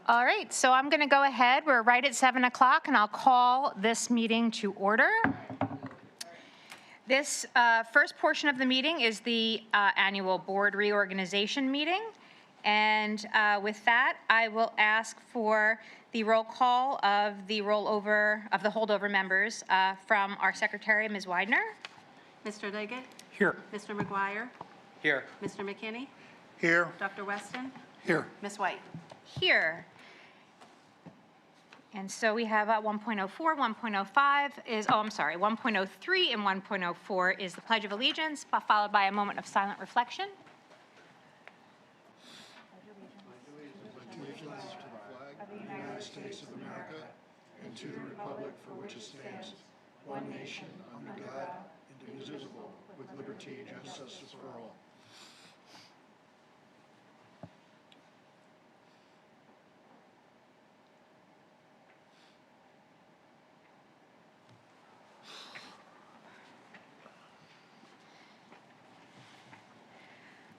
All right, so I'm going to go ahead. We're right at 7 o'clock, and I'll call this meeting to order. This first portion of the meeting is the annual board reorganization meeting. And with that, I will ask for the roll call of the holdover members from our secretary, Ms. Widener. Mr. Liggett? Here. Mr. McGuire? Here. Mr. McKinney? Here. Dr. Weston? Here. Ms. White? Here. And so we have 1.04, 1.05 is, 1.03 and 1.04 is the Pledge of Allegiance, followed by a moment of silent reflection. Allegiance to the flag of the United States of America and to the republic for which it stands, one nation, under God, indivisible, with liberty and justice for all.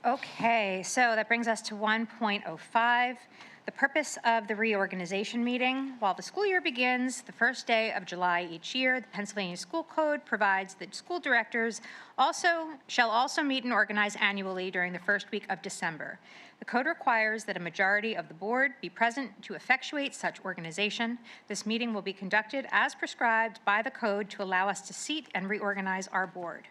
Okay, so that brings us to 1.05. The purpose of the reorganization meeting. While the school year begins the first day of July each year, the Pennsylvania School Code provides that school directors shall also meet and organize annually during the first week of December. The code requires that a majority of the board be present to effectuate such organization. This meeting will be conducted as prescribed by the code to allow us to seat and reorganize our board.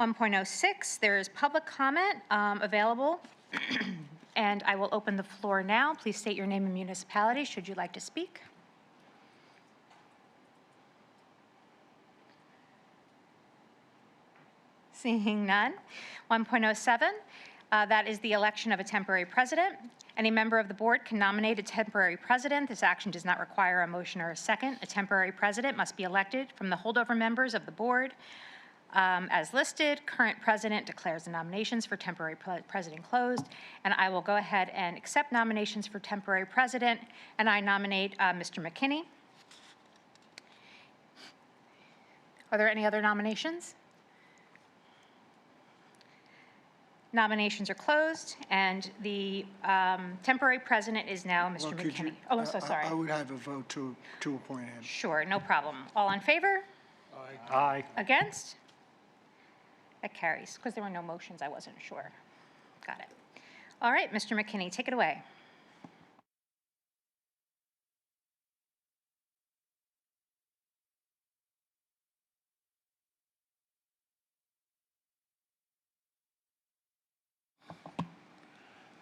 1.06, there is public comment available, and I will open the floor now. Please state your name and municipality should you like to speak. Seeing none. 1.07, that is the election of a temporary president. Any member of the board can nominate a temporary president. This action does not require a motion or a second. A temporary president must be elected from the holdover members of the board. As listed, current president declares the nominations for temporary president closed, and I will go ahead and accept nominations for temporary president, and I nominate Mr. McKinney. Are there any other nominations? Nominations are closed, and the temporary president is now Mr. McKinney. Oh, I'm so sorry. I would have a vote to appoint him. Sure, no problem. All in favor? Aye. Against? That carries. Because there were no motions, I wasn't sure. Got it. All right, Mr. McKinney, take it away.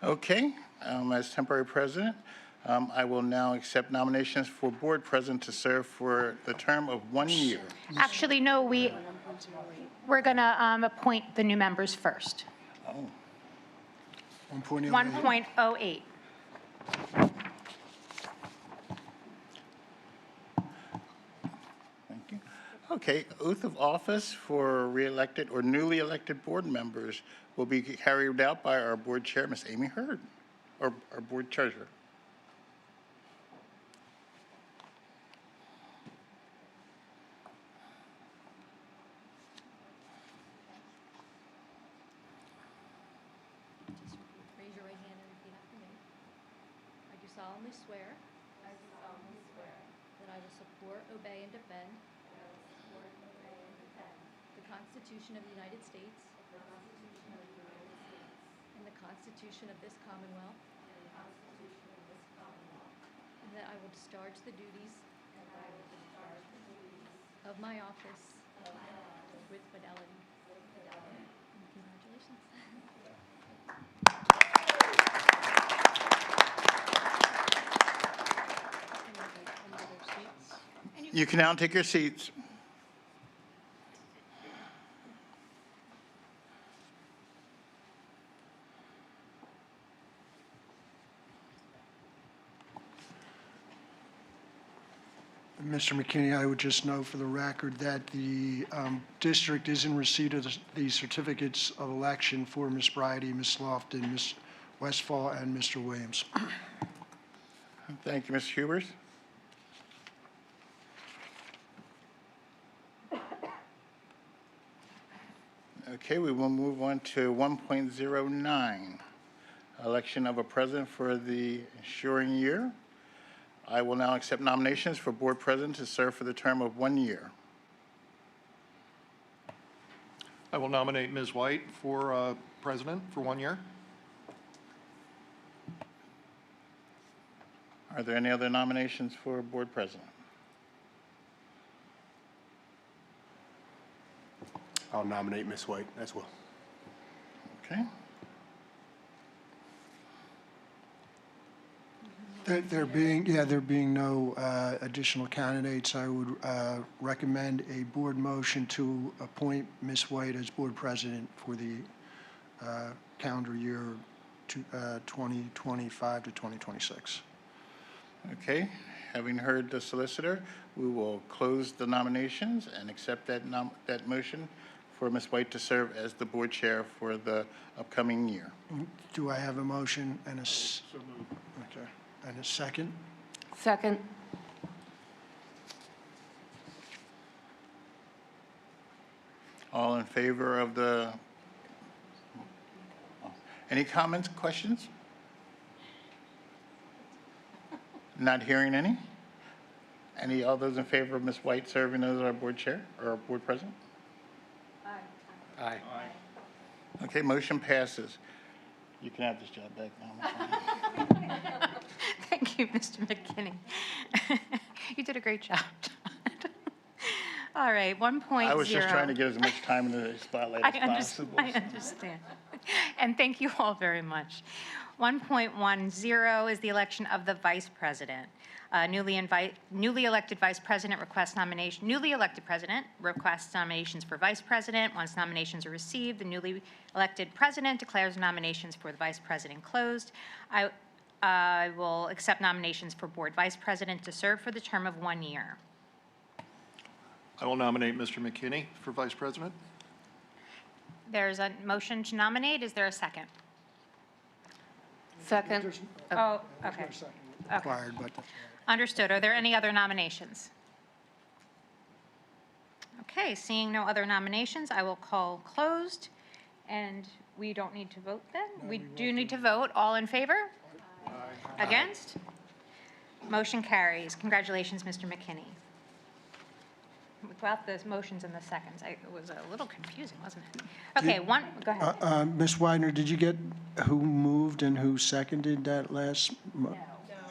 Okay, as temporary president, I will now accept nominations for board president to serve for the term of 1 year. Actually, no, we're going to appoint the new members first. Oh, 1.08. 1.08. thank you. Okay, oath of office for re-elected or newly elected board members will be carried out by our board chair, Ms. Amy Hurd, or our board treasurer. Raise your right hand and repeat after me. I do solemnly swear. That I will support, obey, and defend. The Constitution of the United States. And the Constitution of this Commonwealth. And that I will discharge the duties. Of my office. With fidelity. And congratulations. You can now take your seats. Mr. McKinney, I would just note for the record that the district is in receipt of the certificates of election for Ms. Bridey, Ms. Lofton, Ms. Westfall, and Mr. Williams. Thank you, Ms. Hubers. Okay, we will move on to 1.09. election of a president for the ensuing year. I will now accept nominations for board president to serve for the term of 1 year. I will nominate Ms. White for president for 1 year. Are there any other nominations for board president? I'll nominate Ms. White as well. Okay. There being no additional candidates, I would recommend a board motion to appoint Ms. White as board president for the calendar year 2025 to 2026. Okay, having heard the solicitor, we will close the nominations and accept that motion for Ms. White to serve as the board chair for the upcoming year. Do I have a motion and a okay, and a second? Second. All in favor of the, any comments, questions? Not hearing any? All those in favor of Ms. White serving as our board chair or our board president? Aye. Okay, motion passes. You can have this job back now. Thank you, Mr. McKinney. You did a great job, John. All right, 1.0. I was just trying to get as much time in the spotlight as possible. I understand. And thank you all very much. 1.10 is the election of the vice president. Newly elected vice president requests nomination. Newly elected president requests nominations for vice president. Once nominations are received, the newly elected president declares nominations for the vice president closed. I will accept nominations for board vice president to serve for the term of 1 year. I will nominate Mr. McKinney for vice president. There's a motion to nominate. Is there a second? Second. Oh, okay. Required, but Understood. Are there any other nominations? Okay, seeing no other nominations, I will call closed. And we don't need to vote then? We do need to vote. All in favor? Against? Motion carries. Congratulations, Mr. McKinney. Without the motions and the seconds, it was a little confusing, wasn't it? Okay, go ahead. Ms. Widener, did you get who moved and who seconded that last?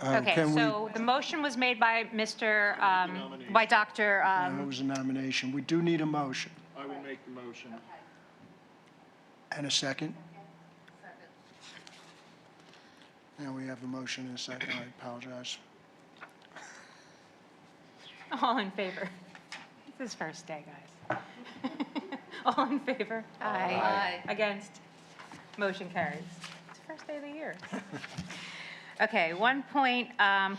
Okay, Can we- so the motion was made by by Dr. It was a nomination. We do need a motion. I will make the motion. And a second? Now we have a motion and a second. I apologize. All in favor? This is first day, guys. All in favor? Aye. Against? Motion carries. It's the first day of the year. Okay,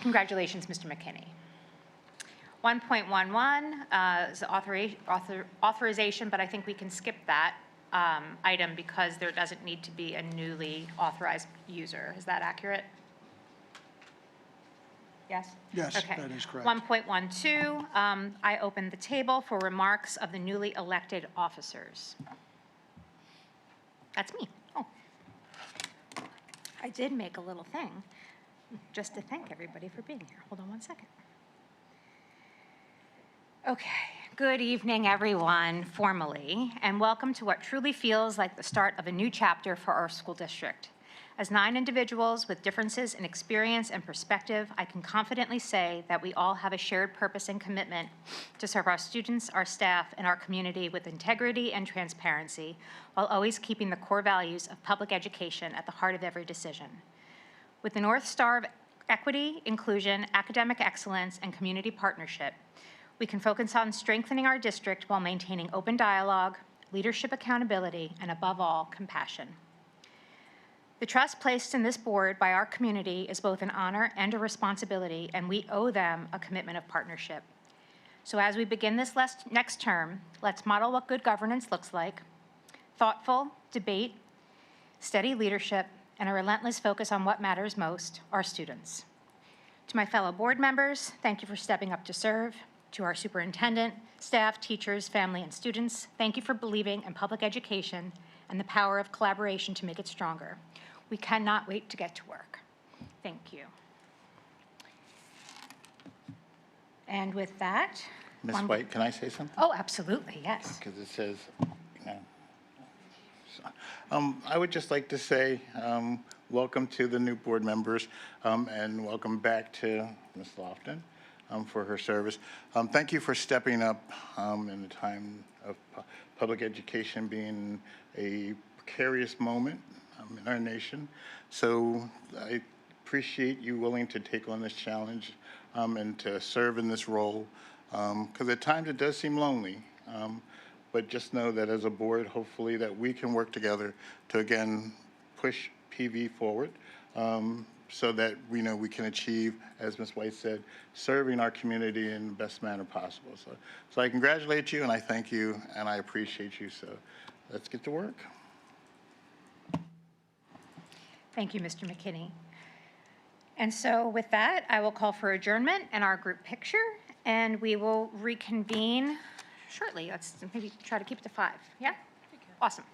congratulations, Mr. McKinney. 1.11 is authorization, but I think we can skip that item because there doesn't need to be a newly authorized user. Is that accurate? Yes? Yes, Okay. that is correct. 1.12, I open the table for remarks of the newly elected officers. That's me. Oh. I did make a little thing just to thank everybody for being here. Hold on one second. Okay, good evening, everyone, formally, and welcome to what truly feels like the start of a new chapter for our school district. As 9 individuals with differences in experience and perspective, I can confidently say that we all have a shared purpose and commitment to serve our students, our staff, and our community with integrity and transparency, while always keeping the core values of public education at the heart of every decision. With the North Star of equity, inclusion, academic excellence, and community partnership, we can focus on strengthening our district while maintaining open dialogue, leadership accountability, and above all, compassion. The trust placed in this board by our community is both an honor and a responsibility, and we owe them a commitment of partnership. So as we begin this next term, let's model what good governance looks like: thoughtful debate, steady leadership, and a relentless focus on what matters most, our students. To my fellow board members, thank you for stepping up to serve. To our superintendent, staff, teachers, family, and students, thank you for believing in public education and the power of collaboration to make it stronger. We cannot wait to get to work. Thank you. And with that. Ms. one- White, can I say something? Oh, absolutely, yes. Because it says, you know. I would just like to say, welcome to the new board members, and welcome back to Ms. Lofton for her service. Thank you for stepping up in the time of public education being a precarious moment in our nation. So I appreciate you willing to take on this challenge and to serve in this role, because at times it does seem lonely. But just know that as a board, hopefully that we can work together to, again, push PV forward, so that we know we can achieve, as Ms. White said, serving our community in the best manner possible. So I congratulate you, and I thank you, and I appreciate you. So let's get to work. Thank you, Mr. McKinney. And so with that, I will call for adjournment and our group picture, and we will reconvene shortly. Let's maybe try to keep it to 5. Yeah? Awesome.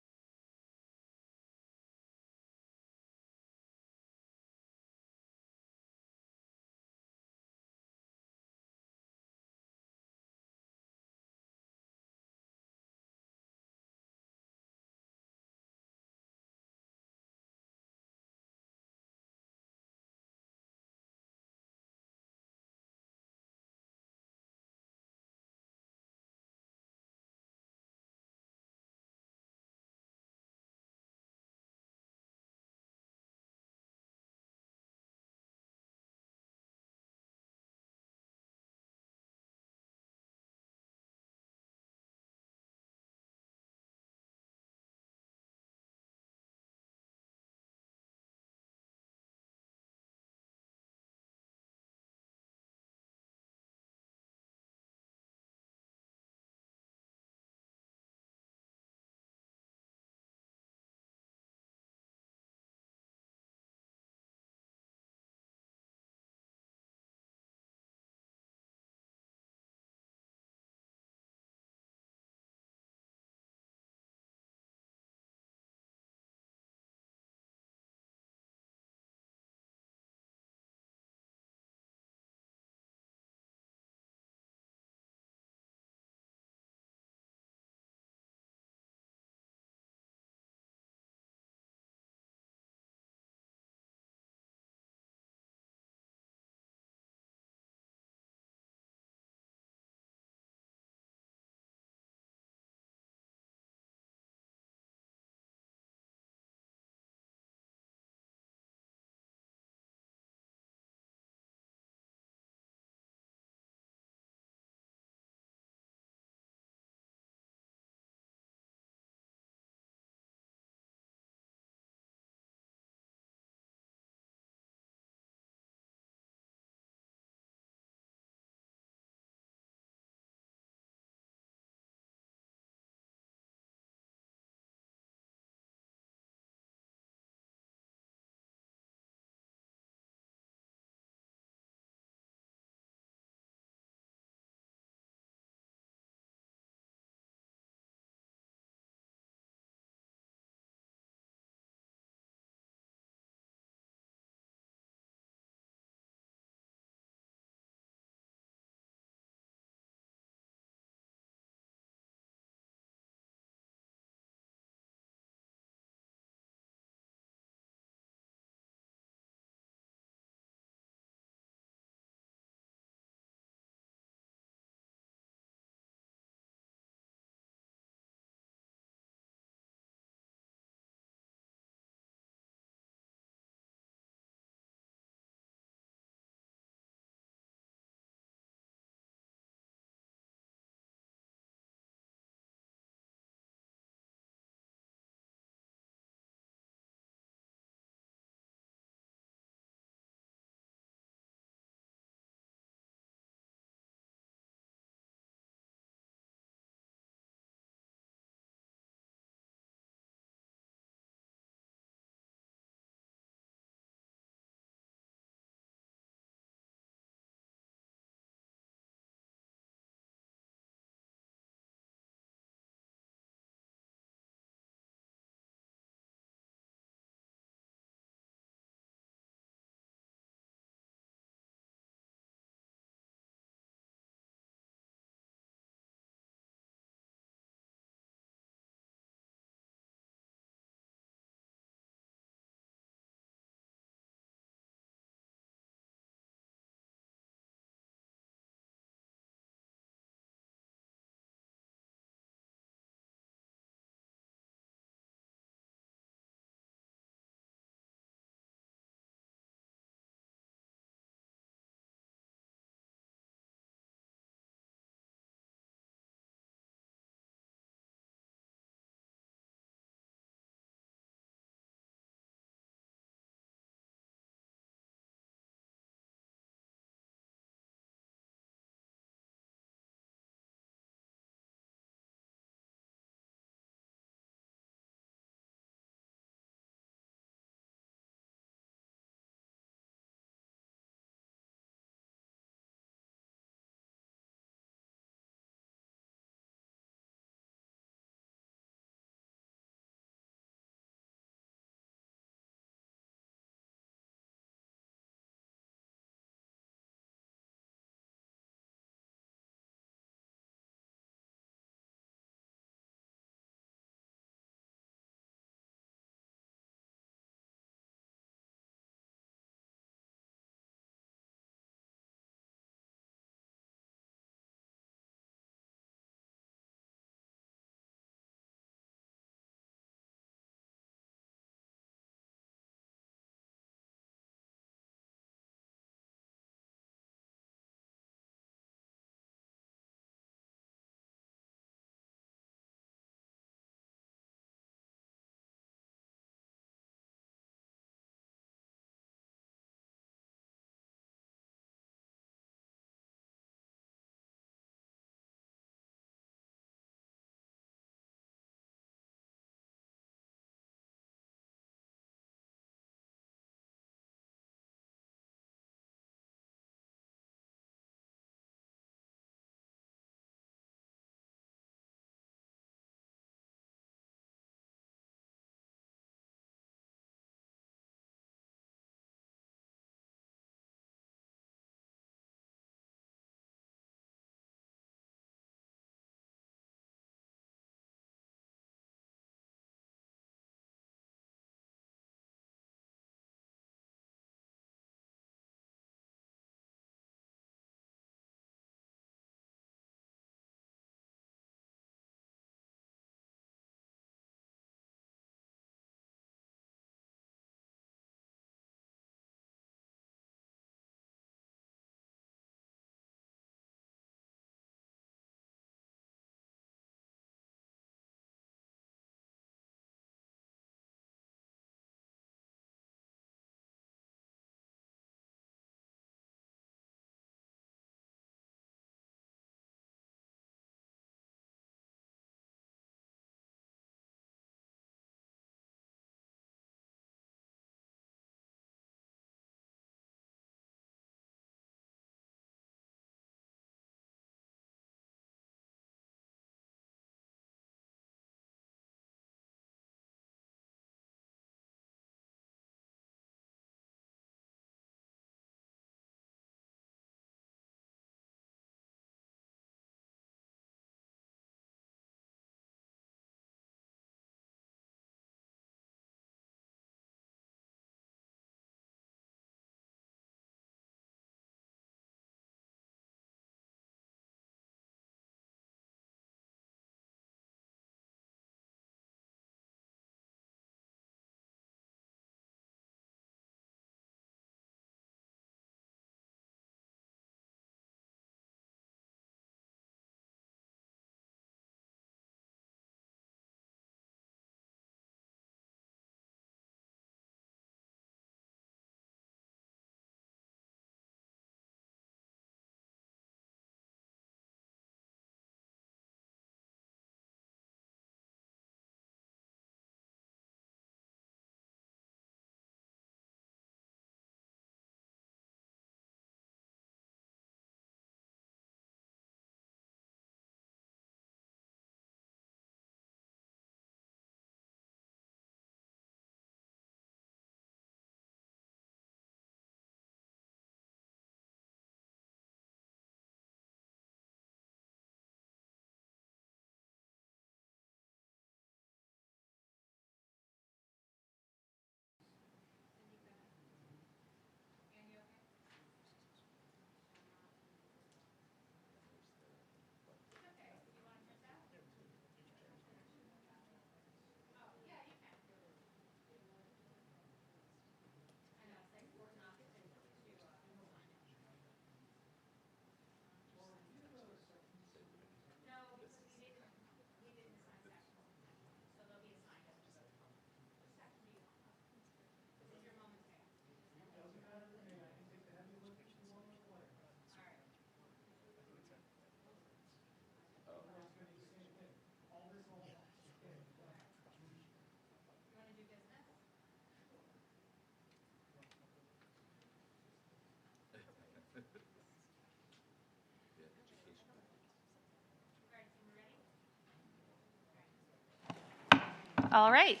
All right,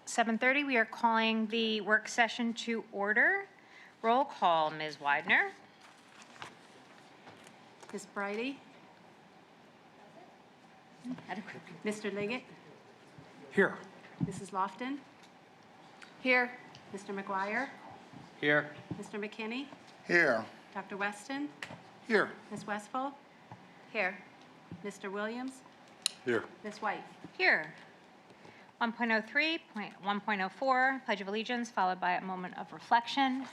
7:30, we are calling the work session to order. Roll call, Ms. Widener. Ms. Bridie? Mr. Liggett? Here. Mrs. Lofton? Here. Mr. McGuire? Here. Mr. McKinney? Here. Dr. Weston? Here. Ms. Westfall? Here. Mr. Williams? Here. Ms. White? Here. 1.03.1.04, Pledge of Allegiance, followed by a moment of reflection.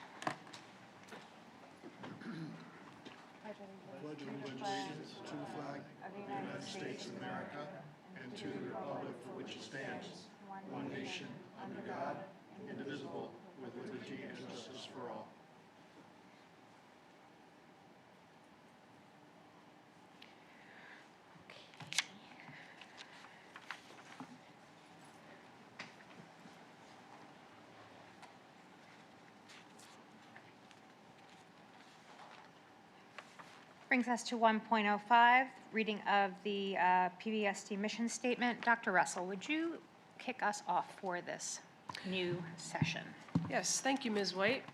Brings us to 1.05, reading of the PVSD mission statement. Dr. Russell, would you kick us off for this new session? Yes, thank you, Ms. White.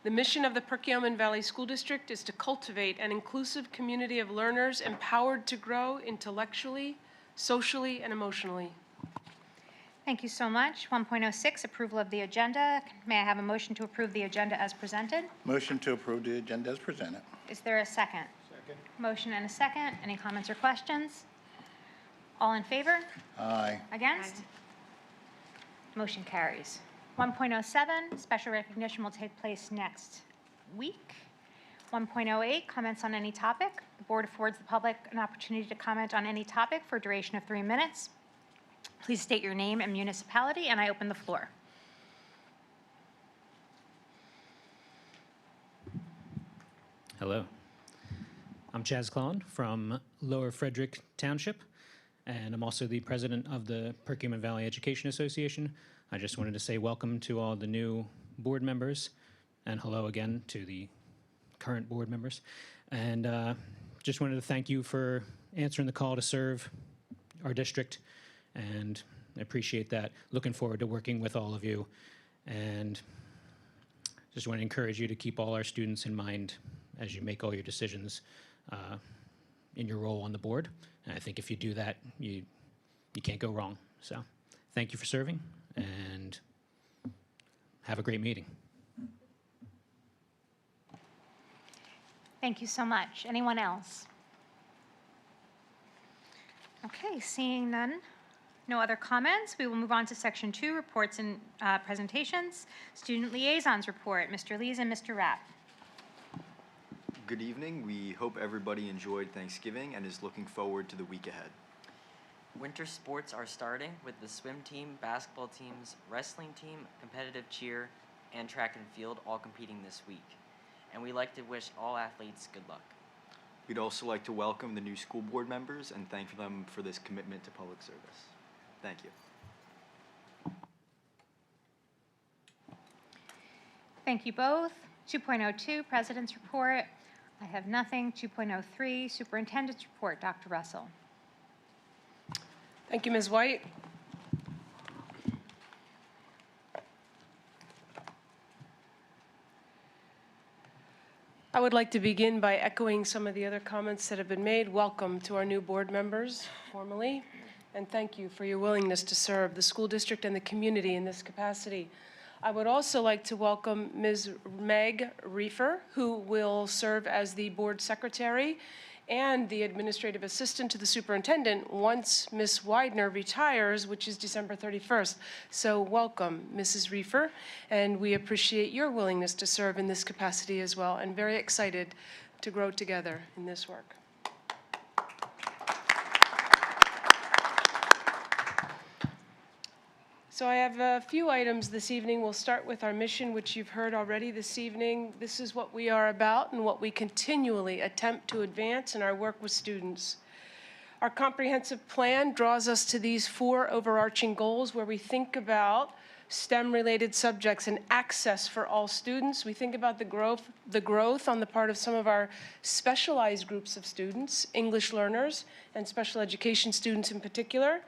The mission of the Perkiomen Valley School District is to cultivate an inclusive community of learners empowered to grow intellectually, socially, and emotionally. Thank you so much. 1.06, approval of the agenda. May I have a motion to approve the agenda as presented? Motion to approve the agenda as presented. Is there a second? Second. Motion and a second. Any comments or questions? All in favor? Aye. Against? Motion carries. 1.07, special recognition will take place next week. 1.08, comments on any topic. The board affords the public an opportunity to comment on any topic for a duration of 3 minutes. Please state your name and municipality, and I open the floor. Hello. I'm Chaz Clon from Lower Frederick Township, and I'm also the president of the Perkiomen Valley Education Association. I just wanted to say welcome to all the new board members, and hello again to the current board members. And just wanted to thank you for answering the call to serve our district, and I appreciate that. Looking forward to working with all of you, and just want to encourage you to keep all our students in mind as you make all your decisions in your role on the board. And I think if you do that, you can't go wrong. So thank you for serving, and have a great meeting. Thank you so much. Anyone else? Okay, seeing none, no other comments, we will move on to section 2, reports and presentations. Student liaisons report, Mr. Lees and Mr. Rapp. Good evening. We hope everybody enjoyed Thanksgiving and is looking forward to the week ahead. Winter sports are starting with the swim team, basketball teams, wrestling team, competitive cheer, and track and field all competing this week. And we'd like to wish all athletes good luck. We'd also like to welcome the new school board members and thank them for this commitment to public service. Thank you. Thank you both. 2.02, President's Report. I have nothing. 2.03, Superintendent's Report. Dr. Russell. Thank you, Ms. White. I would like to begin by echoing some of the other comments that have been made. Welcome to our new board members formally, and thank you for your willingness to serve the school district and the community in this capacity. I would also like to welcome Ms. Meg Reefer, who will serve as the board secretary and the administrative assistant to the superintendent once Ms. Widener retires, which is December 31st. So welcome, Mrs. Reefer, and we appreciate your willingness to serve in this capacity as well, and very excited to grow together in this work. So I have a few items this evening. We'll start with our mission, which you've heard already this evening. This is what we are about and what we continually attempt to advance in our work with students. Our comprehensive plan draws us to these 4 overarching goals where we think about STEM-related subjects and access for all students. We think about the growth on the part of some of our specialized groups of students, English learners and special education students in particular.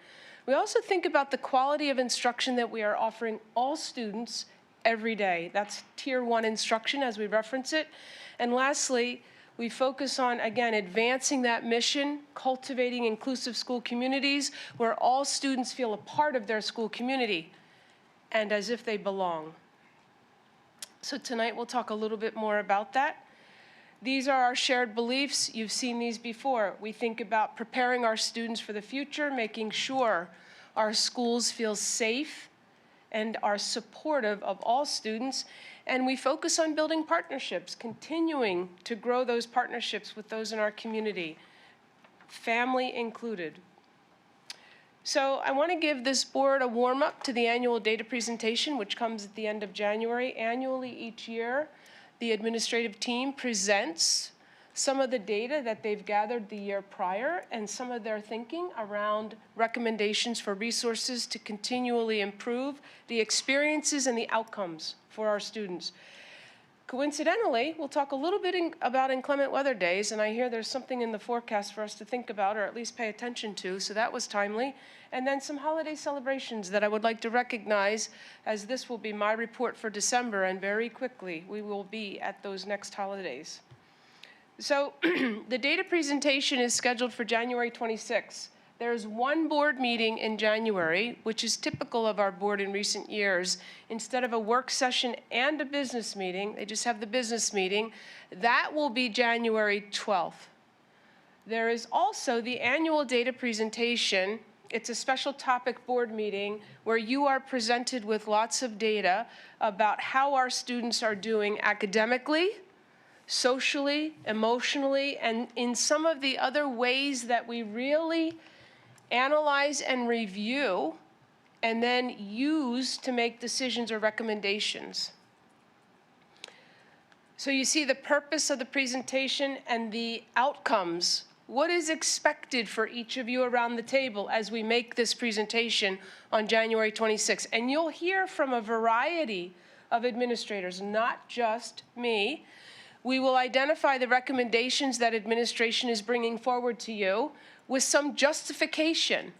We also think about the quality of instruction that we are offering all students every day. That's Tier 1 instruction as we reference it. And lastly, we focus on, again, advancing that mission, cultivating inclusive school communities where all students feel a part of their school community and as if they belong. So tonight we'll talk a little bit more about that. These are our shared beliefs. You've seen these before. We think about preparing our students for the future, making sure our schools feel safe and are supportive of all students. And we focus on building partnerships, continuing to grow those partnerships with those in our community, family included. So I want to give this board a warm-up to the annual data presentation, which comes at the end of January. Annually each year, the administrative team presents some of the data that they've gathered the year prior and some of their thinking around recommendations for resources to continually improve the experiences and the outcomes for our students. Coincidentally, we'll talk a little bit about inclement weather days, and I hear there's something in the forecast for us to think about or at least pay attention to, so that was timely. And then some holiday celebrations that I would like to recognize, as this will be my report for December, and very quickly we will be at those next holidays. So the data presentation is scheduled for January 26th. There's one board meeting in January, which is typical of our board in recent years. Instead of a work session and a business meeting, they just have the business meeting. That will be January 12th. There is also the annual data presentation. It's a special topic board meeting where you are presented with lots of data about how our students are doing academically, socially, emotionally, and in some of the other ways that we really analyze and review and then use to make decisions or recommendations. So you see the purpose of the presentation and the outcomes. What is expected for each of you around the table as we make this presentation on January 26th? And you'll hear from a variety of administrators, not just me. We will identify the recommendations that administration is bringing forward to you with some justification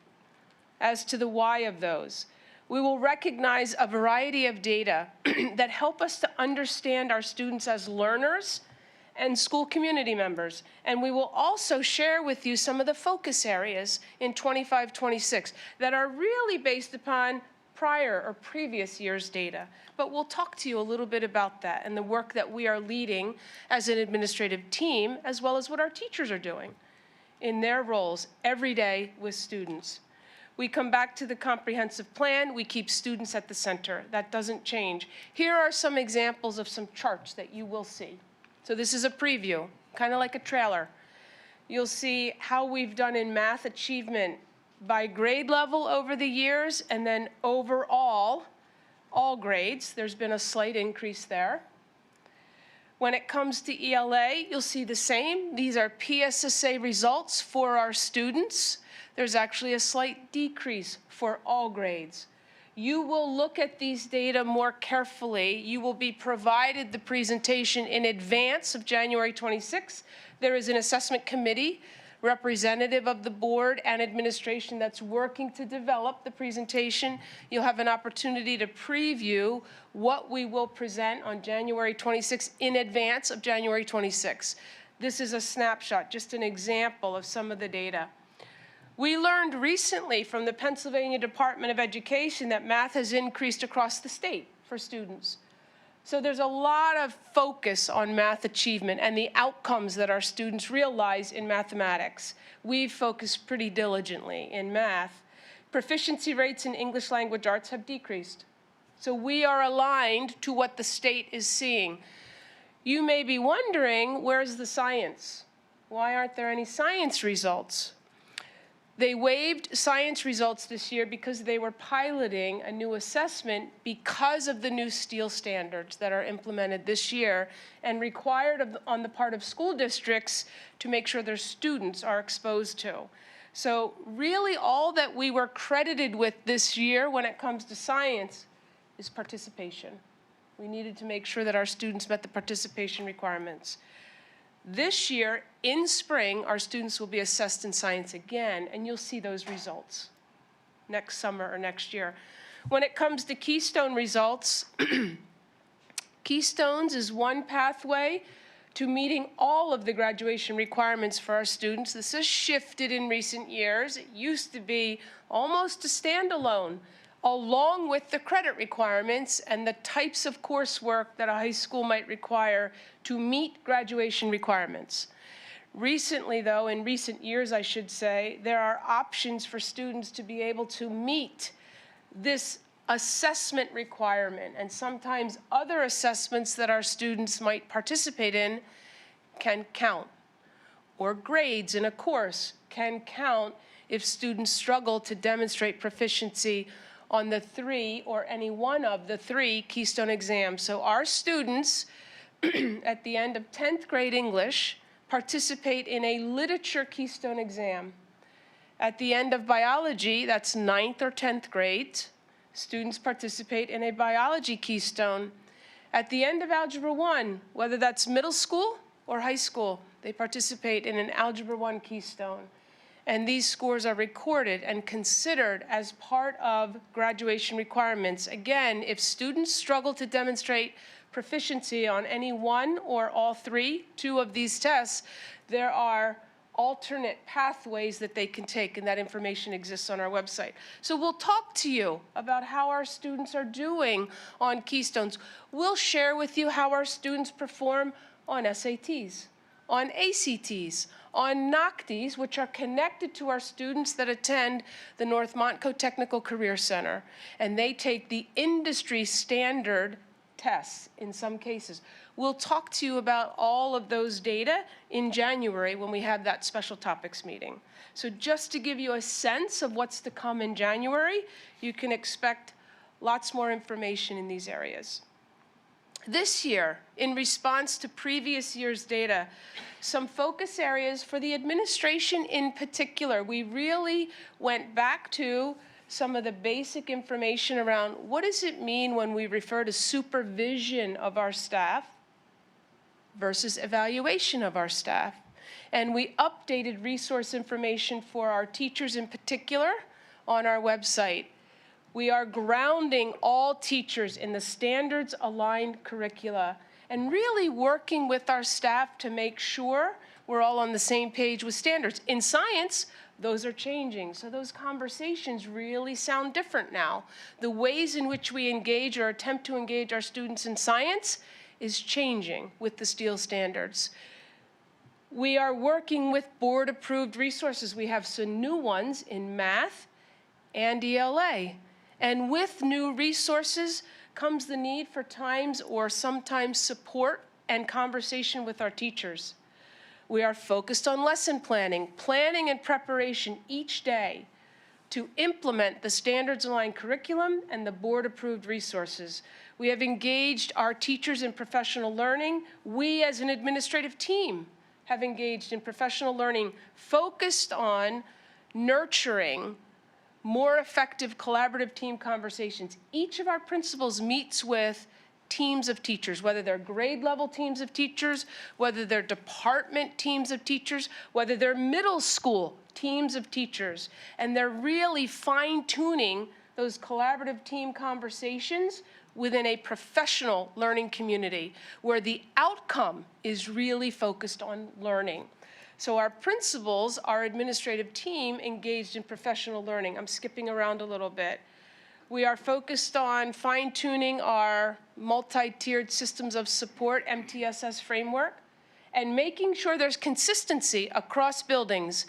as to the why of those. We will recognize a variety of data that help us to understand our students as learners and school community members. And we will also share with you some of the focus areas in 25-26 that are really based upon prior or previous year's data. But we'll talk to you a little bit about that and the work that we are leading as an administrative team, as well as what our teachers are doing in their roles every day with students. We come back to the comprehensive plan. We keep students at the center. That doesn't change. Here are some examples of some charts that you will see. So this is a preview, kind of like a trailer. You'll see how we've done in math achievement by grade level over the years, and then overall, all grades. There's been a slight increase there. When it comes to ELA, you'll see the same. These are PSSA results for our students. There's actually a slight decrease for all grades. You will look at these data more carefully. You will be provided the presentation in advance of January 26th. There is an assessment committee, representative of the board and administration that's working to develop the presentation. You'll have an opportunity to preview what we will present on January 26th in advance of January 26th. This is a snapshot, just an example of some of the data. We learned recently from the Pennsylvania Department of Education that math has increased across the state for students. So there's a lot of focus on math achievement and the outcomes that our students realize in mathematics. We've focused pretty diligently in math. Proficiency rates in English language arts have decreased. So we are aligned to what the state is seeing. You may be wondering, where's the science? Why aren't there any science results? They waived science results this year because they were piloting a new assessment because of the new STEEL standards that are implemented this year and required on the part of school districts to make sure their students are exposed to. So really all that we were credited with this year when it comes to science is participation. We needed to make sure that our students met the participation requirements. This year, in spring, our students will be assessed in science again, and you'll see those results. next summer or next year. When it comes to Keystone results, Keystones is one pathway to meeting all of the graduation requirements for our students. This has shifted in recent years. It used to be almost a standalone, along with the credit requirements and the types of coursework that a high school might require to meet graduation requirements. Recently, though, in recent years, I should say, there are options for students to be able to meet this assessment requirement, and sometimes other assessments that our students might participate in can count, or grades in a course can count if students struggle to demonstrate proficiency on the 3 or any one of the 3 Keystone exams. So our students at the end of 10th grade English participate in a literature Keystone exam. At the end of biology, that's 9th or 10th grade, students participate in a biology Keystone. At the end of Algebra 1, whether that's middle school or high school, they participate in an Algebra 1 Keystone. And these scores are recorded and considered as part of graduation requirements. Again, if students struggle to demonstrate proficiency on any one or all 2 of these tests, there are alternate pathways that they can take, and that information exists on our website. So we'll talk to you about how our students are doing on Keystones. We'll share with you how our students perform on SATs, on ACTs, on NOCTs, which are connected to our students that attend the North Montco Technical Career Center, and they take the industry standard tests in some cases. We'll talk to you about all of those data in January when we have that special topics meeting. So just to give you a sense of what's to come in January, you can expect lots more information in these areas. This year, in response to previous year's data, some focus areas for the administration in particular, we really went back to some of the basic information around what does it mean when we refer to supervision of our staff versus evaluation of our staff. And we updated resource information for our teachers in particular on our website. We are grounding all teachers in the standards-aligned curricula and really working with our staff to make sure we're all on the same page with standards. In science, those are changing, so those conversations really sound different now. The ways in which we engage or attempt to engage our students in science is changing with the STEEL standards. We are working with board-approved resources. We have some new ones in math and ELA. And with new resources comes the need for times or sometimes support and conversation with our teachers. We are focused on lesson planning and preparation each day to implement the standards-aligned curriculum and the board-approved resources. We have engaged our teachers in professional learning. We, as an administrative team, have engaged in professional learning focused on nurturing more effective collaborative team conversations. Each of our principals meets with teams of teachers, whether they're grade level teams of teachers, whether they're department teams of teachers, whether they're middle school teams of teachers, and they're really fine-tuning those collaborative team conversations within a professional learning community where the outcome is really focused on learning. So our principals, our administrative team, engaged in professional learning. I'm skipping around a little bit. We are focused on fine-tuning our multi-tiered systems of support, MTSS framework, and making sure there's consistency across buildings.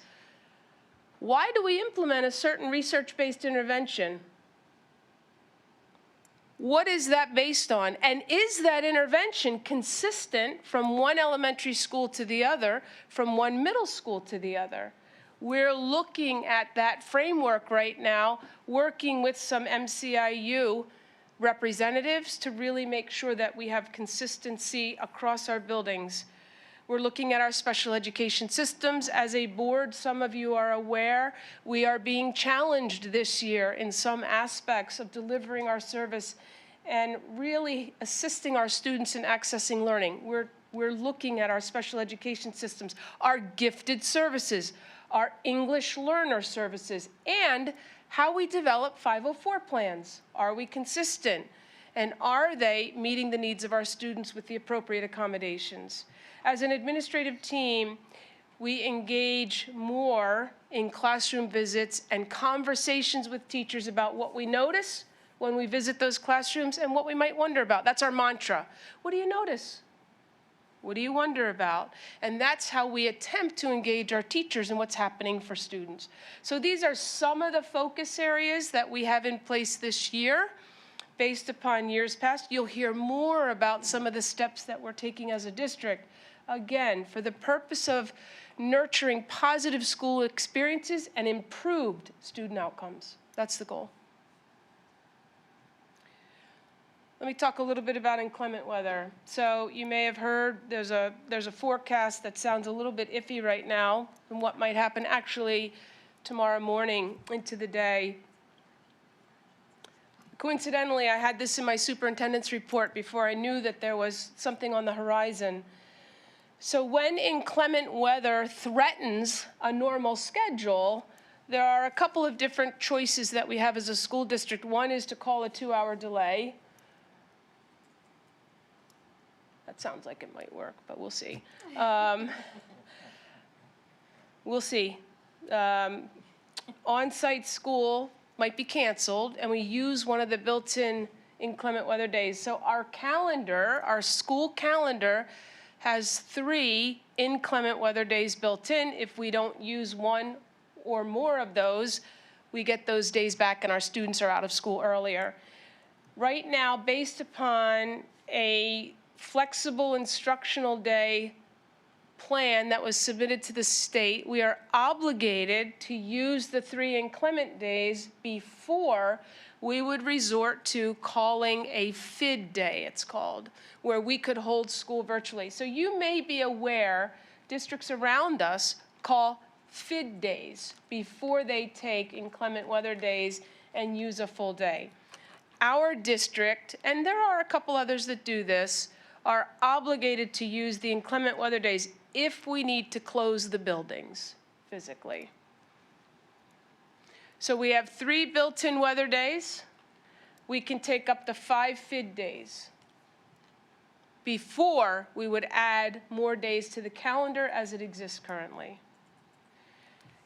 Why do we implement a certain research-based intervention? What is that based on? And is that intervention consistent from one elementary school to the other, from one middle school to the other? We're looking at that framework right now, working with some MCIU representatives to really make sure that we have consistency across our buildings. We're looking at our special education systems. As a board, some of you are aware, we are being challenged this year in some aspects of delivering our service and really assisting our students in accessing learning. We're We're looking at our special education systems, our gifted services, our English learner services, and how we develop 504 plans. Are we consistent? And are they meeting the needs of our students with the appropriate accommodations? As an administrative team, we engage more in classroom visits and conversations with teachers about what we notice when we visit those classrooms and what we might wonder about. That's our mantra. What do you notice? What do you wonder about? And that's how we attempt to engage our teachers in what's happening for students. So these are some of the focus areas that we have in place this year. Based upon years past, you'll hear more about some of the steps that we're taking as a district. Again, for the purpose of nurturing positive school experiences and improved student outcomes. That's the goal. Let me talk a little bit about inclement weather. So you may have heard there's a forecast that sounds a little bit iffy right now and what might happen actually tomorrow morning into the day. Coincidentally, I had this in my superintendent's report before I knew that there was something on the horizon. So when inclement weather threatens a normal schedule, there are a couple of different choices that we have as a school district. One is to call a 2-hour delay. That sounds like it might work, but we'll see. We'll see. On-site school might be canceled, and we use one of the built-in inclement weather days. So our calendar, our school calendar, has 3 inclement weather days built in. If we don't use one or more of those, we get those days back and our students are out of school earlier. Right now, based upon a flexible instructional day plan that was submitted to the state, we are obligated to use the 3 inclement days before we would resort to calling a FID day, it's called, where we could hold school virtually. So you may be aware districts around us call FID days before they take inclement weather days and use a full day. Our district, and there are a couple others that do this, are obligated to use the inclement weather days if we need to close the buildings physically. So we have 3 built-in weather days. We can take up to 5 FID days before we would add more days to the calendar as it exists currently.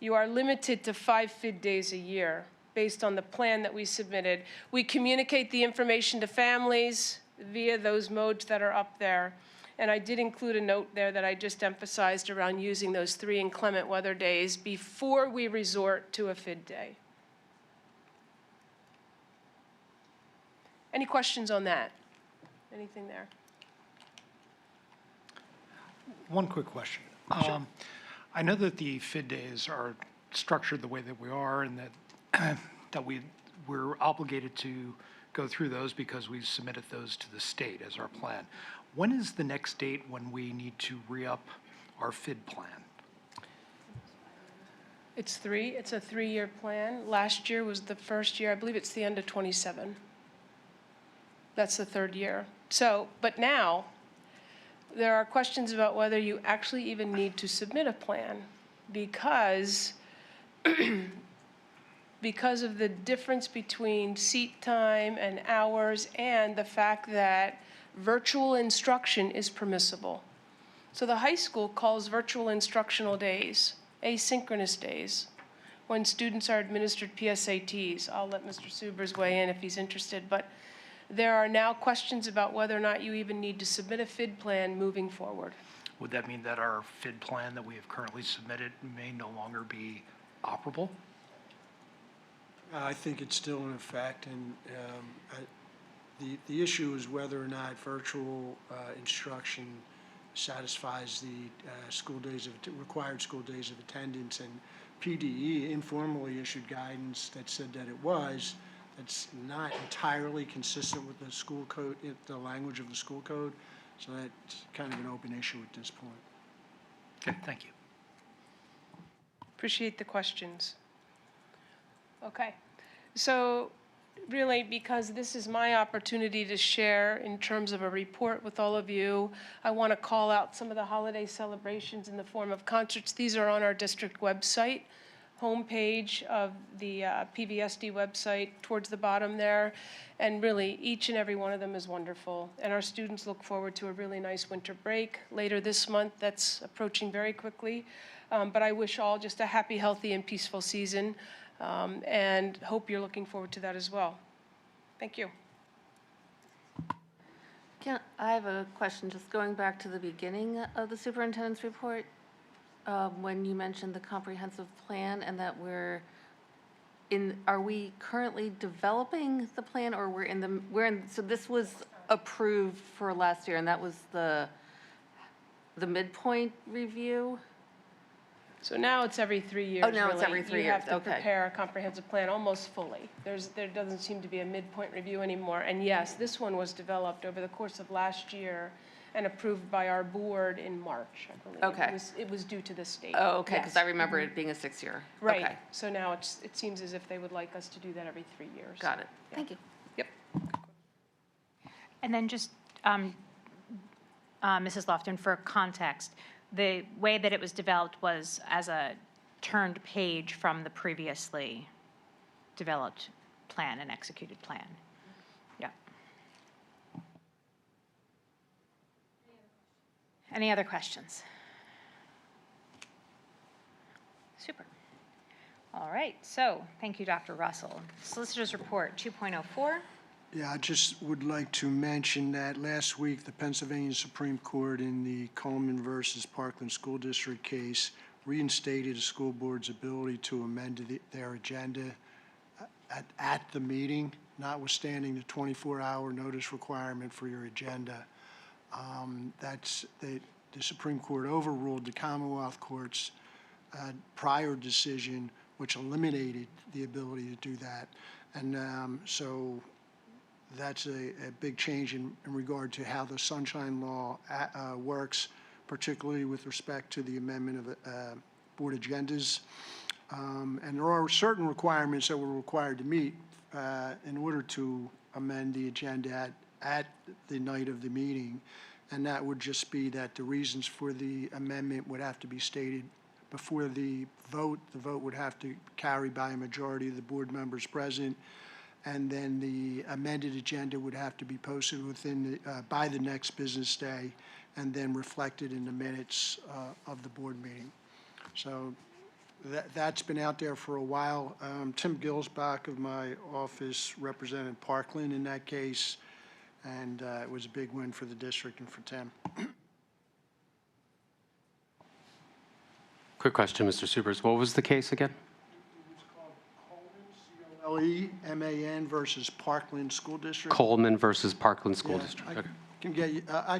You are limited to 5 FID days a year based on the plan that we submitted. We communicate the information to families via those modes that are up there. And I did include a note there that I just emphasized around using those 3 inclement weather days before we resort to a FID day. Any questions on that? Anything there? One quick question. I know that the FID days are structured the way that we are and that we're obligated to go through those because we've submitted those to the state as our plan. When is the next date when we need to re-up our FID plan? It's a 3-year plan. Last year was the first year. I believe it's the end of 27. That's the 3rd year. So, but now, there are questions about whether you actually even need to submit a plan because of the difference between seat time and hours and the fact that virtual instruction is permissible. So the high school calls virtual instructional days asynchronous days when students are administered PSATs. I'll let Mr. Subers weigh in if he's interested, but there are now questions about whether or not you even need to submit a FID plan moving forward. Would that mean that our FID plan that we have currently submitted may no longer be operable? I think it's still in effect, and the issue is whether or not virtual instruction satisfies the required school days of attendance, and PDE informally issued guidance that said that it was. It's not entirely consistent with the school code, the language of the school code, so that's kind of an open issue at this point. Okay, thank you. Appreciate the questions. Okay, so really, because this is my opportunity to share in terms of a report with all of you, I want to call out some of the holiday celebrations in the form of concerts. These are on our district website, homepage of the PVSD website, towards the bottom there. And really, each and every one of them is wonderful. And our students look forward to a really nice winter break later this month. That's approaching very quickly. But I wish all just a happy, healthy, and peaceful season. And hope you're looking forward to that as well. Thank you. I have a question, just going back to the beginning of the superintendent's report, when you mentioned the comprehensive plan and that are we currently developing the plan, or so this was approved for last year and that was the midpoint review? So now it's every 3 years. Oh, now it's every 3 You years, have to okay. prepare a comprehensive plan almost fully. There doesn't seem to be a midpoint review anymore. And yes, this one was developed over the course of last year and approved by our board in March, I believe. Okay. It was due to the state. Oh, okay, because Yes. I remember it being a 6-year. Right. Okay, So now it seems as if they would like us to do that every 3 years. got it. Yeah. Thank you. Yep. And then just, Mrs. Lofton, for context, the way that it was developed was as a turned page from the previously developed plan and executed plan. Yeah. Any other questions? Super. All right, so thank you, Dr. Russell. Solicitor's report 2.04. Yeah, I just would like to mention that last week, the Pennsylvania Supreme Court in the Coleman versus Parkland School District case reinstated a school board's ability to amend their agenda at the meeting, notwithstanding the 24-hour notice requirement for your agenda. The Supreme Court overruled the Commonwealth Court's prior decision, which eliminated the ability to do that. And so that's a big change in regard to how the Sunshine Law works, particularly with respect to the amendment of board agendas. And there are certain requirements that we're required to meet in order to amend the agenda at the night of the meeting. And that would just be that the reasons for the amendment would have to be stated before the vote. The vote would have to carry by a majority of the board members present. And then the amended agenda would have to be posted by the next business day and then reflected in the minutes of the board meeting. So that's been out there for a while. Tim Gilsbach of my office represented Parkland in that case, and it was a big win for the district and for Tim. Quick question, Mr. Supers. What was the case again? Coleman versus Parkland School District. Coleman versus Parkland School Yeah, District. I Okay.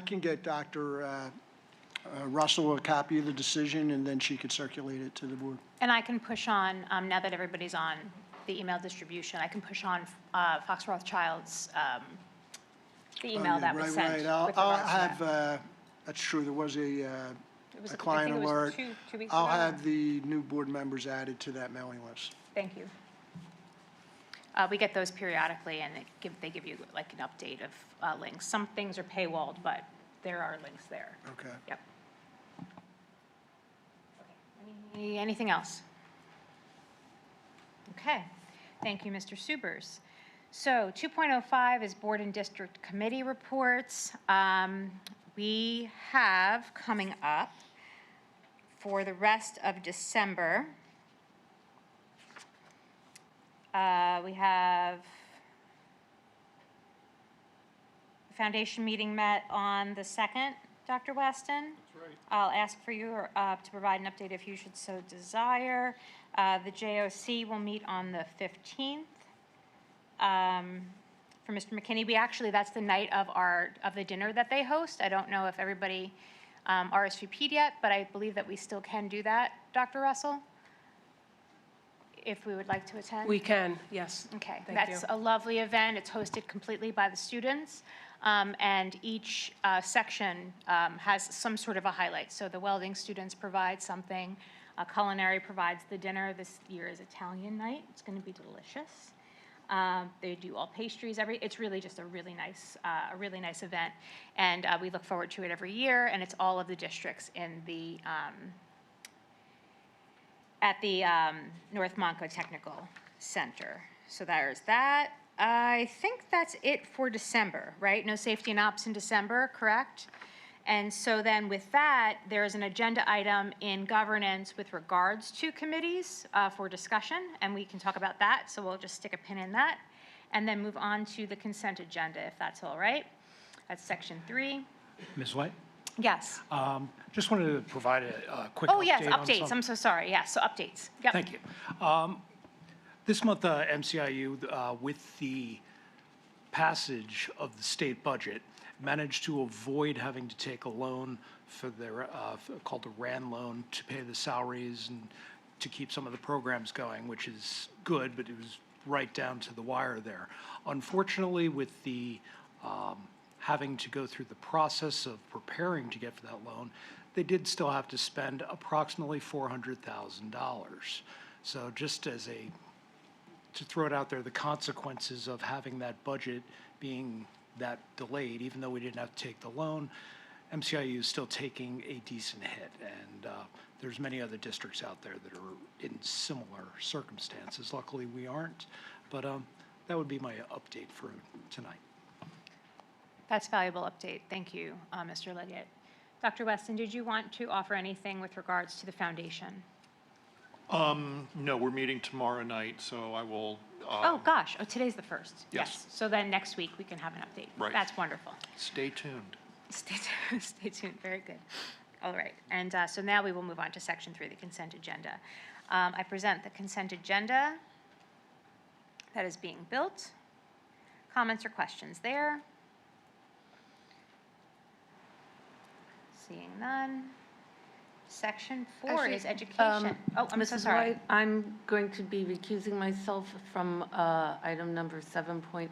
can get Dr. Russell a copy of the decision, and then she could circulate it to the board. And I can push on, now that everybody's on the email distribution, I can push on Fox Rothschild's, the email that was sent. Right. I'll with regards to have, that. that's true, there was a It was, client I think it was alert. two weeks I'll ago. have the new board members added to that mailing list. Thank you. We get those periodically, and they give you like an update of links. Some things are paywalled, but there are links there. Okay. Yep. Okay. Anything else? Okay. Thank you, Mr. Subers. So 2.05 is board and district committee reports. We have coming up for the rest of December. We have the foundation meeting met on the 2nd, Dr. Weston. That's right. I'll ask for you to provide an update if you should so desire. The JOC will meet on the 15th. For Mr. McKinney, that's the night of the dinner that they host. I don't know if everybody RSVP'd yet, but I believe that we still can do that, Dr. Russell, if we would like to attend. We can, yes. Okay, Thank that's you. a lovely event. It's hosted completely by the students, and each section has some sort of a highlight. So the welding students provide something, culinary provides the dinner. This year is Italian night. It's going to be delicious. They do all pastries. It's really just a really nice event, and we look forward to it every year. And it's all of the districts in the at the North Monco Technical Center. So there's that. I think that's it for December, right? No safety and ops in December, correct? And so then with that, there's an agenda item in governance with regards to committees for discussion, and we can talk about that. So we'll just stick a pin in that and then move on to the consent agenda, if that's all right. That's section 3. Ms. White? Yes. Just wanted to provide a quick update. Oh, yes, on updates. some- I'm so sorry. Yes, so updates. Yep. Thank you. This month, MCIU, with the passage of the state budget, managed to avoid having to take a loan for their, called a RAN loan, to pay the salaries and to keep some of the programs going, which is good, but it was right down to the wire there. Unfortunately, with the having to go through the process of preparing to get for that loan, they did still have to spend approximately $400,000. So just as to throw it out there, the consequences of having that budget being that delayed, even though we didn't have to take the loan, MCIU is still taking a decent hit. And there's many other districts out there that are in similar circumstances. Luckily, we aren't. But that would be my update for tonight. That's a valuable update. Thank you, Mr. Leggett. Dr. Weston, did you want to offer anything with regards to the foundation? No, we're meeting tomorrow night, so I will. Oh, gosh. Oh, today's the 1st. Yes. So then next week we can have an update. Right. That's wonderful. Stay tuned. Stay tuned. Very good. All right. And so now we will move on to section 3, the consent agenda. I present the consent agenda that is being built. Comments or questions there? Seeing none. Section 4 Actually, is education. Oh, I'm so Mrs. sorry. White, I'm going to be recusing myself from item number 7.06,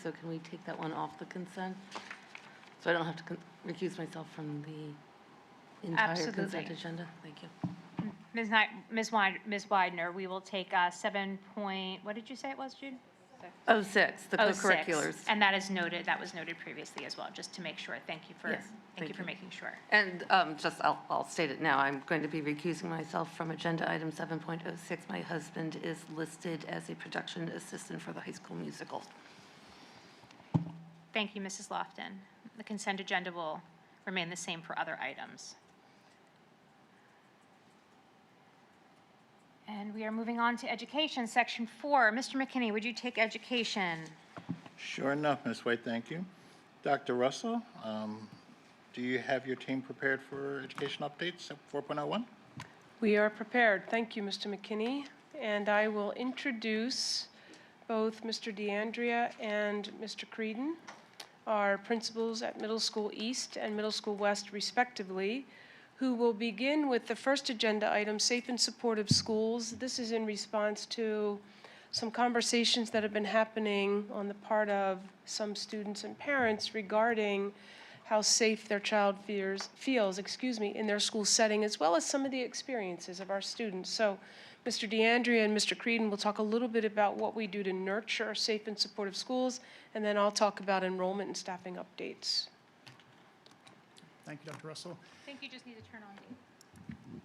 so can we take that one off the consent? So I don't have to recuse myself from the entire Absolutely. consent agenda? Thank you. Ms. Widener, we will take 7 point, what did you say it was, Jude? 06, the 06. co-curriculars. And that is noted, that was noted previously as well, just to make sure. Thank you for, Yes, thank you thank for you. making sure. And I'll state it now, I'm going to be recusing myself from agenda item 7.06. My husband is listed as a production assistant for the high school musical. Thank you, Mrs. Lofton. The consent agenda will remain the same for other items. And we are moving on to education, section 4. Mr. McKinney, would you take education? Sure enough, Ms. White, thank you. Dr. Russell, do you have your team prepared for education updates at 4.01? We are prepared. Thank you, Mr. McKinney. And I will introduce both Mr. DeAndrea and Mr. Creedon, our principals at Middle School East and Middle School West respectively, who will begin with the first agenda item, safe and supportive schools. This is in response to some conversations that have been happening on the part of some students and parents regarding how safe their child feels in their school setting, as well as some of the experiences of our students. So Mr. DeAndrea and Mr. Creedon will talk a little bit about what we do to nurture safe and supportive schools, and then I'll talk about enrollment and staffing updates. Thank you, Dr. Russell. I think you just need to turn on Dave.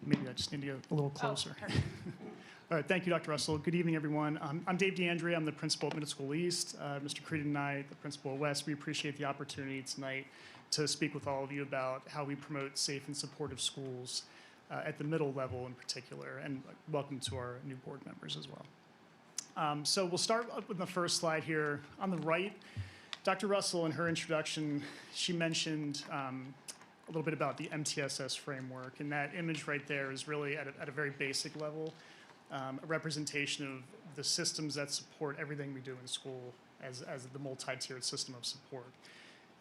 Maybe I just need to get a little closer. Oh, perfect. All right, thank you, Dr. Russell. Good evening, everyone. I'm Dave DeAndrea. I'm the principal at Middle School East. Mr. Creedon and I, the principal at West, we appreciate the opportunity tonight to speak with all of you about how we promote safe and supportive schools at the middle level in particular, and welcome to our new board members as well. So we'll start up with the first slide here. On the right, Dr. Russell, in her introduction, she mentioned a little bit about the MTSS framework, and that image right there is really at a very basic level, a representation of the systems that support everything we do in school as the multi-tiered system of support.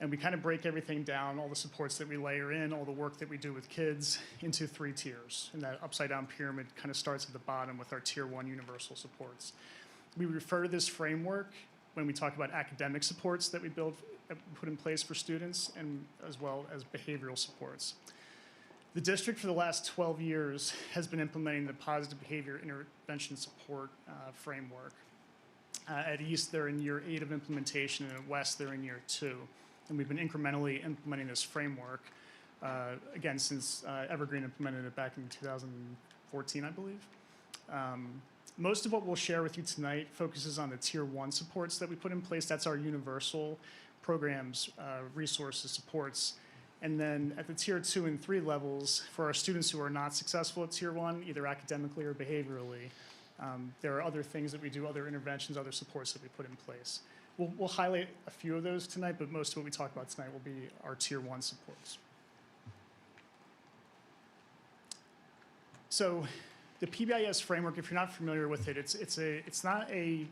And we kind of break everything down, all the supports that we layer in, all the work that we do with kids, into 3 tiers. And that upside-down pyramid kind of starts at the bottom with our Tier 1 universal supports. We refer to this framework when we talk about academic supports that we put in place for students, and as well as behavioral supports. The district for the last 12 years has been implementing the positive behavior intervention support framework. At East, they're in year 8 of implementation, and at West, they're in year 2. And we've been incrementally implementing this framework, again, since Evergreen implemented it back in 2014, I believe. Most of what we'll share with you tonight focuses on the Tier 1 supports that we put in place. That's our universal programs, resources, supports. And then at the Tier 2 and 3 levels, for our students who are not successful at Tier 1, either academically or behaviorally, there are other things that we do, other interventions, other supports that we put in place. We'll highlight a few of those tonight, but most of what we talk about tonight will be our Tier 1 supports. So the PBIS framework, if you're not familiar with it, it's not a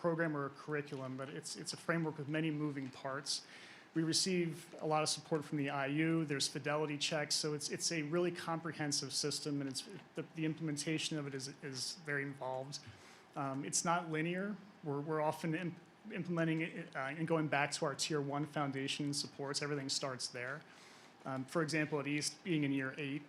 program or a curriculum, but it's a framework with many moving parts. We receive a lot of support from the IU. There's fidelity checks, so it's a really comprehensive system, and the implementation of it is very involved. It's not linear. We're often implementing it and going back to our Tier 1 foundation supports. Everything starts there. For example, at East, being in year 8,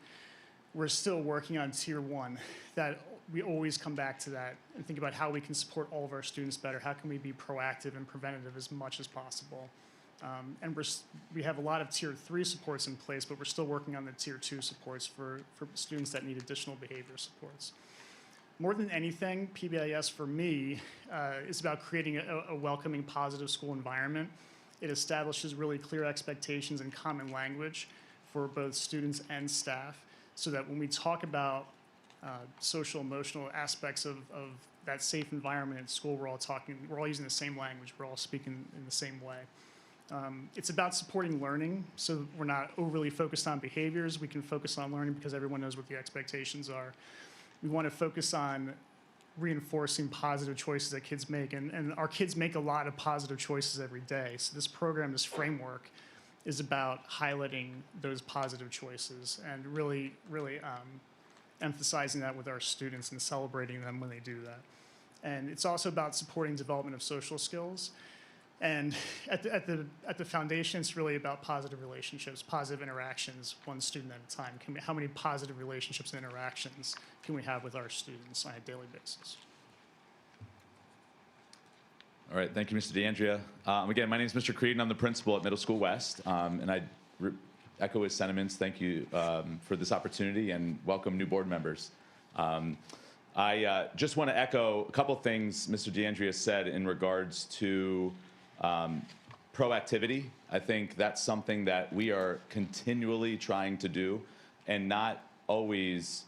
we're still working on Tier 1. That we always come back to that and think about how we can support all of our students better. How can we be proactive and preventative as much as possible? And we have a lot of Tier 3 supports in place, but we're still working on the Tier 2 supports for students that need additional behavior supports. More than anything, PBIS for me is about creating a welcoming, positive school environment. It establishes really clear expectations and common language for both students and staff, so that when we talk about social, emotional aspects of that safe environment in school, we're all using the same language, we're all speaking in the same way. It's about supporting learning, so we're not overly focused on behaviors. We can focus on learning because everyone knows what the expectations are. We want to focus on reinforcing positive choices that kids make, and our kids make a lot of positive choices every day. So this program, this framework, is about highlighting those positive choices and really emphasizing that with our students and celebrating them when they do that. And it's also about supporting development of social skills. And at the foundation, it's really about positive relationships, positive interactions, one student at a time. How many positive relationships and interactions can we have with our students on a daily basis? All right, thank you, Mr. DeAndrea. Again, my name is Mr. Creed, and I'm the principal at Middle School West. And I echo his sentiments. Thank you for this opportunity, and welcome new board members. I just want to echo a couple things Mr. DeAndrea said in regards to proactivity. I think that's something that we are continually trying to do, and not always,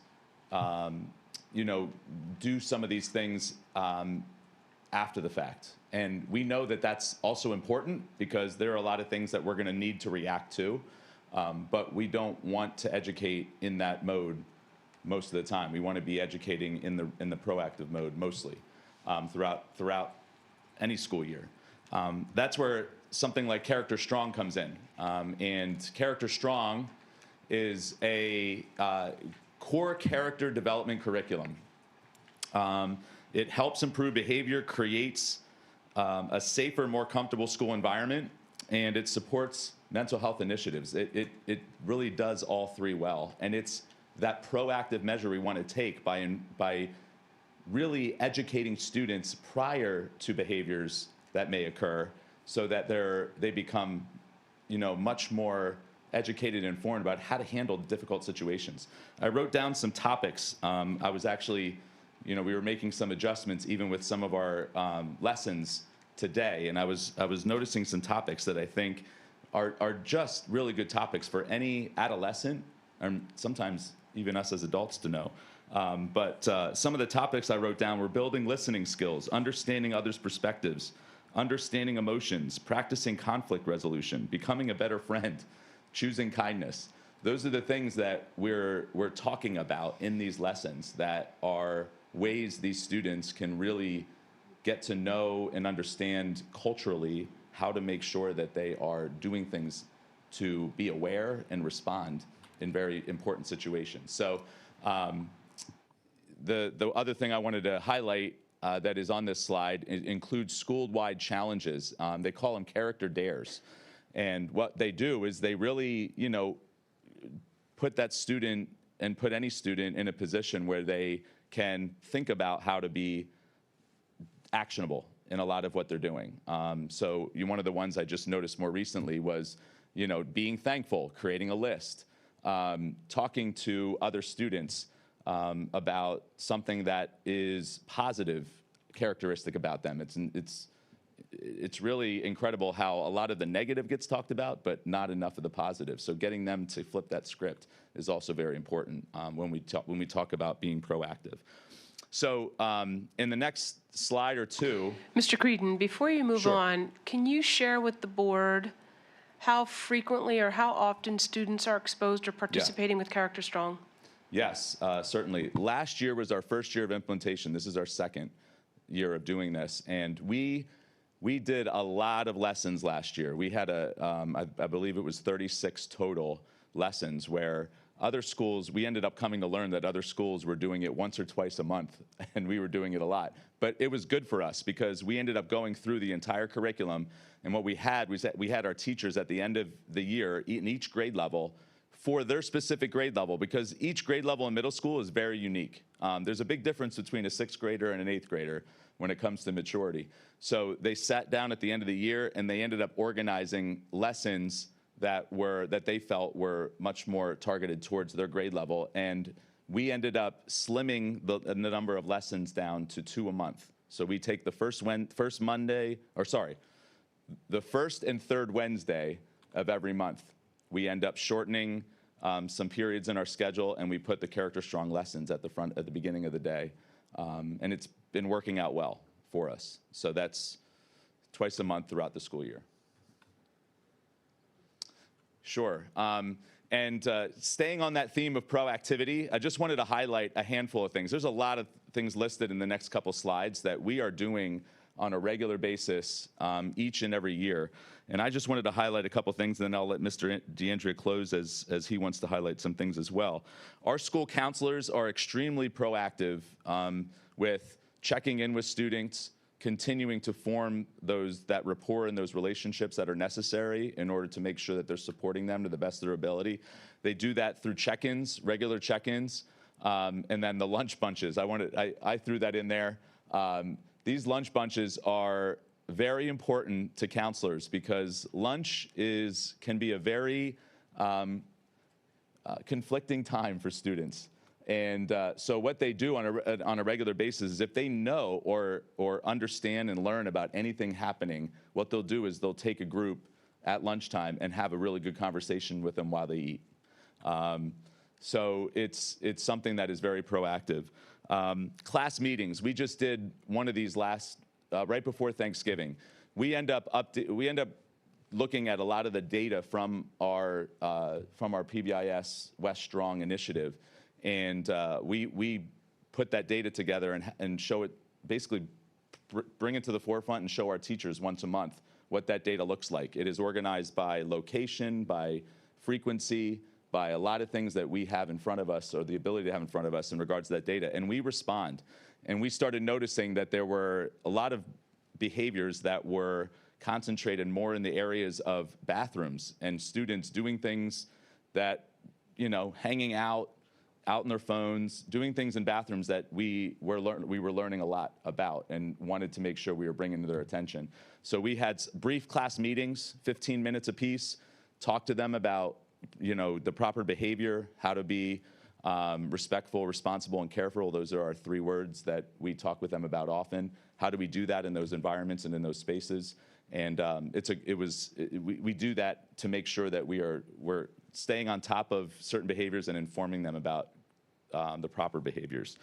do some of these things after the fact. And we know that that's also important because there are a lot of things that we're going to need to react to, but we don't want to educate in that mode most of the time. We want to be educating in the proactive mode mostly throughout any school year. That's where something like Character Strong comes in. And Character Strong is a core character development curriculum. It helps improve behavior, creates a safer, more comfortable school environment, and it supports mental health initiatives. It really does all three well. And it's that proactive measure we want to take by really educating students prior to behaviors that may occur, so that they become, much more educated and informed about how to handle difficult situations. I wrote down some topics. I was actually, we were making some adjustments even with some of our lessons today, and I was noticing some topics that I think are just really good topics for any adolescent, and sometimes even us as adults to know. But some of the topics I wrote down were building listening skills, understanding others' perspectives, understanding emotions, practicing conflict resolution, becoming a better friend, choosing kindness. Those are the things that we're talking about in these lessons that are ways these students can really get to know and understand culturally how to make sure that they are doing things to be aware and respond in very important situations. So the other thing I wanted to highlight that is on this slide includes school-wide challenges. They call them character dares. And what they do is they really, put that student and put any student in a position where they can think about how to be actionable in a lot of what they're doing. So one of the ones I just noticed more recently was, being thankful, creating a list, talking to other students about something that is positive characteristic about them. It's really incredible how a lot of the negative gets talked about, but not enough of the positive. So getting them to flip that script is also very important when we talk about being proactive. So in the next slide or two. Mr. Creedon, before you move Sure. on, can you share with the board how frequently or how often students are exposed or participating with Character Strong? Yes, certainly. Last year was our first year of implementation. This is our second year of doing this, and we did a lot of lessons last year. We had I believe it was 36 total lessons where other schools, we ended up coming to learn that other schools were doing it once or twice a month, and we were doing it a lot. But it was good for us because we ended up going through the entire curriculum, and what we had was that we had our teachers at the end of the year in each grade level for their specific grade level, because each grade level in middle school is very unique. There's a big difference between a 6th grader and an 8th grader when it comes to maturity. So they sat down at the end of the year and they ended up organizing lessons that they felt were much more targeted towards their grade level. And we ended up slimming the number of lessons down to 2 a month. So we take the first Monday, the first and third Wednesday of every month. We end up shortening some periods in our schedule, and we put the Character Strong lessons at the beginning of the day. And it's been working out well for us. So that's twice a month throughout the school year. Sure. And staying on that theme of proactivity, I just wanted to highlight a handful of things. There's a lot of things listed in the next couple slides that we are doing on a regular basis each and every year. And I just wanted to highlight a couple things, and then I'll let Mr. DeAndrea close as he wants to highlight some things as well. Our school counselors are extremely proactive with checking in with students, continuing to form that rapport and those relationships that are necessary in order to make sure that they're supporting them to the best of their ability. They do that through check-ins, regular check-ins, and then the lunch bunches. I threw that in there. These lunch bunches are very important to counselors because lunch can be a very conflicting time for students. And so what they do on a regular basis is if they know or understand and learn about anything happening, what they'll do is they'll take a group at lunchtime and have a really good conversation with them while they eat. So it's something that is very proactive. Class meetings. We just did one of these right before Thanksgiving. We end up looking at a lot of the data from our PBIS West Strong initiative. And we put that data together and show it, basically bring it to the forefront and show our teachers once a month what that data looks like. It is organized by location, by frequency, by a lot of things that we have in front of us, or the ability to have in front of us in regards to that data. And we respond. And we started noticing that there were a lot of behaviors that were concentrated more in the areas of bathrooms and students doing things that, hanging out in their phones, doing things in bathrooms that we were learning a lot about and wanted to make sure we were bringing to their attention. So we had brief class meetings, 15 minutes apiece, talk to them about, the proper behavior, how to be respectful, responsible, and careful. Those are our 3 words that we talk with them about often. How do we do that in those environments and in those spaces? And we do that to make sure that we're staying on top of certain behaviors and informing them about the proper behaviors.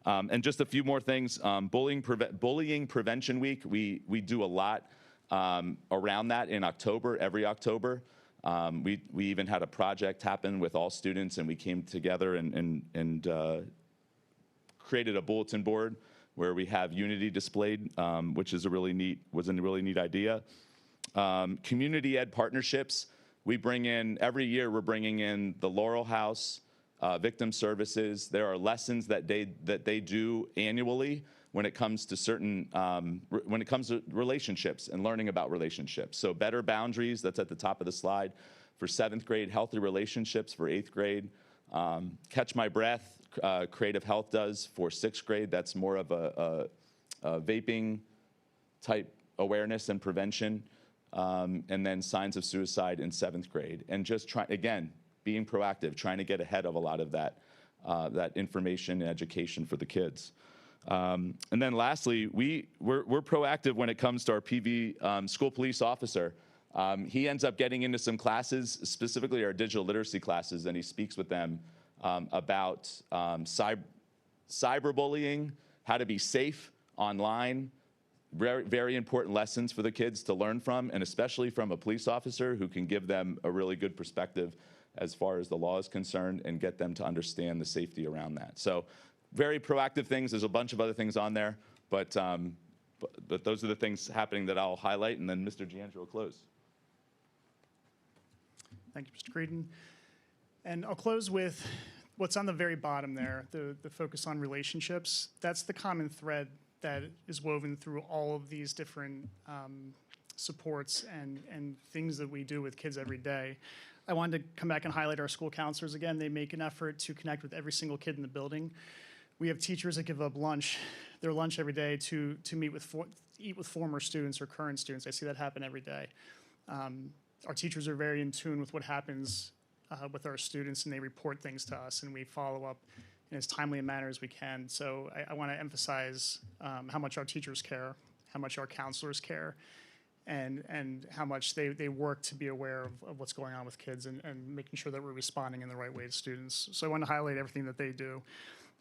And just a few more things. Bullying Prevention Week, we do a lot around that in October, every October. We even had a project happen with all students, and we came together and created a bulletin board where we have unity displayed, which was a really neat idea. Community ed partnerships. Every year we're bringing in the Laurel House, Victim Services. There are lessons that they do annually when it comes to relationships and learning about relationships. So Better Boundaries, that's at the top of the slide for 7th grade, Healthy Relationships for 8th grade. Catch My Breath, Creative Health does for 6th grade. That's more of a vaping type awareness and prevention, and then signs of suicide in 7th grade. And just again, being proactive, trying to get ahead of a lot of that, that information and education for the kids. And then lastly, we're proactive when it comes to our PV school police officer. He ends up getting into some classes, specifically our digital literacy classes, and he speaks with them about cyberbullying, how to be safe online. Very, very important lessons for the kids to learn from, and especially from a police officer who can give them a really good perspective as far as the law is concerned and get them to understand the safety around that. So very proactive things. There's a bunch of other things on there, but those are the things happening that I'll highlight, and then Mr. Giangelo will close. Thank you, Mr. Creedon. And I'll close with what's on the very bottom there, the focus on relationships. That's the common thread that is woven through all of these different supports and things that we do with kids every day. I wanted to come back and highlight our school counselors again. They make an effort to connect with every single kid in the building. We have teachers that give up their lunch every day to eat with former students or current students. I see that happen every day. Our teachers are very in tune with what happens with our students, and they report things to us, and we follow up in as timely a manner as we can. So I want to emphasize how much our teachers care, how much our counselors care, and how much they work to be aware of what's going on with kids and making sure that we're responding in the right way to students. So I want to highlight everything that they do.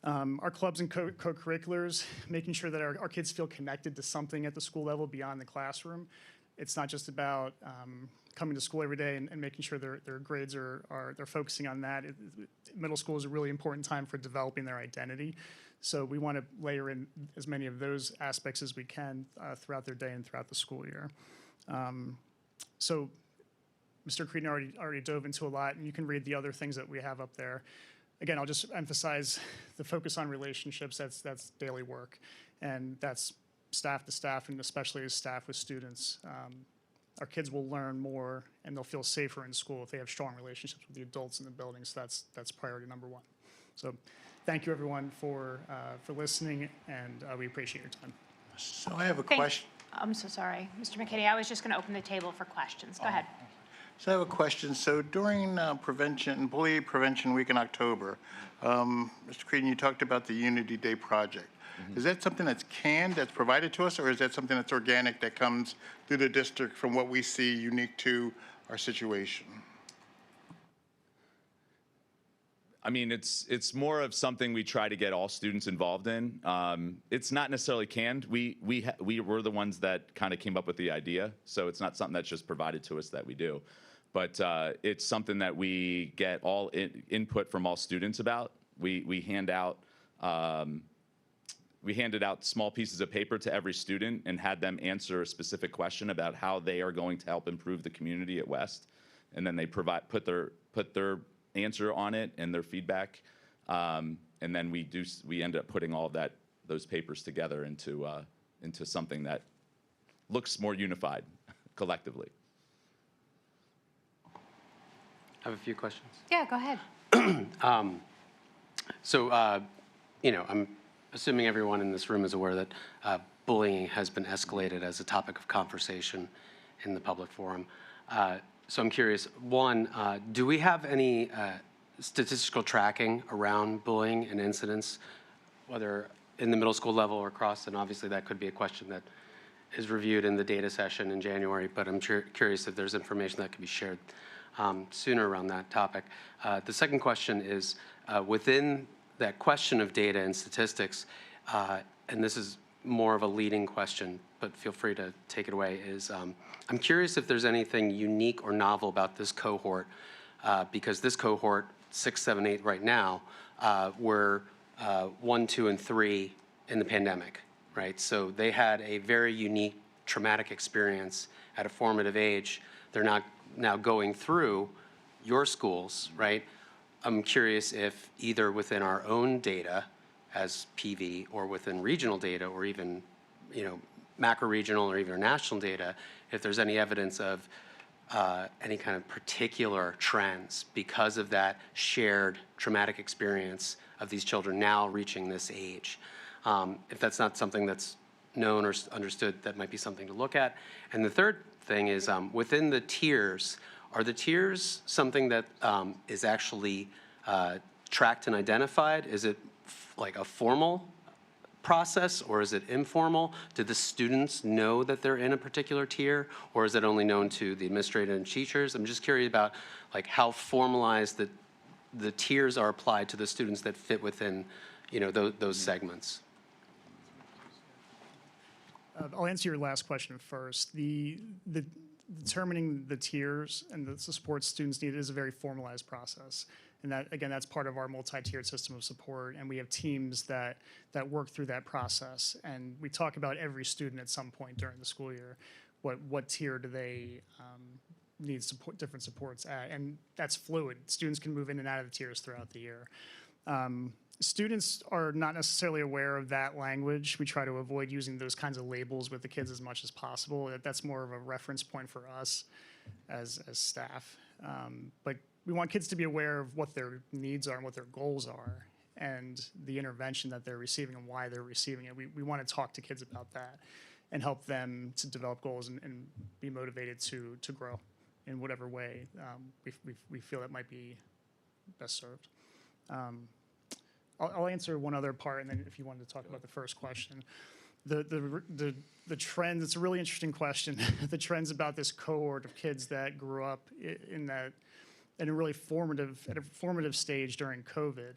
Our clubs and co-curriculars, making sure that our kids feel connected to something at the school level beyond the classroom. It's not just about coming to school every day and making sure their grades they're focusing on that. Middle school is a really important time for developing their identity. So we want to layer in as many of those aspects as we can throughout their day and throughout the school year. So Mr. Creedon already dove into a lot, and you can read the other things that we have up there. Again, I'll just emphasize the focus on relationships. That's daily work, and that's staff to staff, and especially as staff with students. Our kids will learn more, and they'll feel safer in school if they have strong relationships with the adults in the building. So that's priority number one. So thank you, everyone, for listening, and we appreciate your time. So I have a question. I'm so sorry, Mr. McKinney. I was just going to open the table for questions. Go ahead. So I have a question. So during Bully Prevention Week in October, Mr. Creedon, you talked about the Unity Day project. Is that something that's canned, that's provided to us, or is that something that's organic that comes through the district from what we see unique to our situation? I mean, it's more of something we try to get all students involved in. It's not necessarily canned. We were the ones that kind of came up with the idea, so it's not something that's just provided to us that we do. But it's something that we get all input from all students about. We handed out small pieces of paper to every student and had them answer a specific question about how they are going to help improve the community at West, and then they put their answer on it and their feedback, and then we end up putting all of those papers together into something that looks more unified collectively. I have a few questions. Yeah, go ahead. I'm assuming everyone in this room is aware that bullying has been escalated as a topic of conversation in the public forum. So I'm curious, one, do we have any statistical tracking around bullying and incidents, whether in the middle school level or across? And obviously that could be a question that is reviewed in the data session in January, but I'm curious if there's information that can be shared sooner around that topic. The second question is, within that question of data and statistics, and this is more of a leading question, but feel free to take it away, is I'm curious if there's anything unique or novel about this cohort, because this cohort, 6, 7, 8 right now, were 1, 2, and 3 in the pandemic, right? So they had a very unique traumatic experience at a formative age. They're not now going through your schools, right? I'm curious if either within our own data as PV or within regional data or even, macro-regional or even national data, if there's any evidence of any kind of particular trends because of that shared traumatic experience of these children now reaching this age. If that's not something that's known or understood that might be something to look at. And the third thing is within the tiers, are the tiers something that is actually tracked and identified? Is it like a formal process, or is it informal? Do the students know that they're in a particular tier, or is it only known to the administrator and teachers? I'm just curious about like how formalized the tiers are applied to the students that fit within, you know, those segments. I'll answer your last question first. The determining the tiers and the support students need is a very formalized process. And that, again, that's part of our multi-tiered system of support. And we have teams that work through that process. And we talk about every student at some point during the school year. What tier do they need support, different supports at? And that's fluid. Students can move in and out of the tiers throughout the year. Students are not necessarily aware of that language. We try to avoid using those kinds of labels with the kids as much as possible. That's more of a reference point for us as staff. But we want kids to be aware of what their needs are and what their goals are and the intervention that they're receiving and why they're receiving it. We want to talk to kids about that and help them to develop goals and be motivated to grow in whatever way we feel that might be best served. I'll answer one other part, and then if you wanted to talk about the first question. The trends, it's a really interesting question. The trends about this cohort of kids that grew up in a really formative stage during COVID.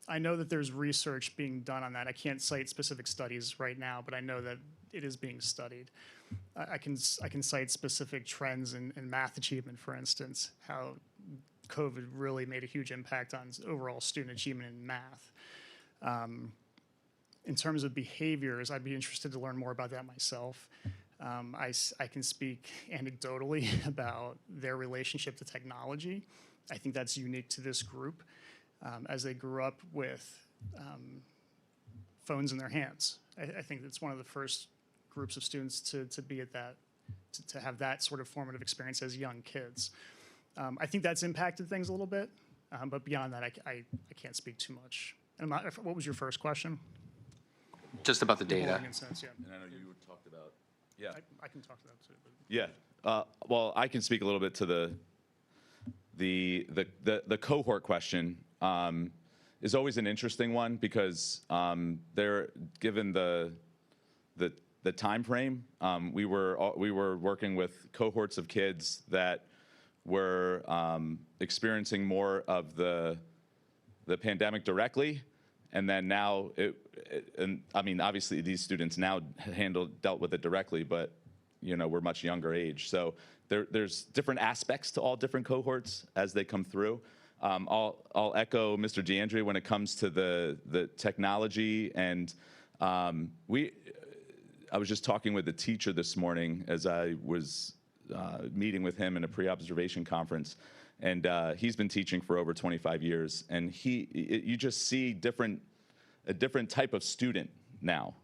I know that there's research being done on that. I can't cite specific studies right now, but I know that it is being studied. I can cite specific trends in math achievement, for instance, how COVID really made a huge impact on overall student achievement in math. In terms of behaviors, I'd be interested to learn more about that myself. I can speak anecdotally about their relationship to technology. I think that's unique to this group, as they grew up with phones in their hands. I think it's one of the first groups of students to be at that, to have that sort of formative experience as young kids. I think that's impacted things a little bit, but beyond that, I can't speak too much. And what was your first question? Just about the data. In sense, yeah. And I know you talked about, yeah. I can talk to that too. But. Yeah. Well, I can speak a little bit to the cohort question. Is always an interesting one because given the time frame, we were working with cohorts of kids that were experiencing more of the pandemic directly, and then now and I mean, obviously these students now dealt with it directly, but you know, we're much younger age, so there's different aspects to all different cohorts as they come through. I'll echo Mr. DeAndre when it comes to the technology, and I was just talking with the teacher this morning as I was meeting with him in a pre-observation conference, and he's been teaching for over 25 years, and you just see a different type of student now,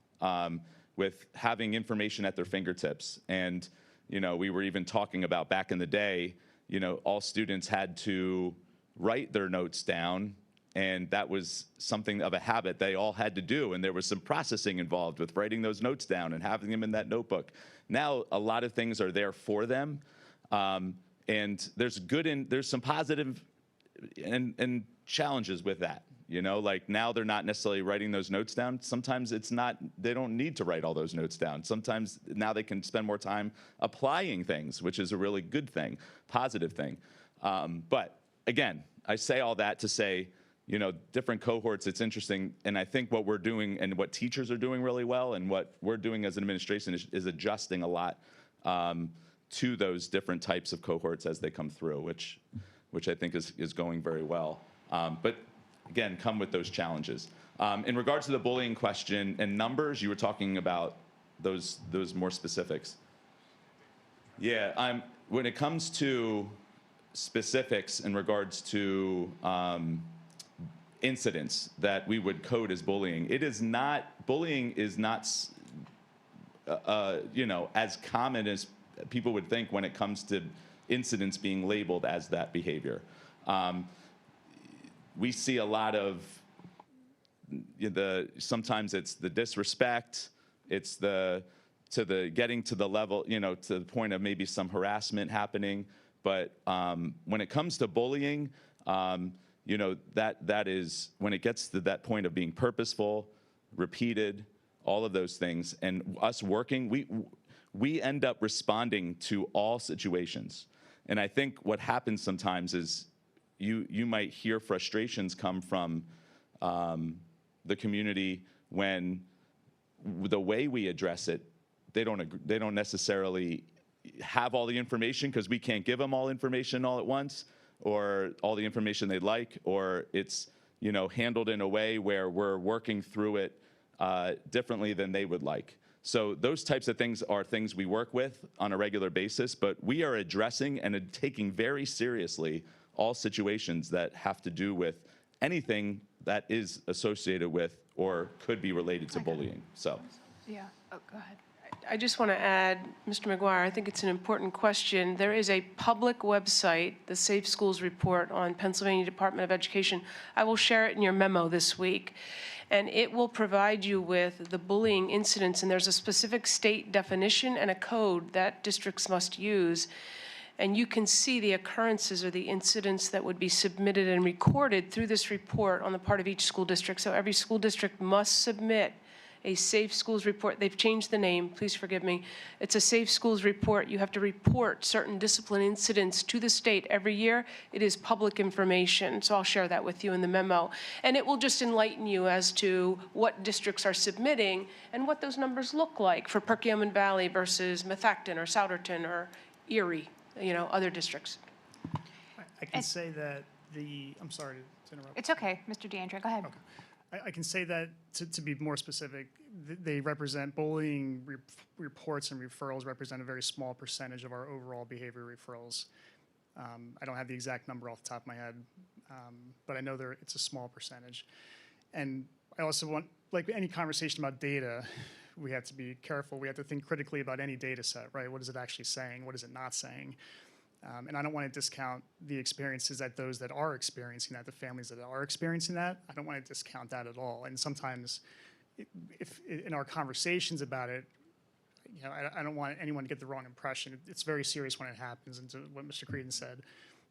with having information at their fingertips. And you know, we were even talking about back in the day, you know, all students had to write their notes down, and that was something of a habit they all had to do, and there was some processing involved with writing those notes down and having them in that notebook. Now a lot of things are there for them, and there's some positive and challenges with that. You know, like now they're not necessarily writing those notes down. Sometimes they don't need to write all those notes down. Sometimes now they can spend more time applying things, which is a really good thing, positive thing. But again, I say all that to say, you know, different cohorts, it's interesting. And I think what we're doing and what teachers are doing really well and what we're doing as an administration is adjusting a lot to those different types of cohorts as they come through, which I think is going very well. But again, come with those challenges. In regards to the bullying question and numbers, you were talking about those more specifics. Yeah, when it comes to specifics in regards to incidents that we would code as bullying, bullying is not you know, as common as people would think when it comes to incidents being labeled as that behavior. We see a lot of sometimes it's the disrespect, it's getting to the level, to the point of maybe some harassment happening. But when it comes to bullying, that is when it gets to that point of being purposeful, repeated, all of those things, and us working, we end up responding to all situations. And I think what happens sometimes is you might hear frustrations come from the community when the way we address it, they don't necessarily have all the information because we can't give them all information all at once, or all the information they'd like, or it's handled in a way where we're working through it differently than they would like. So those types of things are things we work with on a regular basis, but we are addressing and taking very seriously all situations that have to do with anything that is associated with or could be related to bullying. So. Yeah, oh, go ahead. I just want to add, Mr. McGuire, I think it's an important question. There is a public website, the Safe Schools Report on Pennsylvania Department of Education. I will share it in your memo this week. And it will provide you with the bullying incidents, and there's a specific state definition and a code that districts must use. And you can see the occurrences or the incidents that would be submitted and recorded through this report on the part of each school district. So every school district must submit a Safe Schools Report. They've changed the name, please forgive me. It's a Safe Schools Report. You have to report certain discipline incidents to the state every year. It is public information, so I'll share that with you in the memo. And it will just enlighten you as to what districts are submitting and what those numbers look like for Perkiomen Valley versus Methacton or Souderton or Erie, other districts. I can say that I'm sorry to interrupt. It's okay, Mr. DeAndrea, go ahead. Okay. I can say that, to be more specific, they represent bullying reports and referrals represent a very small percentage of our overall behavior referrals. I don't have the exact number off the top of my head, but I know it's a small percentage. And I also want, like any conversation about data, we have to be careful. We have to think critically about any data set, right? What is it actually saying? What is it not saying? And I don't want to discount the experiences that those that are experiencing that, the families that are experiencing that. I don't want to discount that at all. And sometimes, if in our conversations about it, I don't want anyone to get the wrong impression. It's very serious when it happens. And to what Mr. Creedon said,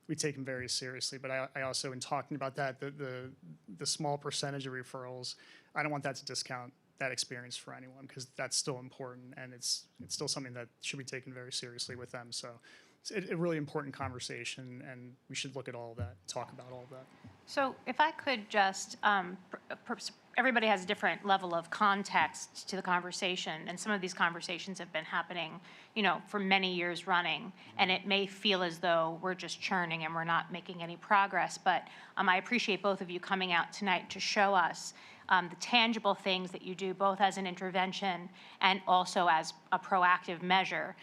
we take them very seriously. But I also, in talking about that, the small percentage of referrals, I don't want that to discount that experience for anyone, because that's still important, and it's still something that should be taken very seriously with them. So. It's a really important conversation, and we should look at all of that, talk about all of that. So if I could just, everybody has a different level of context to the conversation, and some of these conversations have been happening, for many years running, and it may feel as though we're just churning and we're not making any progress, but I appreciate both of you coming out tonight to show us the tangible things that you do, both as an intervention and also as a proactive measure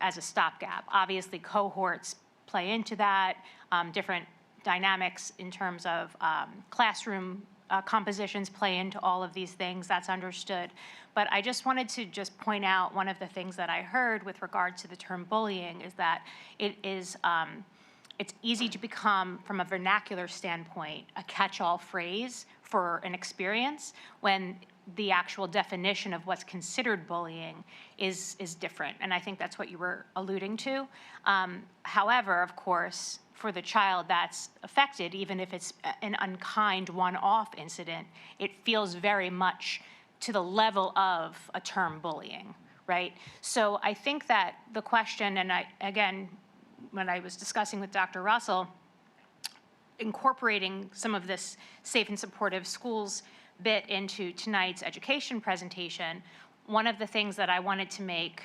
as a stopgap. Obviously, cohorts play into that, different dynamics in terms of classroom compositions play into all of these things. That's understood. But I just wanted to point out one of the things that I heard with regard to the term bullying is that it is it's easy to become, from a vernacular standpoint, a catch-all phrase for an experience when the actual definition of what's considered bullying is different. And I think that's what you were alluding to. However, of course, for the child that's affected, even if it's an unkind one-off incident, it feels very much to the level of a term bullying, right? So I think that the question, and again, when I was discussing with Dr. Russell, incorporating some of this safe and supportive schools bit into tonight's education presentation, one of the things that I wanted to make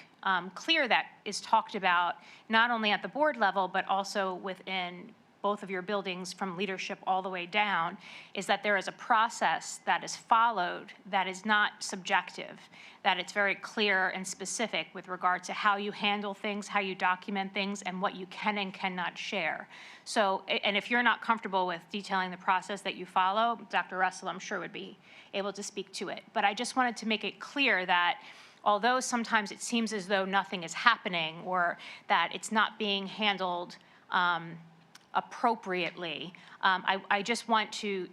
clear that is talked about not only at the board level, but also within both of your buildings from leadership all the way down, is that there is a process that is followed that is not subjective, that it's very clear and specific with regard to how you handle things, how you document things, and what you can and cannot share. So, and if you're not comfortable with detailing the process that you follow, Dr. Russell, I'm sure, would be able to speak to it. But I just wanted to make it clear that although sometimes it seems as though nothing is happening or that it's not being handled appropriately, I just want to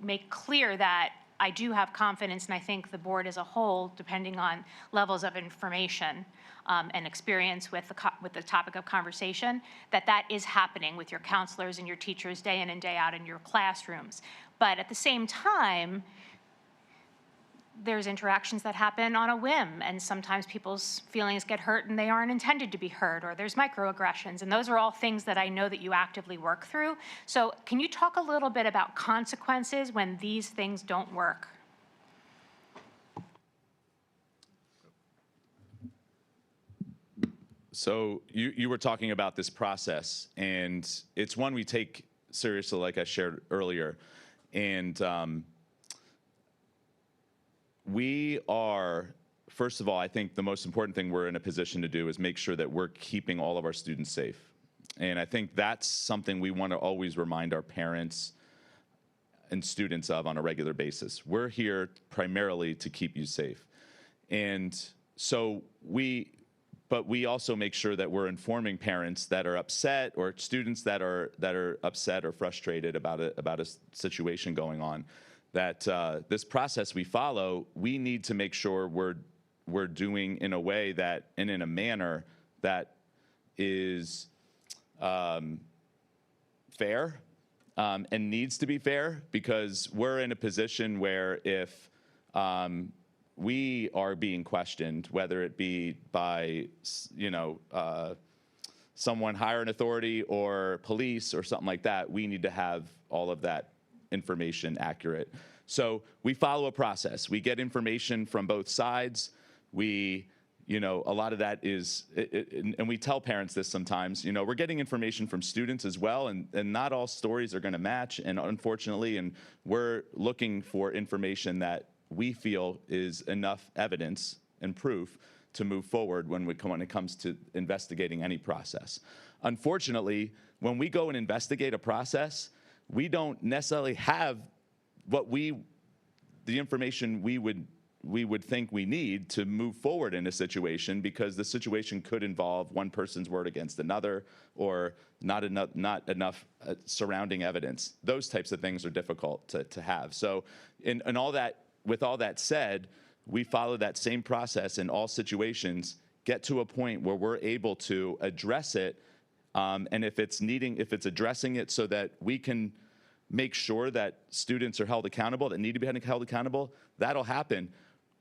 make clear that I do have confidence, and I think the board as a whole, depending on levels of information and experience with the topic of conversation, that is happening with your counselors and your teachers day in and day out in your classrooms. But at the same time, there's interactions that happen on a whim, and sometimes people's feelings get hurt and they aren't intended to be hurt, or there's microaggressions, and those are all things that I know that you actively work through. So can you talk a little bit about consequences when these things don't work? So you were talking about this process, and it's one we take seriously, like I shared earlier. And we are, first of all, I think the most important thing we're in a position to do is make sure that we're keeping all of our students safe. And I think that's something we want to always remind our parents and students of on a regular basis. We're here primarily to keep you safe. And so but we also make sure that we're informing parents that are upset, or students that are upset or frustrated about a situation going on, that this process we follow, we need to make sure we're doing in a way that, and in a manner that is fair and needs to be fair, because we're in a position where if we are being questioned, whether it be by, someone higher in authority or police or something like that, we need to have all of that information accurate. So we follow a process. We get information from both sides. A lot of that is, and we tell parents this sometimes, we're getting information from students as well, and not all stories are going to match, and unfortunately, and we're looking for information that we feel is enough evidence and proof to move forward when it comes to investigating any process. Unfortunately, when we go and investigate a process, we don't necessarily have the information we would think we need to move forward in a situation, because the situation could involve one person's word against another, or not enough surrounding evidence. Those types of things are difficult to have. So with all that said, we follow that same process in all situations, get to a point where we're able to address it, and if it's addressing it so that we can make sure that students are held accountable, that need to be held accountable, that'll happen.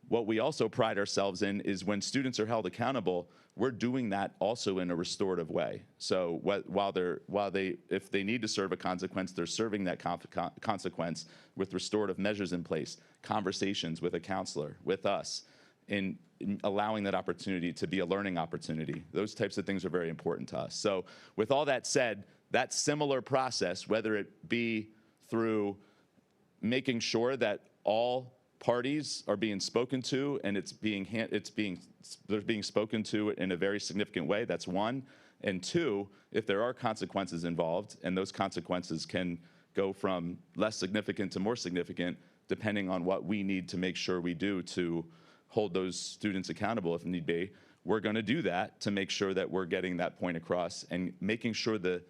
What we also pride ourselves in is when students are held accountable, we're doing that also in a restorative way. So if they need to serve a consequence, they're serving that consequence with restorative measures in place, conversations with a counselor, with us, in allowing that opportunity to be a learning opportunity. Those types of things are very important to us. So with all that said, that similar process, whether it be through making sure that all parties are being spoken to, and they're being spoken to in a very significant way. That's one. And two, if there are consequences involved, and those consequences can go from less significant to more significant, depending on what we need to make sure we do to hold those students accountable if need be, we're going to do that to make sure that we're getting that point across and making sure that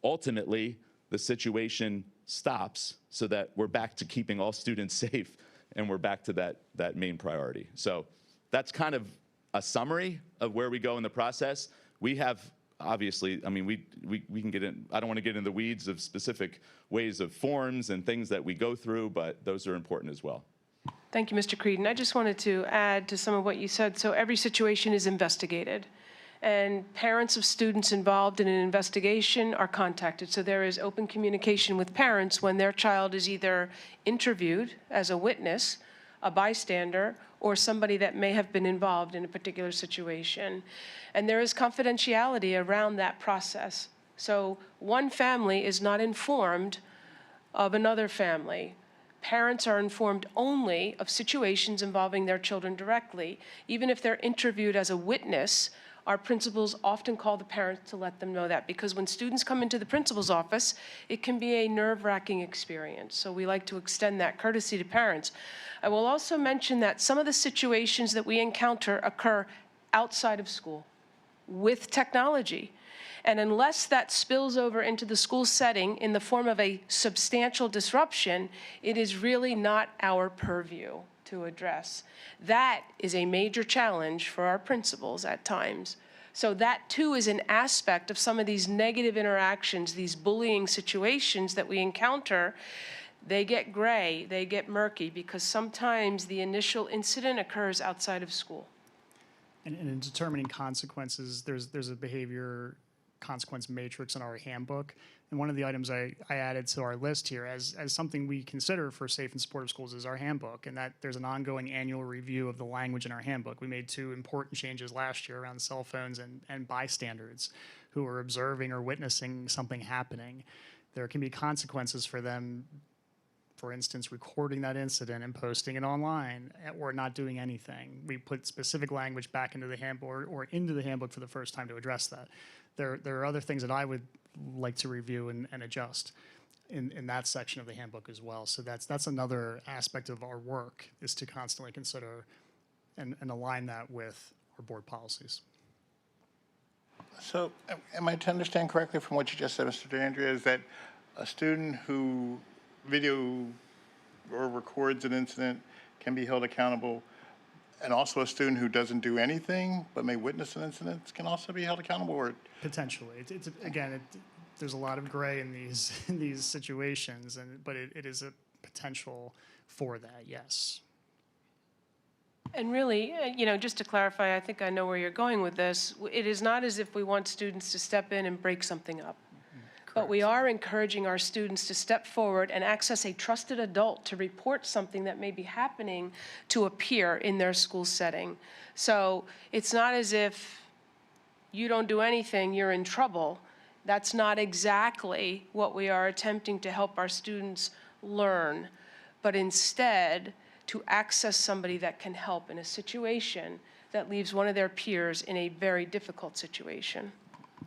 ultimately the situation stops, so that we're back to keeping all students safe, and we're back to that main priority. So that's kind of a summary of where we go in the process. We have, obviously, we can get in, I don't want to get in the weeds of specific ways of forms and things that we go through, but those are important as well. Thank you, Mr. Creedon. I just wanted to add to some of what you said. So every situation is investigated, and parents of students involved in an investigation are contacted. So there is open communication with parents when their child is either interviewed as a witness, a bystander, or somebody that may have been involved in a particular situation. And there is confidentiality around that process. So one family is not informed of another family. Parents are informed only of situations involving their children directly. Even if they're interviewed as a witness, our principals often call the parents to let them know that, because when students come into the principal's office, it can be a nerve-wracking experience. So we like to extend that courtesy to parents. I will also mention that some of the situations that we encounter occur outside of school. with technology. And unless that spills over into the school setting in the form of a substantial disruption, it is really not our purview to address. That is a major challenge for our principals at times. So that too is an aspect of some of these negative interactions, these bullying situations that we encounter. They get gray, they get murky, because sometimes the initial incident occurs outside of school. And in determining consequences, there's a behavior consequence matrix in our handbook. And one of the items I added to our list here as something we consider for safe and supportive schools is our handbook, and that there's an ongoing annual review of the language in our handbook. We made 2 important changes last year around cell phones and bystanders who are observing or witnessing something happening. There can be consequences for them, for instance, recording that incident and posting it online, or not doing anything. We put specific language back into the handbook or into the handbook for the first time to address that. There are other things that I would like to review and adjust in that section of the handbook as well. So that's another aspect of our work, is to constantly consider and align that with our board policies. So am I to understand correctly from what you just said, Mr. DeAndrea, is that a student who video or records an incident can be held accountable, and also a student who doesn't do anything but may witness an incident can also be held accountable? Or Potentially. There's a lot of gray in these situations, but it is a potential for that, yes. And really, just to clarify, I think I know where you're going with this. It is not as if we want students to step in and break something up. But we are encouraging our students to step forward and access a trusted adult to report something that may be happening to a peer in their school setting. So it's not as if you don't do anything, you're in trouble. That's not exactly what we are attempting to help our students learn, but instead to access somebody that can help in a situation that leaves one of their peers in a very difficult situation.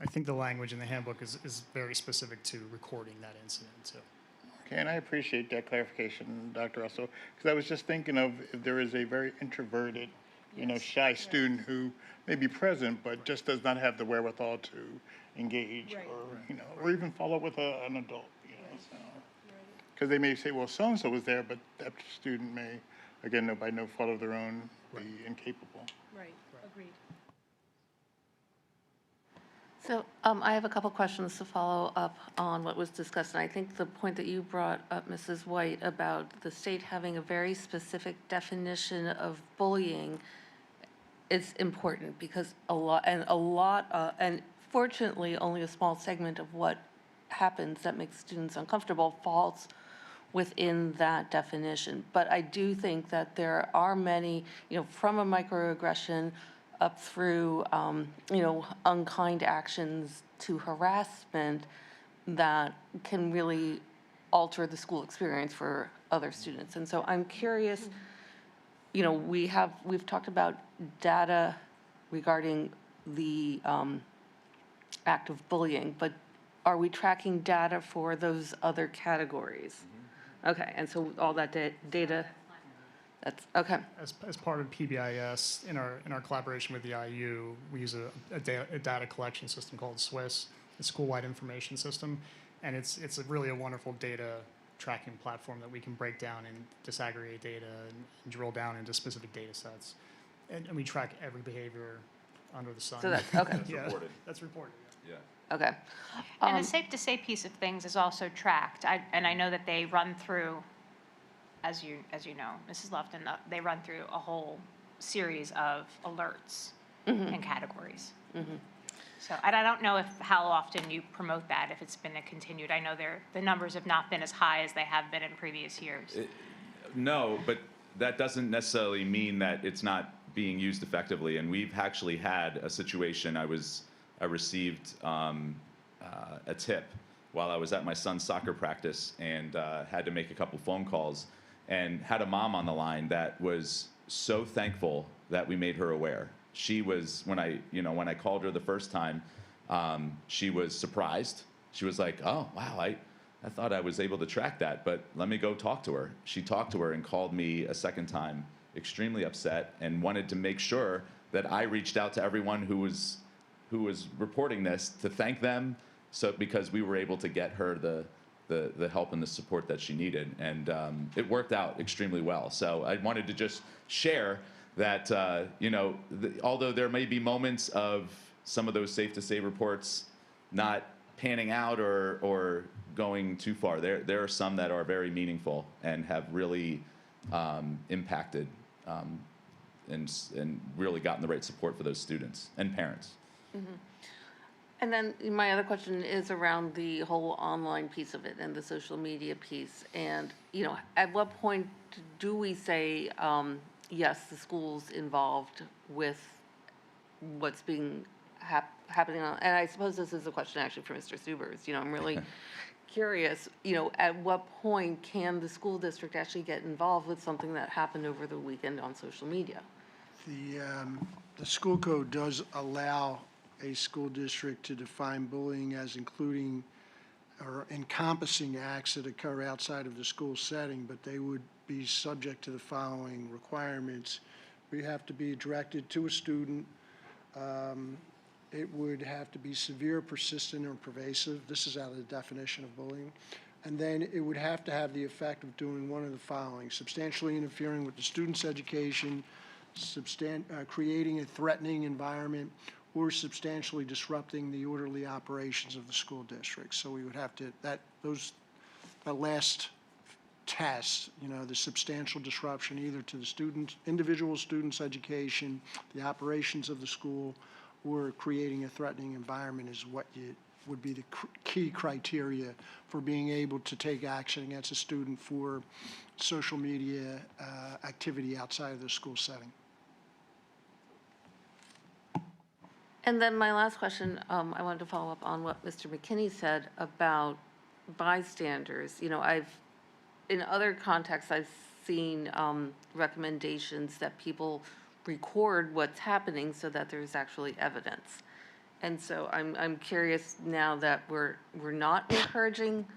I think the language in the handbook is very specific to recording that incident too. Okay, and I appreciate that clarification, Dr. Russell, because I was just thinking of if there is a very introverted, shy student who may be present but just does not have the wherewithal to engage, or even follow up with an adult, because they may say, well, so-and-so was there, but that student may, again, by no fault of their own, be incapable. Right, agreed. So I have a couple questions to follow up on what was discussed. And I think the point that you brought up, Mrs. White, about the state having a very specific definition of bullying is important, because and fortunately only a small segment of what happens that makes students uncomfortable falls within that definition. But I do think that there are many, from a microaggression up through, unkind actions to harassment that can really alter the school experience for other students. And so I'm curious, we've talked about data regarding the act of bullying, but are we tracking data for those other categories? Okay, and so all that data, that's, okay. As part of PBIS, in our collaboration with the IU, we use a data collection system called SWIS, a school-wide information system, and it's really a wonderful data tracking platform that we can break down and disaggregate data and drill down into specific data sets. And we track every behavior under the sun. So that's, okay. Reported. That's reported, yeah. Okay. And the safe to say piece of things is also tracked. And I know that they run through, as you know, Mrs. Lofton, they run through a whole series of alerts and categories. So, and I don't know how often you promote that, if it's been a continued. I know the numbers have not been as high as they have been in previous years. No, but that doesn't necessarily mean that it's not being used effectively. And we've actually had a situation. I received a tip while I was at my son's soccer practice, and had to make a couple phone calls, and had a mom on the line that was so thankful that we made her aware. She was, when I called her the first time, she was surprised. She was like, oh, wow, I thought I was able to track that, but let me go talk to her. She talked to her and called me a second time, extremely upset, and wanted to make sure that I reached out to everyone who was who was reporting this to thank them, so because we were able to get her the help and the support that she needed, and it worked out extremely well. So I wanted to just share that although there may be moments of some of those safe to say reports not panning out or going too far, there are some that are very meaningful and have really impacted and really gotten the right support for those students and parents. And then my other question is around the whole online piece of it and the social media piece. And, at what point do we say, yes, the school's involved with what's being happening on, and I suppose this is a question actually for Mr. Subers, I'm really curious, at what point can the school district actually get involved with something that happened over the weekend on social media? The school code does allow a school district to define bullying as including or encompassing acts that occur outside of the school setting, but they would be subject to the following requirements. We have to be directed to a student. It would have to be severe, persistent, or pervasive. This is out of the definition of bullying. And then it would have to have the effect of doing one of the following: substantially interfering with the student's education, creating a threatening environment, or substantially disrupting the orderly operations of the school district. So we would have to, that last test, the substantial disruption either to the individual student's education, the operations of the school, or creating a threatening environment is what would be the key criteria for being able to take action against a student for social media activity outside of the school setting. And then my last question, I wanted to follow up on what Mr. McKinney said about bystanders. In other contexts, I've seen recommendations that people record what's happening so that there's actually evidence. And so I'm curious now that we're not encouraging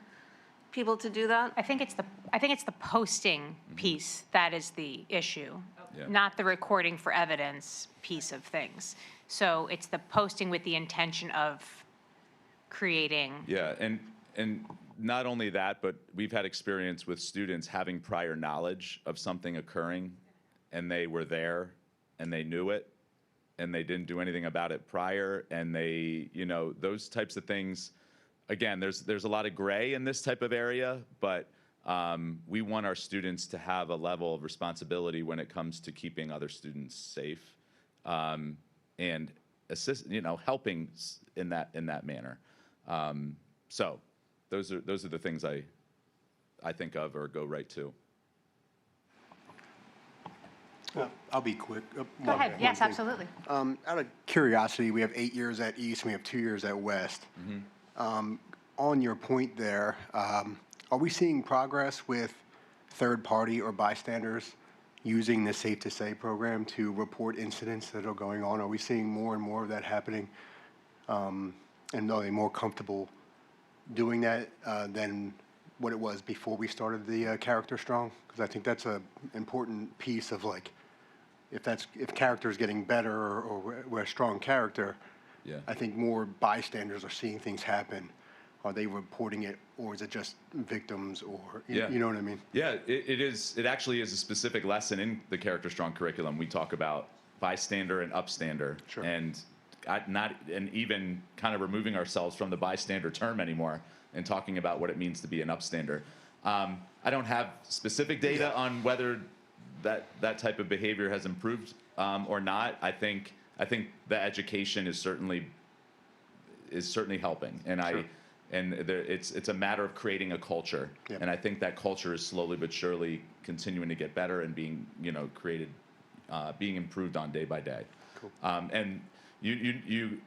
people to do that. I think it's the posting piece that is the issue, not the recording for evidence piece of things. So it's the posting with the intention of creating. Yeah, and not only that, but we've had experience with students having prior knowledge of something occurring, and they were there, and they knew it, and they didn't do anything about it prior, and they, those types of things. Again, there's a lot of gray in this type of area, but we want our students to have a level of responsibility when it comes to keeping other students safe, and assist, helping in that manner. So those are the things I think of or go right to. I'll be quick. Go ahead. Yes, absolutely. Out of curiosity, we have 8 years at East, and we have 2 years at West. On your point there, are we seeing progress with third-party or bystanders using the Safe to Say program to report incidents that are going on? Are we seeing more and more of that happening? And are they more comfortable doing that than what it was before we started the Character Strong? Because I think that's an important piece of if character is getting better or we're a strong character, I think more bystanders are seeing things happen. Are they reporting it, or is it just victims, or you know what I mean? Yeah, it is. It actually is a specific lesson in the Character Strong curriculum. We talk about bystander and upstander, and even kind of removing ourselves from the bystander term anymore and talking about what it means to be an upstander. I don't have specific data on whether that type of behavior has improved or not. I think the education is certainly helping, and it's a matter of creating a culture, and I think that culture is slowly but surely continuing to get better and being created, being improved on day by day. Cool. And it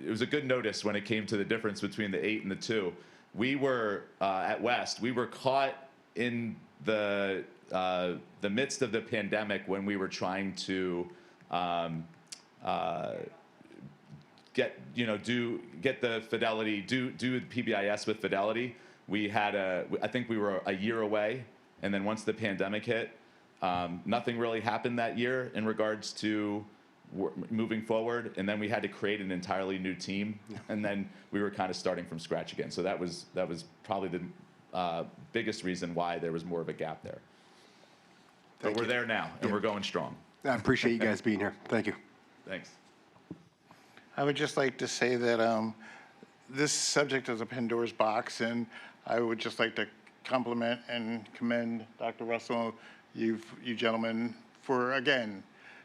was a good notice when it came to the difference between the 8 and the 2. We were at West. We were caught in the midst of the pandemic when we were trying to get the fidelity, do PBIS with fidelity. I think we were a year away, and then once the pandemic hit, nothing really happened that year in regards to moving forward, and then we had to create an entirely new team, and then we were kind of starting from scratch again. So that was probably the biggest reason why there was more of a gap there. But we're there now, and we're going strong. I appreciate you guys being here. Thank you. Thanks. I would just like to say that this subject is a Pandora's box, and I would just like to compliment and commend Dr. Russell, you gentlemen, for, again,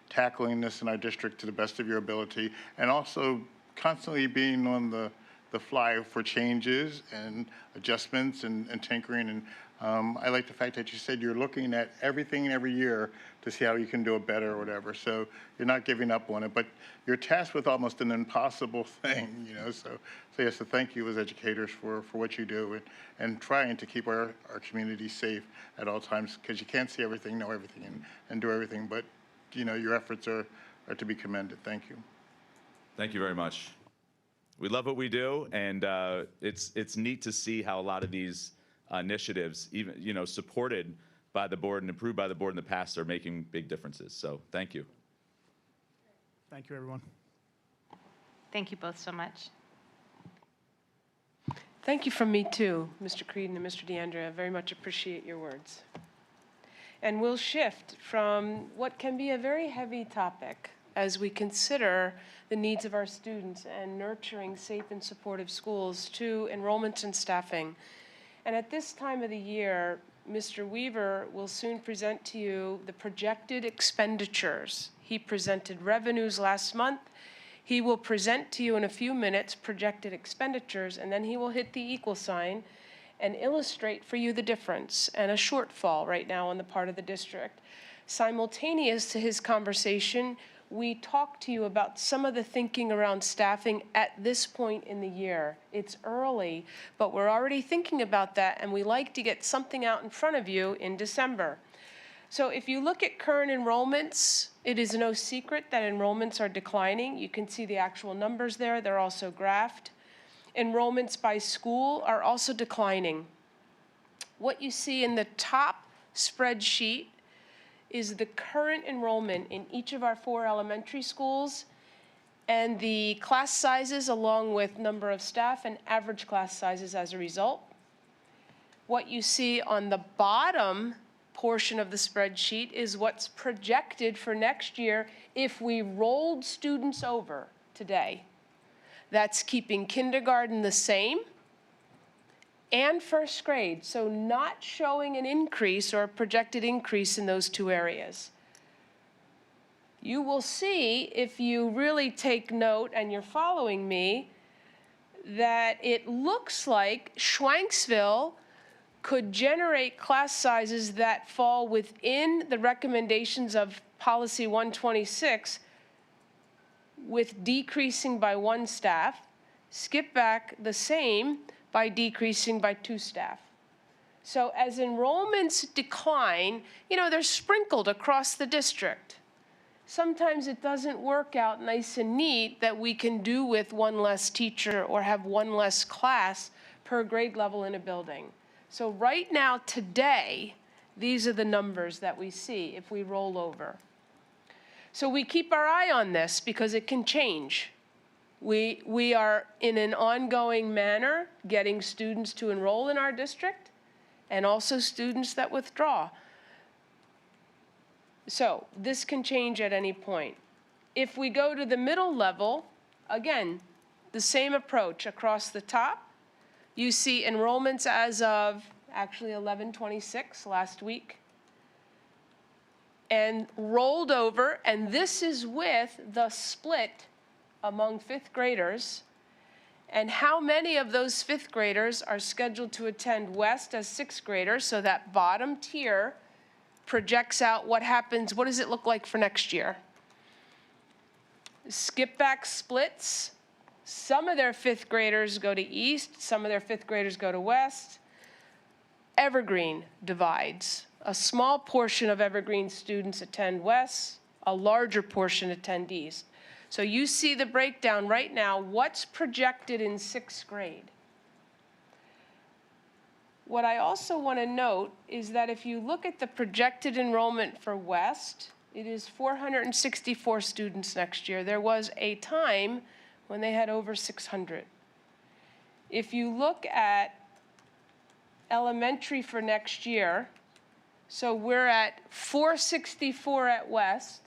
tackling this in our district to the best of your ability, and also constantly being on the fly for changes and adjustments and tinkering. And I like the fact that you said you're looking at everything every year to see how you can do it better or whatever. So you're not giving up on it, but you're tasked with almost an impossible thing, you know. So yes, so thank you as educators for what you do and trying to keep our community safe at all times, because you can't see everything, know everything, and do everything. But you know, your efforts are to be commended. Thank you. Thank you very much. We love what we do, and it's neat to see how a lot of these initiatives, even supported by the board and approved by the board in the past, are making big differences. So thank you. Thank you, everyone. Thank you both so much. Thank you from me too, Mr. Creedon and Mr. DeAndrea. I very much appreciate your words. And we'll shift from what can be a very heavy topic as we consider the needs of our students and nurturing safe and supportive schools to enrollment and staffing. And at this time of the year, Mr. Weaver will soon present to you the projected expenditures. He presented revenues last month. He will present to you in a few minutes projected expenditures, and then he will hit the equal sign and illustrate for you the difference and a shortfall right now on the part of the district. Simultaneous to his conversation, we talked to you about some of the thinking around staffing at this point in the year. It's early, but we're already thinking about that, and we like to get something out in front of you in December. So if you look at current enrollments, it is no secret that enrollments are declining. You can see the actual numbers there. They're also graphed. Enrollments by school are also declining. What you see in the top spreadsheet is the current enrollment in each of our 4 elementary schools and the class sizes along with number of staff and average class sizes as a result. What you see on the bottom portion of the spreadsheet is what's projected for next year if we rolled students over today. That's keeping kindergarten the same and first grade, so not showing an increase or a projected increase in those 2 areas. You will see, if you really take note and you're following me, that it looks like Schwanksville could generate class sizes that fall within the recommendations of Policy 126 with decreasing by 1 staff, Skip Back the same by decreasing by 2 staff. So as enrollments decline, they're sprinkled across the district. Sometimes it doesn't work out nice and neat that we can do with 1 less teacher or have 1 less class per grade level in a building. So right now, today, these are the numbers that we see if we roll over. So we keep our eye on this because it can change. We are in an ongoing manner getting students to enroll in our district and also students that withdraw. So this can change at any point. If we go to the middle level, again, the same approach across the top. You see enrollments as of actually 11/26 last week and rolled over, and this is with the split among 5th graders and how many of those 5th graders are scheduled to attend West as 6th graders. So that bottom tier projects out what happens, what does it look like for next year? Skip Back splits. Some of their 5th graders go to East, some of their 5th graders go to West. Evergreen divides. A small portion of Evergreen students attend West, a larger portion attend East. So you see the breakdown right now, what's projected in 6th grade. What I also want to note is that if you look at the projected enrollment for West It is 464 students next year. There was a time when they had over 600. If you look at elementary for next year, so we're at 464 at West.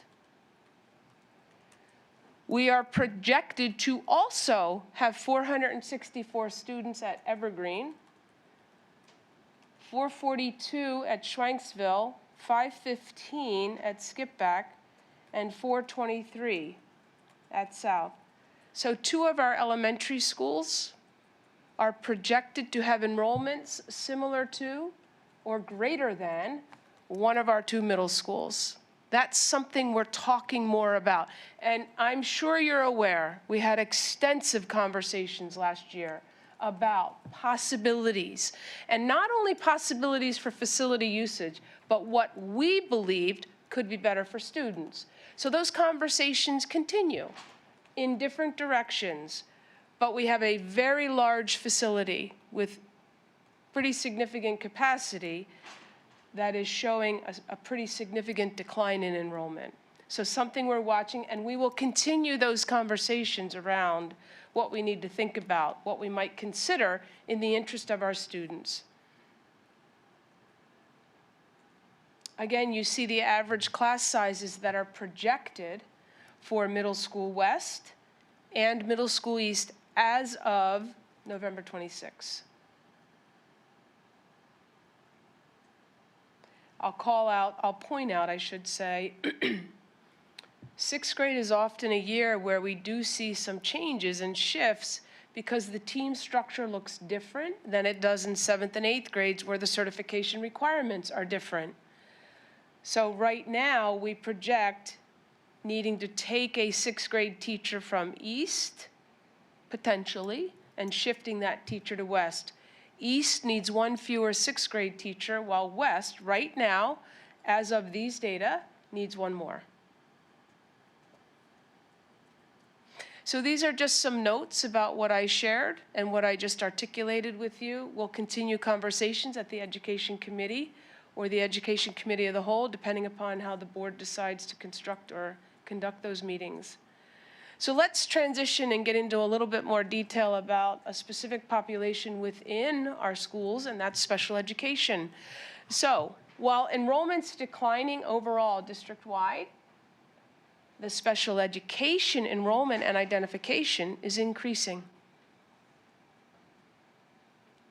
We are projected to also have 464 students at Evergreen, 442 at Schwanksville, 515 at Skipback, and 423 at South. So 2 of our elementary schools are projected to have enrollments similar to or greater than one of our 2 middle schools. That's something we're talking more about. And I'm sure you're aware, we had extensive conversations last year about possibilities. And not only possibilities for facility usage, but what we believed could be better for students. So those conversations continue in different directions. But we have a very large facility with pretty significant capacity that is showing a pretty significant decline in enrollment. So something we're watching, and we will continue those conversations around what we need to think about, what we might consider in the interest of our students. Again, you see the average class sizes that are projected for Middle School West and Middle School East as of November 26. I'll point out, I should say, 6th grade is often a year where we do see some changes and shifts because the team structure looks different than it does in 7th and 8th grades where the certification requirements are different. So right now, we project needing to take a 6th grade teacher from East, potentially, and shifting that teacher to West. East needs 1 fewer 6th grade teacher, while West, right now, as of these data, needs 1 more. So these are just some notes about what I shared and what I just articulated with you. We'll continue conversations at the Education Committee or the Education Committee of the whole, depending upon how the board decides to construct or conduct those meetings. So let's transition and get into a little bit more detail about a specific population within our schools, and that's special education. So while enrollment's declining overall district-wide, the special education enrollment and identification is increasing.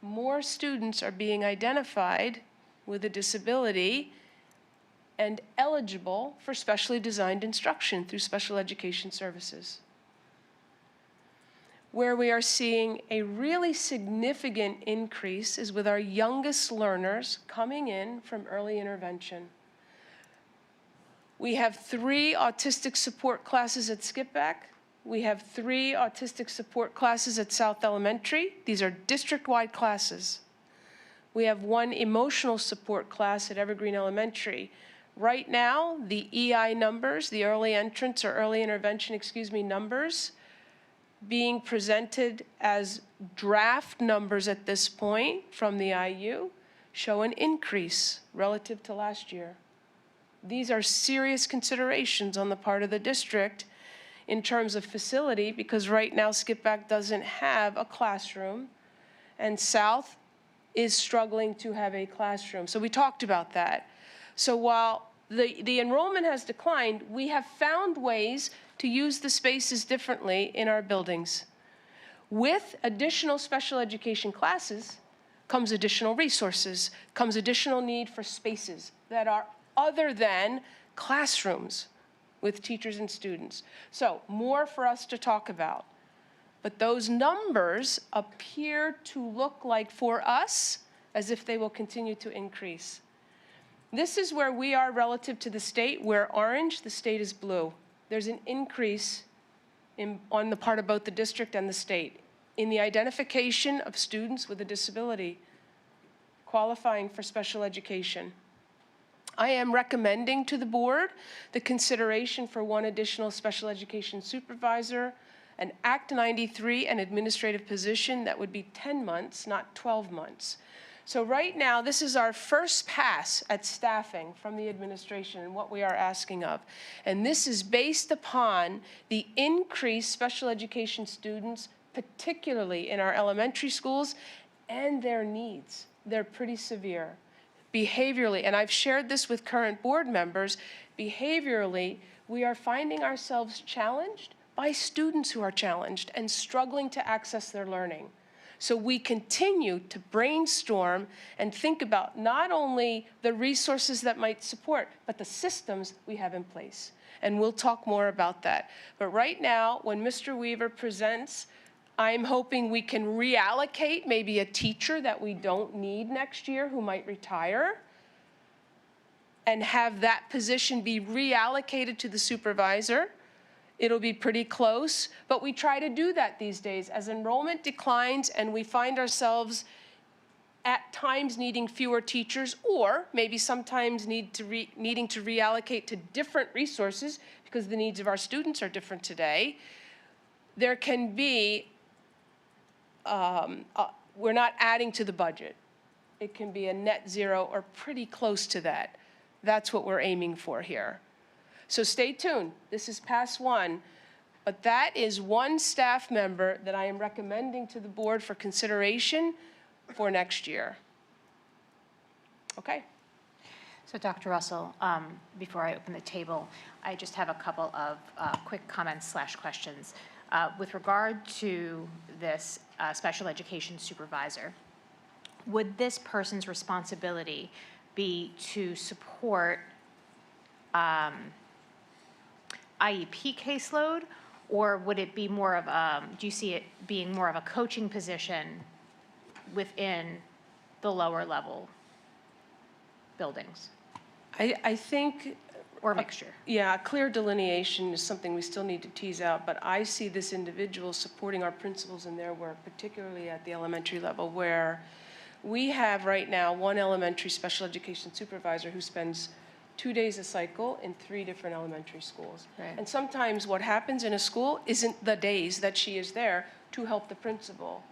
More students are being identified with a disability and eligible for specially designed instruction through special education services. Where we are seeing a really significant increase is with our youngest learners coming in from early intervention. We have 3 autistic support classes at Skipback. We have 3 autistic support classes at South Elementary. These are district-wide classes. We have 1 emotional support class at Evergreen Elementary. Right now, the EI numbers, the early entrance or early intervention, numbers being presented as draft numbers at this point from the IU show an increase relative to last year. These are serious considerations on the part of the district in terms of facility, because right now Skipback doesn't have a classroom and South is struggling to have a classroom. So we talked about that. So while the enrollment has declined, we have found ways to use the spaces differently in our buildings. With additional special education classes comes additional resources, comes additional need for spaces that are other than classrooms with teachers and students. So more for us to talk about. But those numbers appear to look like, for us, as if they will continue to increase. This is where we are relative to the state. We're orange, the state is blue. There's an increase on the part of both the district and the state in the identification of students with a disability qualifying for special education. I am recommending to the board the consideration for 1 additional special education supervisor, an Act 93 and administrative position that would be 10 months, not 12 months. So right now, this is our first pass at staffing from the administration and what we are asking of. And this is based upon the increased special education students, particularly in our elementary schools, and their needs. They're pretty severe. Behaviorally, and I've shared this with current board members, behaviorally, we are finding ourselves challenged by students who are challenged and struggling to access their learning. So we continue to brainstorm and think about not only the resources that might support, but the systems we have in place. And we'll talk more about that. But right now, when Mr. Weaver presents, I'm hoping we can reallocate maybe a teacher that we don't need next year who might retire, and have that position be reallocated to the supervisor. It'll be pretty close, but we try to do that these days. As enrollment declines and we find ourselves at times needing fewer teachers, or maybe sometimes needing to reallocate to different resources because the needs of our students are different today, there can be, we're not adding to the budget. It can be a net zero or pretty close to that. That's what we're aiming for here. So stay tuned. This is pass one, but that is one staff member that I am recommending to the board for consideration for next year. Okay. So Dr. Russell, before I open the table, I just have a couple of quick comments / questions. With regard to this special education supervisor, would this person's responsibility be to support IEP caseload, or would it be more of do you see it being more of a coaching position within the lower level buildings? I think, or mixture? Yeah, clear delineation is something we still need to tease out, but I see this individual supporting our principals in their work, particularly at the elementary level, where we have right now one elementary special education supervisor who spends 2 days a cycle in 3 different elementary schools. Right. And sometimes what happens in a school isn't the days that she is there to help the principal.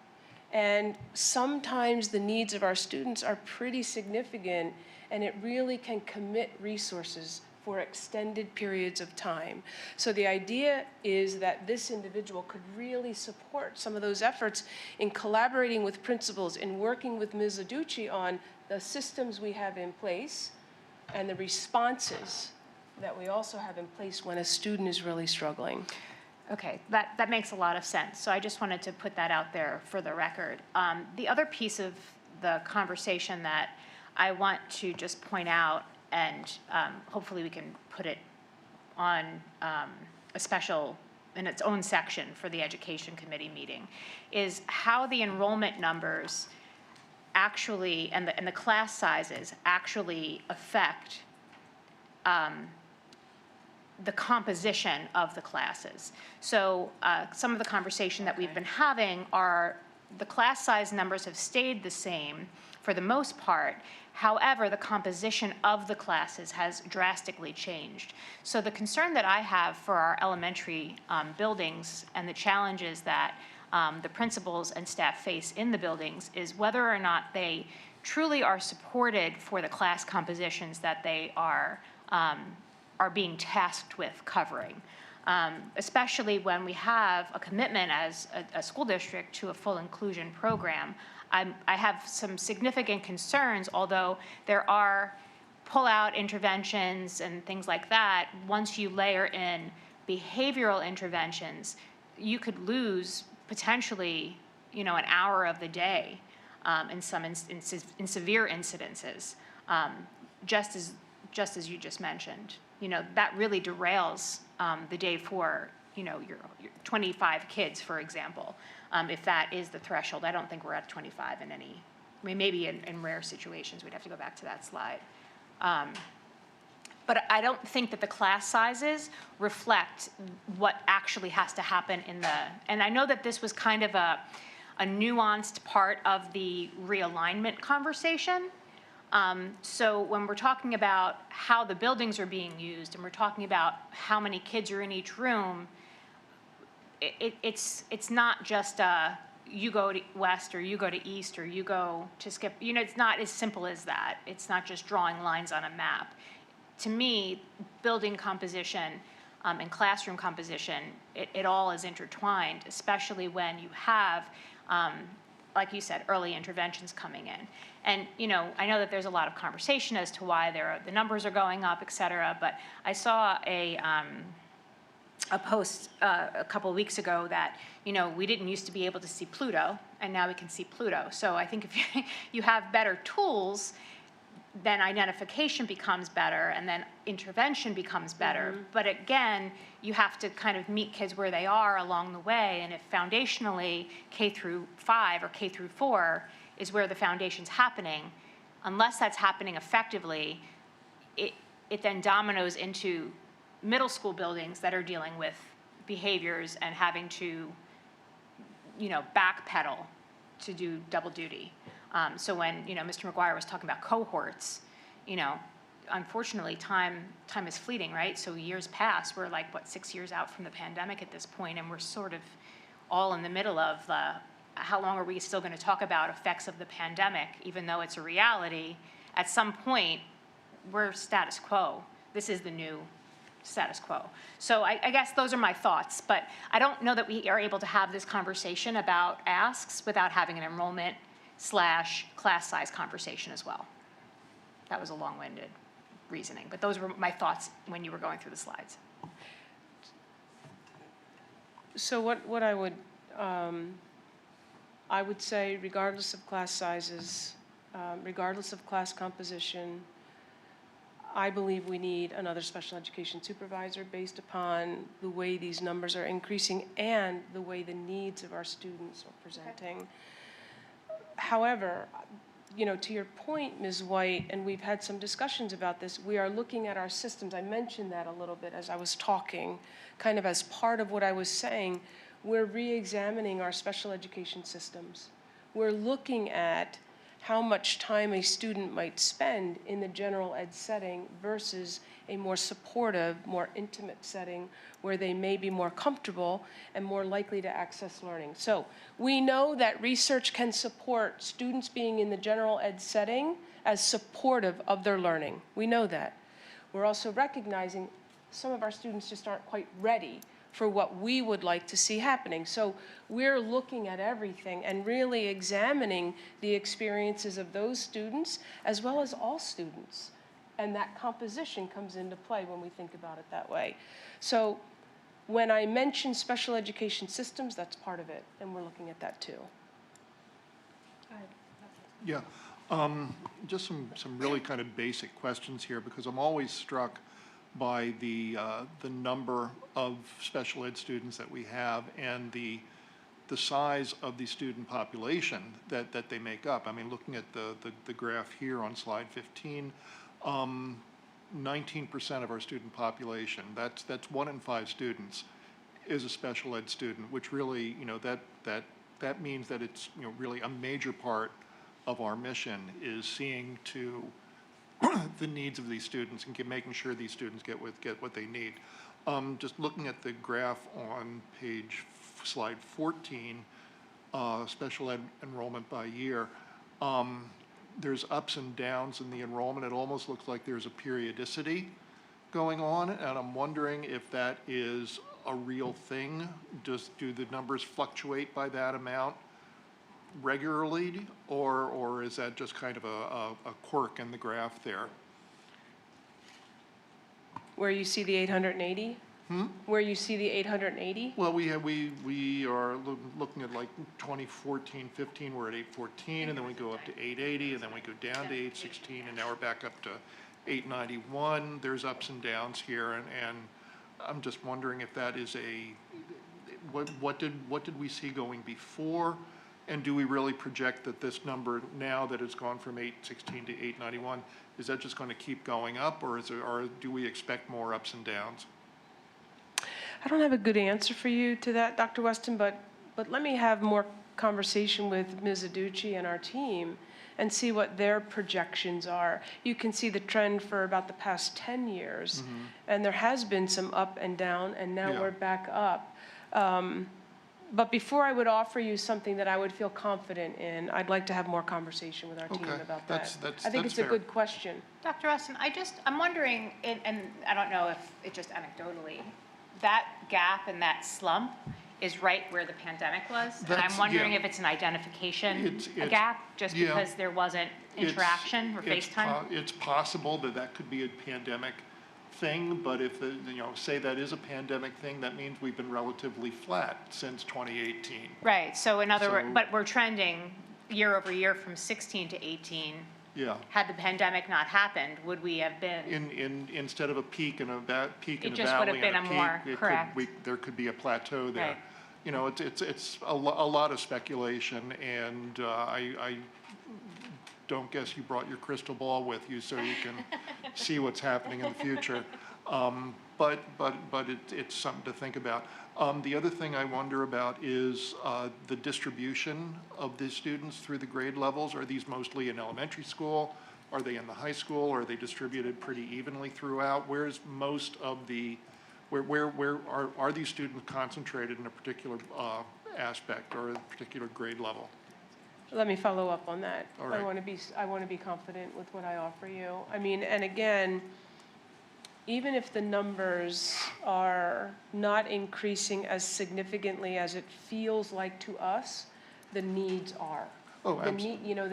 And sometimes the needs of our students are pretty significant, and it really can commit resources for extended periods of time. So the idea is that this individual could really support some of those efforts in collaborating with principals, in working with Ms. Aducci on the systems we have in place and the responses that we also have in place when a student is really struggling. Okay, that makes a lot of sense. So I just wanted to put that out there for the record. The other piece of the conversation that I want to just point out, and hopefully we can put it on a special, in its own section for the Education Committee meeting, is how the enrollment numbers actually, and the class sizes actually affect the composition of the classes. So some of the conversation that we've been having are the class size numbers have stayed the same for the most part. However, the composition of the classes has drastically changed. So the concern that I have for our elementary buildings and the challenges that the principals and staff face in the buildings is whether or not they truly are supported for the class compositions that they are being tasked with covering. Especially when we have a commitment as a school district to a full inclusion program. I have some significant concerns, although there are pull-out interventions and things like that. Once you layer in behavioral interventions, you could lose potentially, an hour of the day in some instances, in severe incidences, just as you just mentioned. That really derails the day for, your 25 kids, for example, if that is the threshold. I don't think we're at 25 in any, maybe in rare situations, we'd have to go back to that slide. But I don't think that the class sizes reflect what actually has to happen and I know that this was kind of a nuanced part of the realignment conversation. So when we're talking about how the buildings are being used and we're talking about how many kids are in each room, it's not just you go to west or you go to east or you go to skip, it's not as simple as that. It's not just drawing lines on a map. To me, building composition and classroom composition, it all is intertwined, especially when you have, like you said, early interventions coming in. And, I know that there's a lot of conversation as to why the numbers are going up, et cetera, but I saw a post a couple of weeks ago that, we didn't used to be able to see Pluto, and now we can see Pluto. So I think if you have better tools, then identification becomes better, and then intervention becomes better. But again, you have to kind of meet kids where they are along the way, and if foundationally K through 5 or K through 4 is where the foundation's happening, unless that's happening effectively, it then dominoes into middle school buildings that are dealing with behaviors and having to, backpedal to do double duty. So when, Mr. McGuire was talking about cohorts, unfortunately, time is fleeting, right? So years pass. We're 6 years out from the pandemic at this point, and we're sort of all in the middle of how long are we still going to talk about effects of the pandemic, even though it's a reality? At some point, we're status quo. This is the new status quo. So I guess those are my thoughts, but I don't know that we are able to have this conversation about asks without having an enrollment / class size conversation as well. That was a long-winded reasoning, but those were my thoughts when you were going through the slides. So what I would say, regardless of class sizes, regardless of class composition, I believe we need another special education supervisor based upon the way these numbers are increasing and the way the needs of our students are presenting. Okay. However, to your point, Ms. White, and we've had some discussions about this, we are looking at our systems. I mentioned that a little bit as I was talking, kind of as part of what I was saying. We're re-examining our special education systems. We're looking at how much time a student might spend in the general ed setting versus a more supportive, more intimate setting where they may be more comfortable and more likely to access learning. So we know that research can support students being in the general ed setting as supportive of their learning. We know that. We're also recognizing some of our students just aren't quite ready for what we would like to see happening. So we're looking at everything and really examining the experiences of those students as well as all students. And that composition comes into play when we think about it that way. So when I mention special education systems, that's part of it, and we're looking at that too. Yeah, just some really kind of basic questions here, because I'm always struck by the number of special ed students that we have and the size of the student population that they make up. I mean, looking at the graph here on slide 15, 19% of our student population, that's 1 in 5 students is a special ed student, which really, that means that it's, really a major part of our mission is seeing to the needs of these students and making sure these students get what they need. Just looking at the graph on slide 14, special ed enrollment by year, there's ups and downs in the enrollment. It almost looks like there's a periodicity going on, and I'm wondering if that is a real thing. Do the numbers fluctuate by that amount regularly, or is that just kind of a quirk in the graph there? Where you see the 880? Where you see the 880? Well, we are looking at like 2014, 15, we're at 814, and then we go up to 880, and then we go down to 816, and now we're back up to 891. There's ups and downs here, and I'm just wondering if that is what did we see going before? And do we really project that this number now that it's gone from 816 to 891, is that just going to keep going up, or do we expect more ups and downs? I don't have a good answer for you to that, Dr. Weston, but let me have more conversation with Ms. Aducci and our team and see what their projections are. You can see the trend for about the past 10 years, and there has been some up and down, and now we're back up. But before I would offer you something that I would feel confident in, I'd like to have more conversation with our team Okay, about that. that's I think it's a fair. good question. Dr. Weston, I'm wondering, and I don't know if it just anecdotally, that gap and that slump is right where the pandemic was. And I'm wondering if it's an identification gap, just yeah. because there wasn't interaction or FaceTime? It's possible that that could be a pandemic thing, but if say that is a pandemic thing, that means we've been relatively flat since 2018. Right, so in other words, So- but we're trending year over year from 16 to 18. Yeah. Had the pandemic not happened, would we have been? Instead of a peak and a peak and a just would valley have been and a a more- peak, correct. there could be a plateau there. Right. It's a lot of speculation, and I don't guess you brought your crystal ball with you so you can see what's happening in the future. But it's something to think about. The other thing I wonder about is the distribution of the students through the grade levels. Are these mostly in elementary school? Are they in the high school? Are they distributed pretty evenly throughout? Where's most of the, where are these students concentrated in a particular aspect or a particular grade level? Let me follow up on that. All right. I want to be confident with what I offer you. I mean, and again, even if the numbers are not increasing as significantly as it feels like to us, the needs are. Oh, The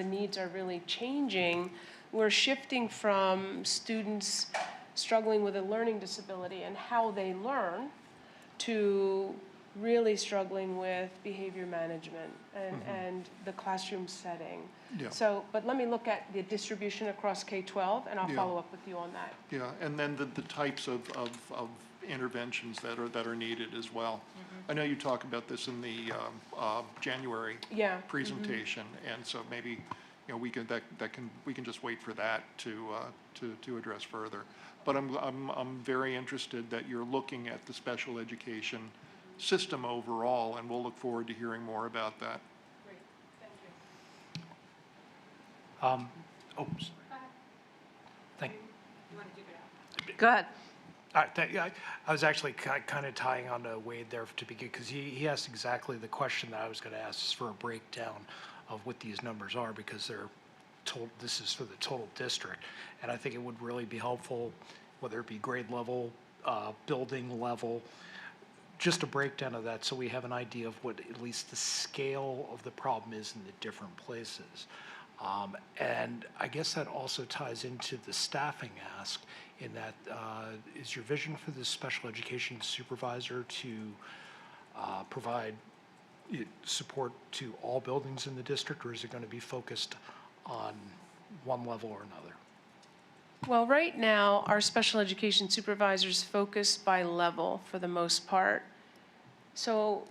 needs are really changing. We're shifting from students struggling with a learning disability and how they learn to really struggling with behavior management and the classroom setting. Yeah. So, but let me look at the distribution across K-12, and I'll Yeah. follow up with you on that. Yeah, and then the types of interventions that are needed as well. I know you talk about this in the January Yeah. presentation, and so maybe we can just wait for that to address further. But I'm very interested that you're looking at the special education system overall, and we'll look forward to hearing more about that. Great, thank you. Oops. Thank you. Go ahead. All right, I was actually kind of tying on to Wade there to begin, because he asked exactly the question that I was going to ask for a breakdown of what these numbers are, because this is for the total district. And I think it would really be helpful, whether it be grade level, building level, just a breakdown of that so we have an idea of what at least the scale of the problem is in the different places. And I guess that also ties into the staffing ask, in that is your vision for the special education supervisor to provide support to all buildings in the district, or is it going to be focused on one level or another? Well, right now, our special education supervisors focus by level for the most part. So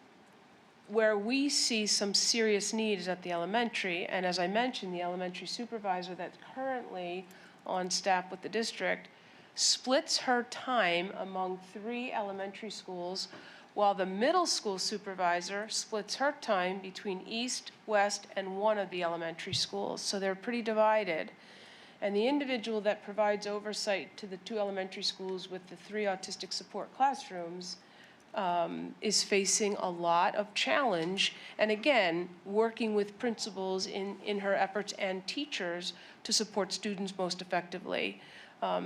where we see some serious need is at the elementary, and as I mentioned, the elementary supervisor that's currently on staff with the district splits her time among 3 elementary schools, while the middle school supervisor splits her time between East, West, and 1 of the elementary schools. So they're pretty divided. And the individual that provides oversight to the 2 elementary schools with the 3 autistic support classrooms is facing a lot of challenge. And again, working with principals in her efforts and teachers to support students most effectively.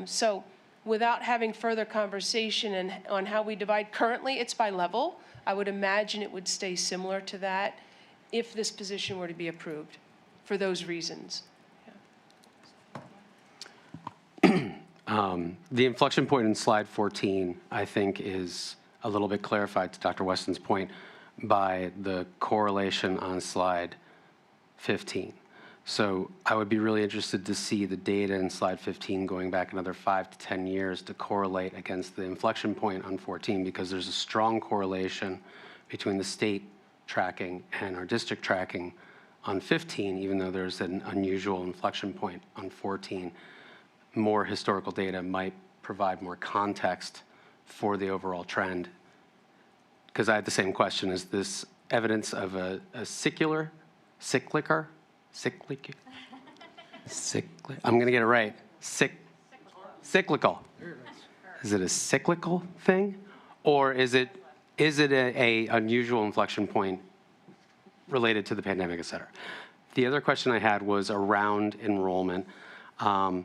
So without having further conversation on how we divide, currently it's by level. I would imagine it would stay similar to that if this position were to be approved for those reasons. The inflection point in slide 14, I think, is a little bit clarified, to Dr. Weston's point, by the correlation on slide 15. So I would be really interested to see the data in slide 15 going back another 5 to 10 years to correlate against the inflection point on 14, because there's a strong correlation between the state tracking and our district tracking on 15, even though there's an unusual inflection point on 14. More historical data might provide more context for the overall trend. Because I had the same question: is this evidence of a cyclical? I'm going to get it right. Cyclical. Is it a cyclical thing, or is it is it a unusual inflection point related to the pandemic, et cetera? The other question I had was around enrollment. I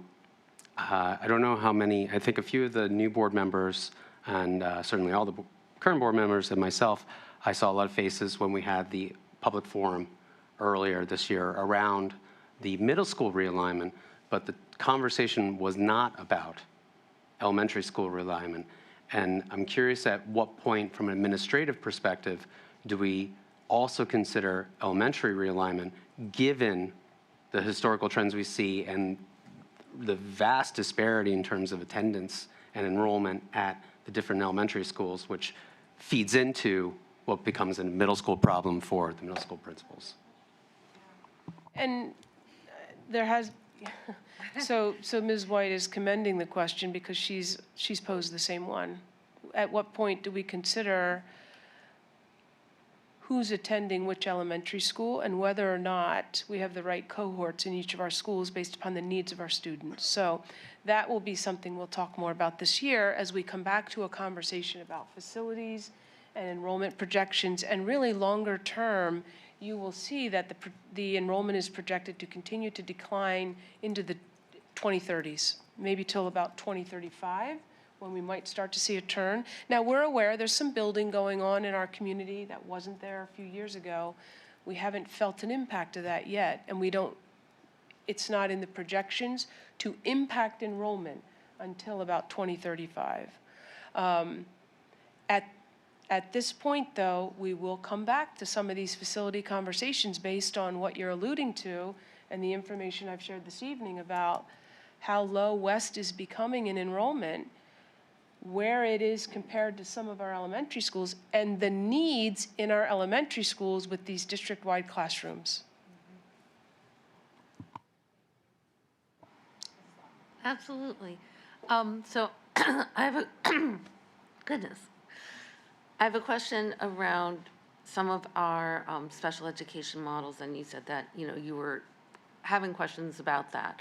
don't know how many, I think a few of the new board members and certainly all the current board members and myself, I saw a lot of faces when we had the public forum earlier this year around the middle school realignment, but the conversation was not about elementary school realignment. And I'm curious at what point, from an administrative perspective, do we also consider elementary realignment, given the historical trends we see and the vast disparity in terms of attendance and enrollment at the different elementary schools, which feeds into what becomes a middle school problem for the middle school principals. And there has, so Ms. White is commending the question because she's posed the same one. At what point do we consider who's attending which elementary school and whether or not we have the right cohorts in each of our schools based upon the needs of our students? So that will be something we'll talk more about this year as we come back to a conversation about facilities and enrollment projections. And really longer term, you will see that the enrollment is projected to continue to decline into the 2030s, maybe till about 2035, when we might start to see a turn. Now, we're aware there's some building going on in our community that wasn't there a few years ago. We haven't felt an impact of that yet, and it's not in the projections to impact enrollment until about 2035. At this point, though, we will come back to some of these facility conversations based on what you're alluding to and the information I've shared this evening about how low West is becoming in enrollment, where it is compared to some of our elementary schools, and the needs in our elementary schools with these district-wide classrooms. Absolutely. So I have a, goodness. I have a question around some of our special education models, and you said that, you were having questions about that.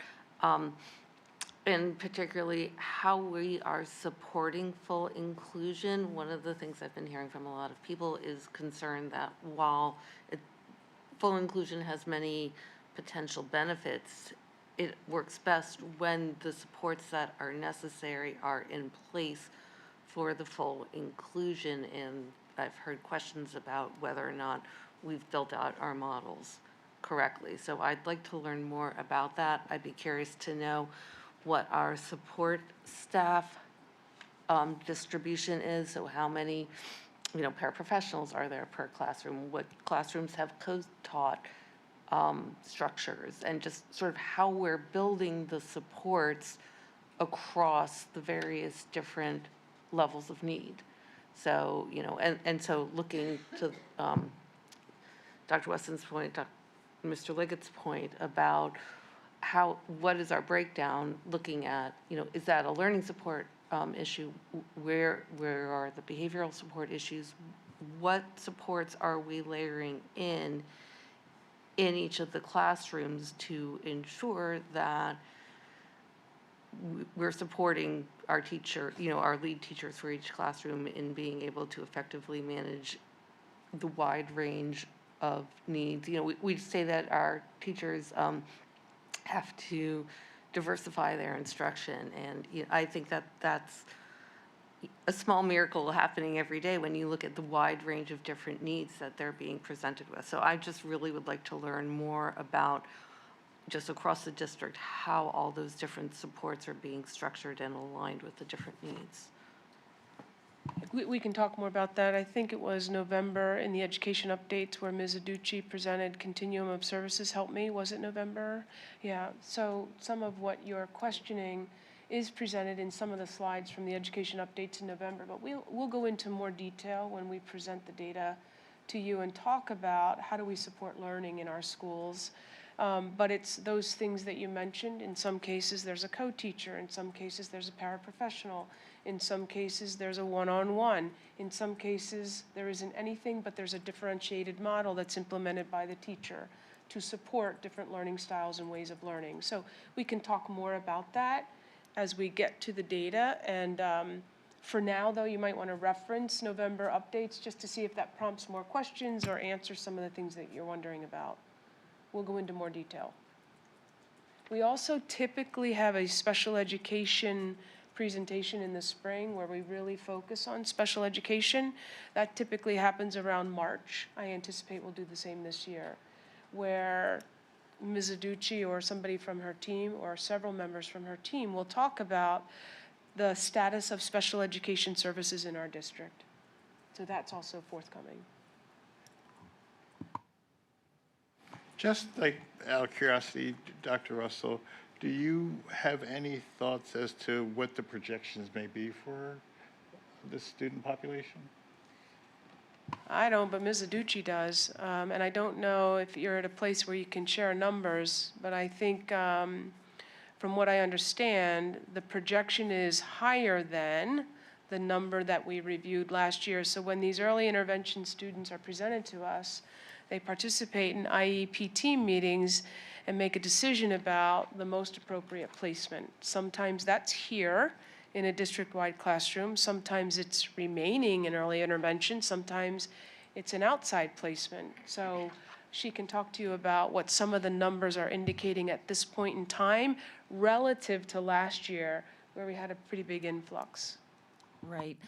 And particularly how we are supporting full inclusion. One of the things I've been hearing from a lot of people is concern that while full inclusion has many potential benefits, it works best when the supports that are necessary are in place for the full inclusion. And I've heard questions about whether or not we've built out our models correctly. So I'd like to learn more about that. I'd be curious to know what our support staff distribution is. So how many, paraprofessionals are there per classroom? What classrooms have co-taught structures? And just sort of how we're building the supports across the various different levels of need. So, and so looking to Dr. Weston's point, Mr. Liggett's point about what is our breakdown looking at, is that a learning support issue? Where are the behavioral support issues? What supports are we layering in each of the classrooms to ensure that we're supporting our teacher, our lead teachers for each classroom in being able to effectively manage the wide range of needs? We say that our teachers have to diversify their instruction, and I think that that's a small miracle happening every day when you look at the wide range of different needs that they're being presented with. So I just really would like to learn more about, just across the district, how all those different supports are being structured and aligned with the different needs. We can talk more about that. I think it was November in the education updates where Ms. Aducci presented Continuum of Services. Help me, was it November? Yeah, so some of what you're questioning is presented in some of the slides from the education updates in November, but we'll go into more detail when we present the data to you and talk about how do we support learning in our schools. But it's those things that you mentioned. In some cases, there's a co-teacher. In some cases, there's a paraprofessional. In some cases, there's a one-on-one. In some cases, there isn't anything, but there's a differentiated model that's implemented by the teacher to support different learning styles and ways of learning. So we can talk more about that as we get to the data. And For now, though, you might want to reference November updates just to see if that prompts more questions or answers some of the things that you're wondering about. We'll go into more detail. We also typically have a special education presentation in the spring where we really focus on special education. That typically happens around March. I anticipate we'll do the same this year, where Ms. Aducci or somebody from her team or several members from her team will talk about the status of special education services in our district. So that's also forthcoming. Just like out of curiosity, Dr. Russell, do you have any thoughts as to what the projections may be for the student population? I don't, but Ms. Aducci does. And I don't know if you're at a place where you can share numbers, but I think from what I understand, the projection is higher than the number that we reviewed last year. So when these early intervention students are presented to us, they participate in IEP team meetings and make a decision about the most appropriate placement. Sometimes that's here in a district-wide classroom. Sometimes it's remaining in early intervention. Sometimes it's an outside placement. So she can talk to you about what some of the numbers are indicating at this point in time relative to last year, where we had a pretty big influx. Right.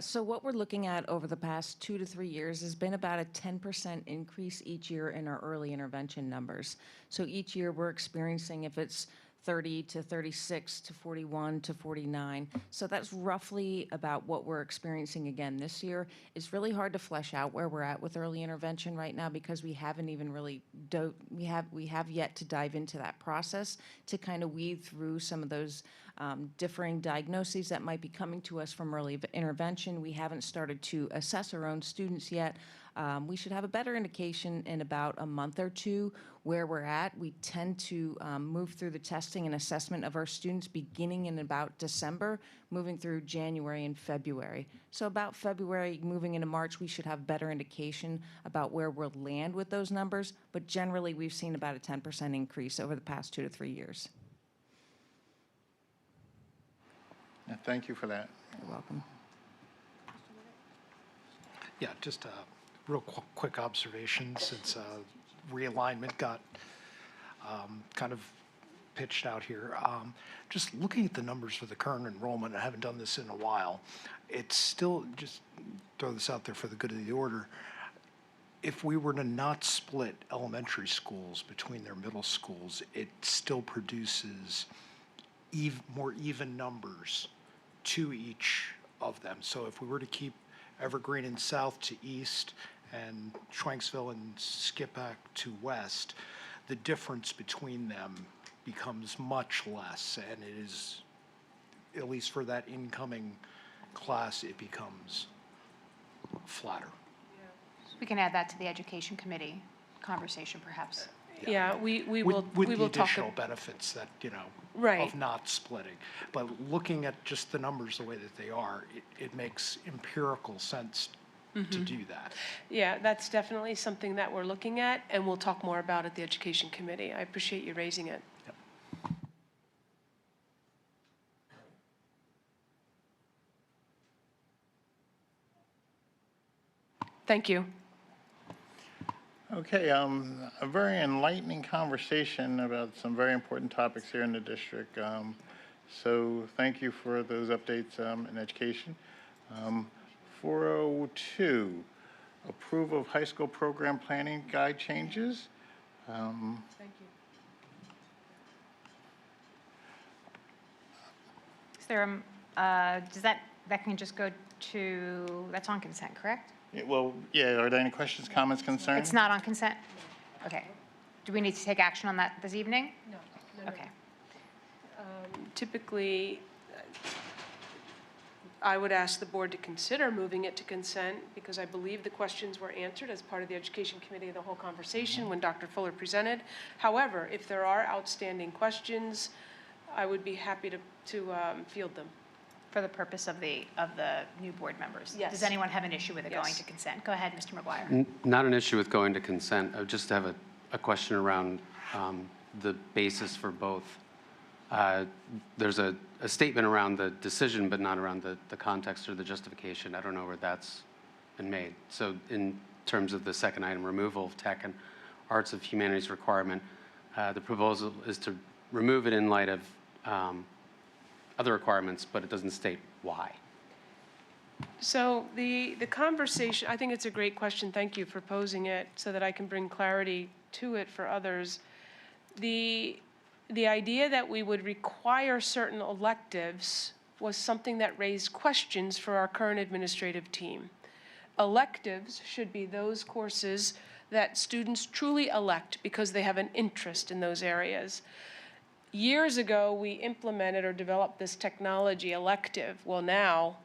So what we're looking at over the past 2 to 3 years has been about a 10% increase each year in our early intervention numbers. So each year we're experiencing, if it's 30 to 36 to 41 to 49. So that's roughly about what we're experiencing again this year. It's really hard to flesh out where we're at with early intervention right now because we haven't even really we have yet to dive into that process to kind of weed through some of those differing diagnoses that might be coming to us from early intervention. We haven't started to assess our own students yet. We should have a better indication in about a month or two where we're at. We tend to move through the testing and assessment of our students beginning in about December, moving through January and February. So about February, moving into March, we should have better indication about where we'll land with those numbers. But generally, we've seen about a 10% increase over the past 2 to 3 years. Thank you for that. You're welcome. Yeah, just a real quick observation since realignment got kind of pitched out here. Just looking at the numbers for the current enrollment, I haven't done this in a while. It's still, just throw this out there for the good of the order, if we were to not split elementary schools between their middle schools, it still produces more even numbers to each of them. So if we were to keep Evergreen and South to east and Schwanksville and Skippack to west, the difference between them becomes much less, and it is, at least for that incoming class, it becomes flatter. We can add that to the education committee conversation, perhaps. Yeah, we will With the talk. additional benefits that, Right. of not splitting. But looking at just the numbers the way that they are, it makes empirical sense to do that. Yeah, that's definitely something that we're looking at, and we'll talk more about at the education committee. I appreciate you raising it. Thank you. Okay, a very enlightening conversation about some very important topics here in the district. So thank you for those updates in education. 402, approval of high school program planning guide changes. Thank you. Is there, does that can just go to, that's on consent, correct? Well, yeah, are there any questions, comments, concerns? It's not on consent? Okay. Do we need to take action on that this evening? No. Okay. Typically, I would ask the board to consider moving it to consent because I believe the questions were answered as part of the education committee of the whole conversation when Dr. Fuller presented. However, if there are outstanding questions, I would be happy to field them. For the purpose of the new board members? Yes. Does anyone have an issue with it going Yes. to consent? Go ahead, Mr. McGuire. Not an issue with going to consent. I just have a question around the basis for both there's a statement around the decision, but not around the context or the justification. I don't know where that's been made. So in terms of the second item, removal of tech and arts of humanities requirement, the proposal is to remove it in light of other requirements, but it doesn't state why. So the conversation, I think it's a great question. Thank you for posing it so that I can bring clarity to it for others. The idea that we would require certain electives was something that raised questions for our current administrative team. Electives should be those courses that students truly elect because they have an interest in those areas. Years ago, we implemented or developed this technology elective. Well, now,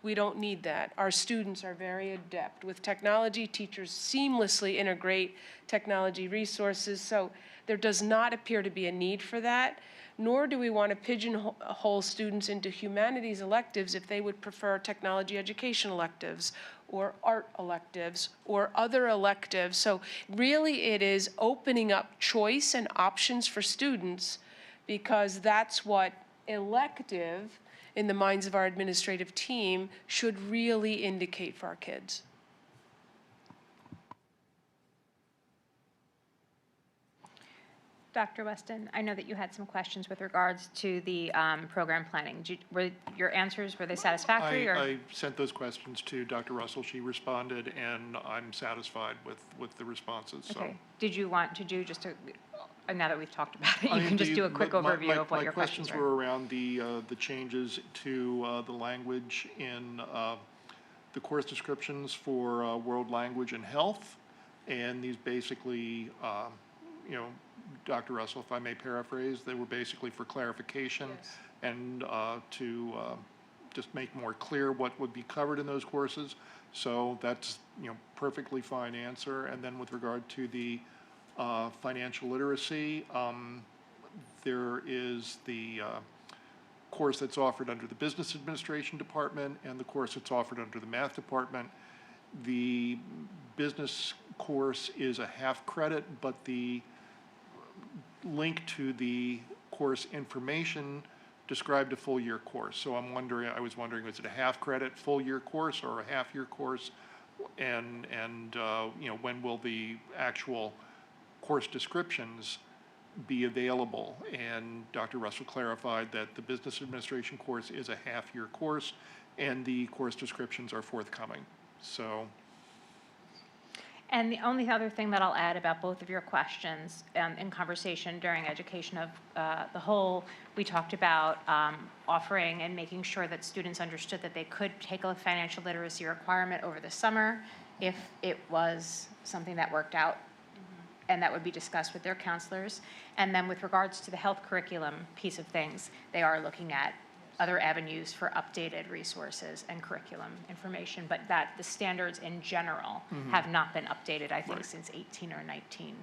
we don't need that. Our students are very adept with technology. Teachers seamlessly integrate technology resources, so there does not appear to be a need for that, nor do we want to pigeonhole students into humanities electives if they would prefer technology education electives or art electives or other electives. So really it is opening up choice and options for students, because that's what elective in the minds of our administrative team should really indicate for our kids. Dr. Weston, I know that you had some questions with regards to the program planning. Were your answers, were they satisfactory? I sent those questions to Dr. Russell. She responded, and I'm satisfied with the responses. So. Okay. Did you want to do just a, now that we've talked about it, you can just do a quick overview of what your questions My questions were around the changes to the language in the course descriptions for world language and health, and these basically, you know, Dr. Russell, if I may paraphrase, they were basically for clarification. Yes. And to just make more clear what would be covered in those courses. So that's, you know, perfectly fine answer. And then with regard to the financial literacy, there is the course that's offered under the Business Administration Department and the course that's offered under the Math Department. The business course is a half credit, but the link to the course information described a full year course. So I was wondering, is it a half credit full year course or a half year course? And you know, when will the actual course descriptions be available? And Dr. Russell clarified that the business administration course is a half year course and the course descriptions are forthcoming. So. And the only other thing that I'll add about both of your questions in conversation during education of the whole, we talked about offering and making sure that students understood that they could take a financial literacy requirement over the summer if it was something that worked out, and that would be discussed with their counselors. And then with regards to the health curriculum piece of things, they are looking at other avenues for updated resources and curriculum information, but that the standards in general have not been updated, I think, since 18 or 19,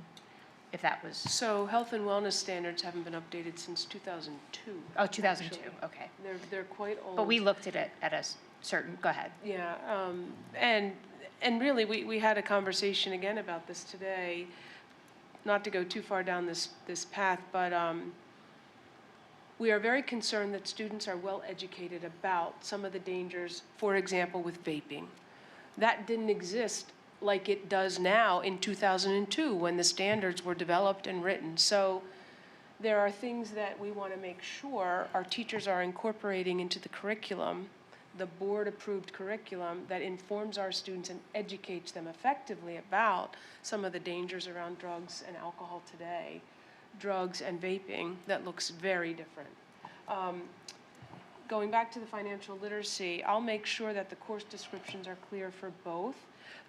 if that was. So health and wellness standards haven't been updated since 2002. Oh, 2002, actually. Okay. They're quite old. But we looked at it at a certain, go ahead. Yeah, and really, we had a conversation again about this today, not to go too far down this path, but we are very concerned that students are well educated about some of the dangers, for example, with vaping. That didn't exist like it does now in 2002 when the standards were developed and written. So there are things that we want to make sure our teachers are incorporating into the curriculum, the board-approved curriculum that informs our students and educates them effectively about some of the dangers around drugs and alcohol today. Drugs and vaping that looks very different. Going back to the financial literacy, I'll make sure that the course descriptions are clear for both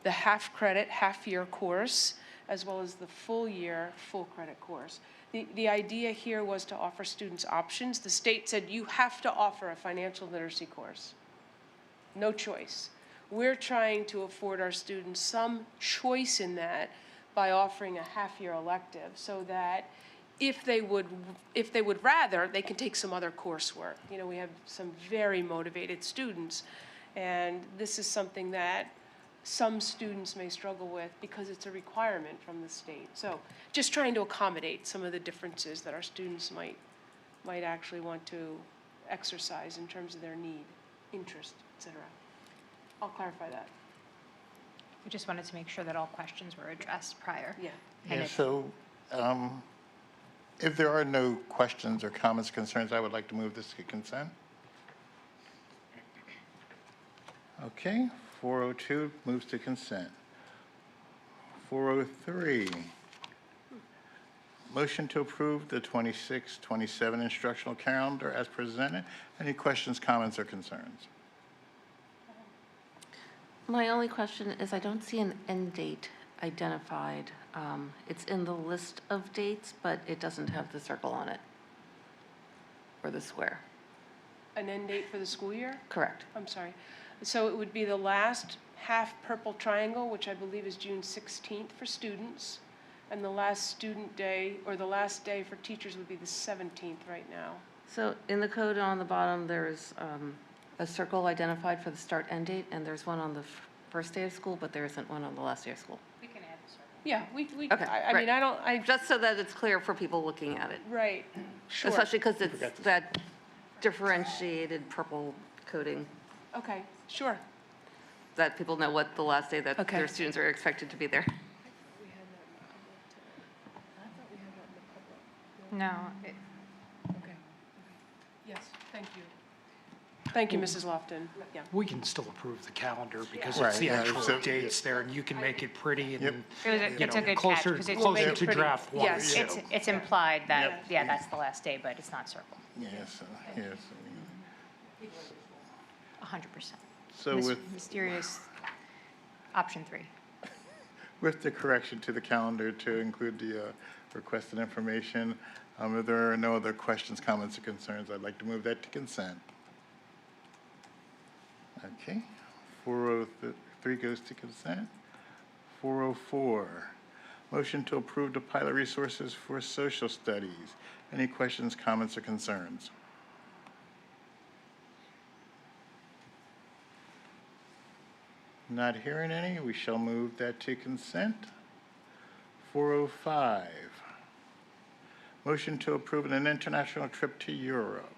the half credit, half year course, as well as the full year, full credit course. The idea here was to offer students options. The state said you have to offer a financial literacy course. No choice. We're trying to afford our students some choice in that by offering a half year elective so that if they would rather, they can take some other coursework. You know, we have some very motivated students, and this is something that some students may struggle with because it's a requirement from the state. So just trying to accommodate some of the differences that our students might might actually want to exercise in terms of their need, interest, et cetera. I'll clarify that. We just wanted to make sure that all questions were addressed prior. Yeah. And Yeah, if- so if there are no questions or comments, concerns, I would like to move this to consent. Okay, 402 moves to consent. 403, motion to approve the 26-27 instructional calendar as presented. Any questions, comments, or concerns? My only question is I don't see an end date identified. It's in the list of dates, but it doesn't have the circle on it or the square. An end date for the school year? Correct. I'm sorry. So it would be the last half purple triangle, which I believe is June 16th for students, and the last student day, or the last day for teachers would be the 17th right now. So in the code on the bottom, there's a circle identified for the start end date, and there's one on the first day of school, but there isn't one on the last day of school. We can add the circle. Yeah, we, Okay, I mean, right. Just so that it's clear for people looking at it. right, sure. Especially because it's that differentiated purple coding, Okay, sure. that people know what the last day that Okay. their students are expected to be there. No, Okay. Yes, thank you. Thank you, Mrs. Lofton. Yeah. We can still approve the calendar because Right, it's the yeah, actual so- dates there, and you can make it pretty and, It was a- you it's a know, good catch, closer, 'cause it's- We'll make closer it to pretty. draft one. Yes. yeah. it's implied that, Yep. yeah, that's the last day, but it's not circle, Yes, yes. 100%. So with Mysterious option 3. With the correction to the calendar to include the requested information, if there are no other questions, comments, or concerns, I'd like to move that to consent. Okay, 403 goes to consent. 404, motion to approve the pilot resources for social studies. Any questions, comments, or concerns? Not hearing any, we shall move that to consent. 405, motion to approve an international trip to Europe.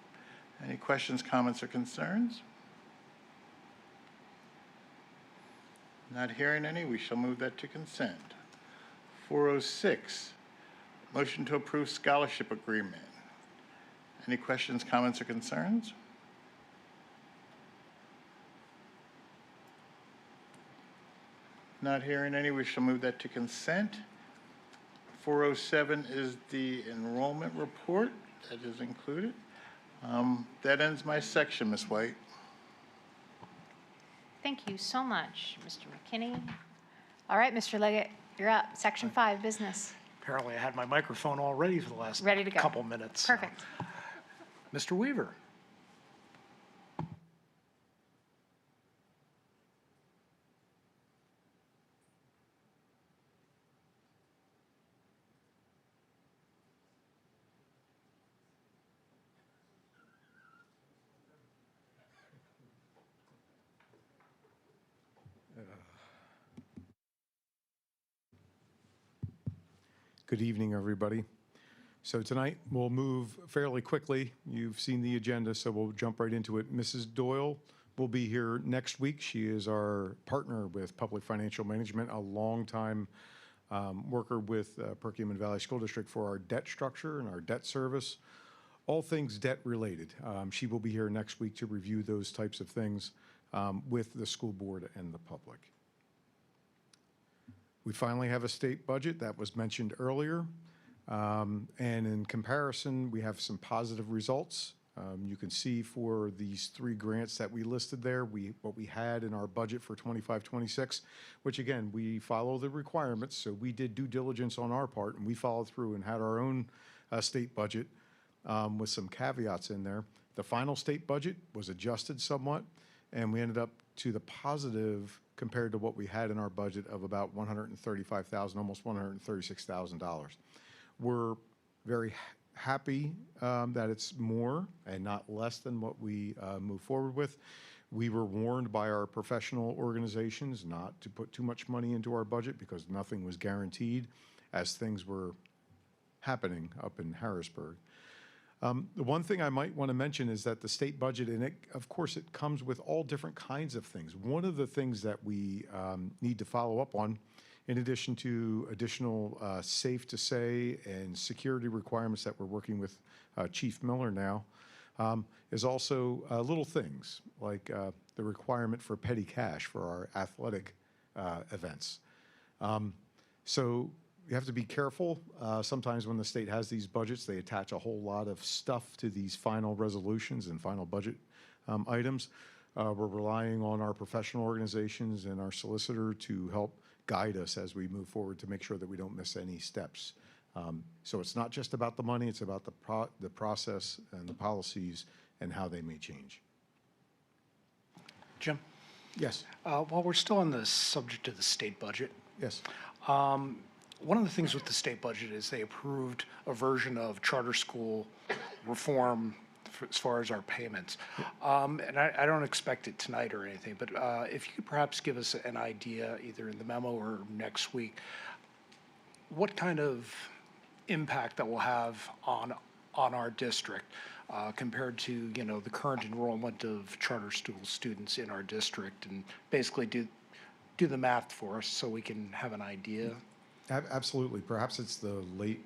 Any questions, comments, or concerns? Not hearing any, we shall move that to consent. 406, motion to approve scholarship agreement. Any questions, comments, or concerns? Not hearing any, we shall move that to consent. 407 is the enrollment report that is included. That ends my section, Ms. White. Thank you so much, Mr. McKinney. All right, Mr. Leggett, you're up. Section 5, business. Apparently, I had my microphone all ready for the last Ready to go. couple minutes. so. Perfect. Mr. Weaver. Good evening, everybody. So tonight, we'll move fairly quickly. You've seen the agenda, so we'll jump right into it. Mrs. Doyle will be here next week. She is our partner with Public Financial Management, a longtime worker with Perkiomen Valley School District for our debt structure and our debt service, all things debt-related. She will be here next week to review those types of things with the school board and the public. We finally have a state budget that was mentioned earlier. And in comparison, we have some positive results. You can see for these 3 grants that we listed there, what we had in our budget for 25-26, which again, we follow the requirements. So we did due diligence on our part and we followed through and had our own state budget with some caveats in there. The final state budget was adjusted somewhat and we ended up to the positive compared to what we had in our budget of about $135,000, almost $136,000. We're very happy that it's more and not less than what we move forward with. We were warned by our professional organizations not to put too much money into our budget because nothing was guaranteed as things were happening up in Harrisburg. The one thing I might want to mention is that the state budget, and of course, it comes with all different kinds of things. One of the things that we need to follow up on, in addition to additional safe to say and security requirements that we're working with Chief Miller now, is also little things like the requirement for petty cash for our athletic events. So you have to be careful. Sometimes when the state has these budgets, they attach a whole lot of stuff to these final resolutions and final budget items. We're relying on our professional organizations and our solicitor to help guide us as we move forward to make sure that we don't miss any steps. So it's not just about the money, it's about the process and the policies and how they may change. Jim? Yes. While we're still on the subject of the state budget, Yes. one of the things with the state budget is they approved a version of charter school reform as far as our payments. And I don't expect it tonight or anything, but if you could perhaps give us an idea, either in the memo or next week, what kind of impact that will have on our district compared to, you know, the current enrollment of charter school students in our district, and basically do the math for us so we can have an idea. Absolutely. Perhaps it's the late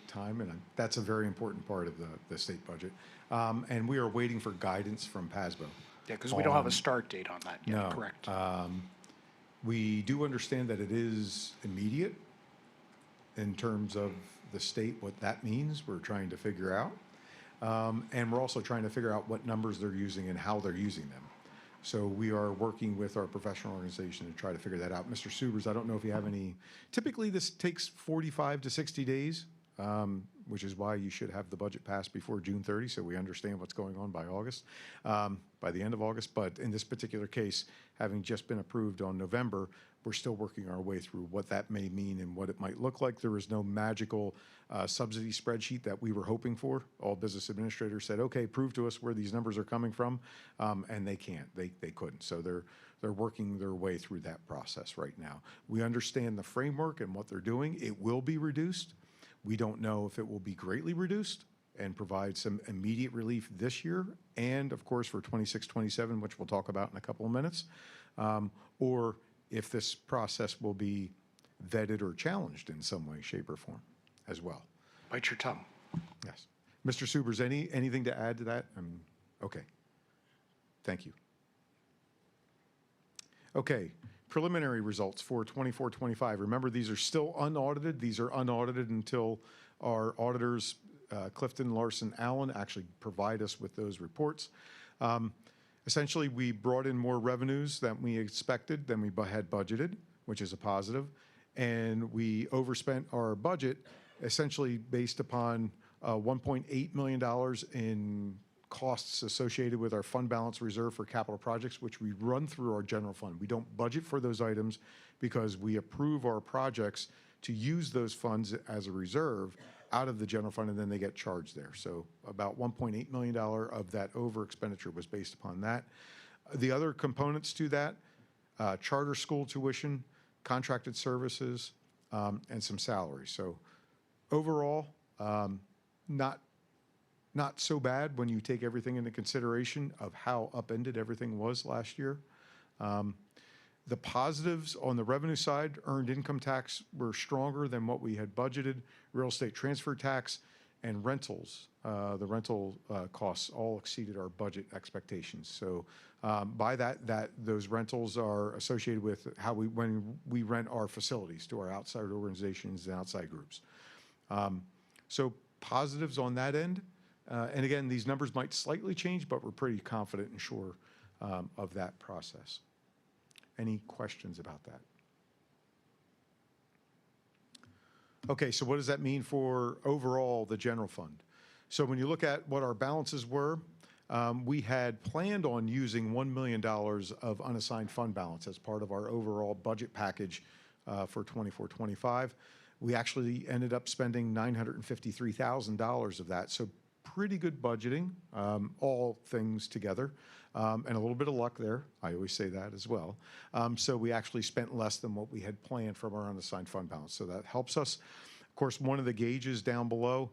time, and that's a very important part of the state budget. And we are waiting for guidance from PASBO. Yeah, because we don't have a start date on that yet, No. correct? We do understand that it is immediate in terms of the state, what that means. We're trying to figure out. And we're also trying to figure out what numbers they're using and how they're using them. So we are working with our professional organization to try to figure that out. Mr. Subers, I don't know if you have any, typically this takes 45 to 60 days, which is why you should have the budget passed before June 30, so we understand what's going on by August, by the end of August. But in this particular case, having just been approved on November, we're still working our way through what that may mean and what it might look like. There is no magical subsidy spreadsheet that we were hoping for. All business administrators said, okay, prove to us where these numbers are coming from, and they can't, they couldn't. So they're working their way through that process right now. We understand the framework and what they're doing. It will be reduced. We don't know if it will be greatly reduced and provide some immediate relief this year, and of course for 26, 27, which we'll talk about in a couple of minutes, or if this process will be vetted or challenged in some way, shape, or form as well. Bite your tongue. Yes. Mr. Subers, anything to add to that? Okay. Thank you. Okay. Preliminary results for 24-25. Remember, these are still unaudited. These are unaudited until our auditors, Clifton, Larson, Allen, actually provide us with those reports. Essentially, we brought in more revenues than we expected, than we had budgeted, which is a positive. And we overspent our budget essentially based upon $1.8 million in costs associated with our fund balance reserve for capital projects, which we run through our general fund. We don't budget for those items because we approve our projects to use those funds as a reserve out of the general fund, and then they get charged there. So about $1.8 million of that over expenditure was based upon that. The other components to that, charter school tuition, contracted services, and some salaries. So overall, not so bad when you take everything into consideration of how upended everything was last year. The positives on the revenue side, earned income tax were stronger than what we had budgeted. Real estate transfer tax and rentals, the rental costs all exceeded our budget expectations. So by that those rentals are associated with when we rent our facilities to our outside organizations and outside groups. So positives on that end. And again, these numbers might slightly change, but we're pretty confident and sure of that process. Any questions about that? Okay, so what does that mean for overall the general fund? So when you look at what our balances were, we had planned on using $1 million of unassigned fund balance as part of our overall budget package for 24-25. We actually ended up spending $953,000 of that. So pretty good budgeting, all things together, and a little bit of luck there. I always say that as well. So we actually spent less than what we had planned from our unassigned fund balance. So that helps us. Of course, one of the gauges down below,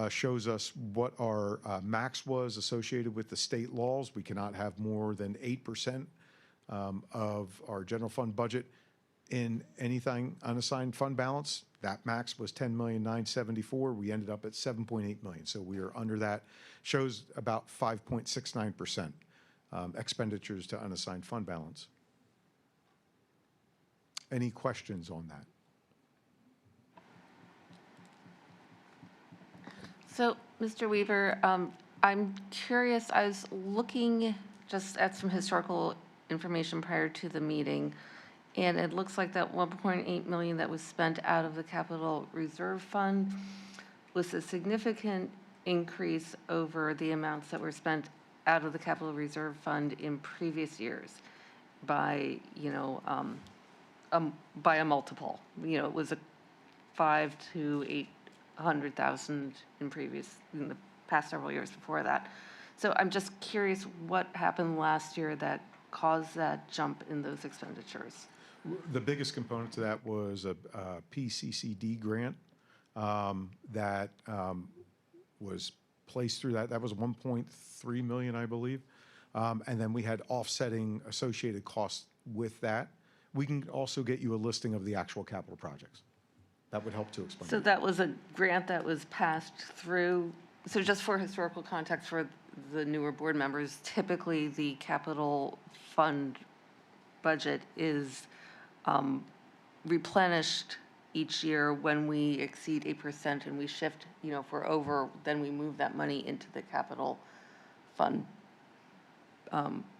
shows us what our max was associated with the state laws. We cannot have more than 8% of our general fund budget in anything unassigned fund balance. That max was $10,974,000. We ended up at $7.8 million, so we are under that. Shows about 5.69% expenditures to unassigned fund balance. Any questions on that? So, Mr. Weaver, I'm curious, I was looking just at some historical information prior to the meeting, and it looks like that 1.8 million that was spent out of the capital reserve fund was a significant increase over the amounts that were spent out of the capital reserve fund in previous years by, by a multiple. It was a 5 to 800,000 in the past several years before that. So I'm just curious what happened last year that caused that jump in those expenditures. The biggest component to that was a PCCD grant that was placed through that. That was 1.3 million, I believe. And then we had offsetting associated costs with that. We can also get you a listing of the actual capital projects. That would help to explain. So that was a grant that was passed through. So just for historical context for the newer board members, typically the capital fund budget is replenished each year when we exceed 8% and we shift, if we're over, then we move that money into the capital fund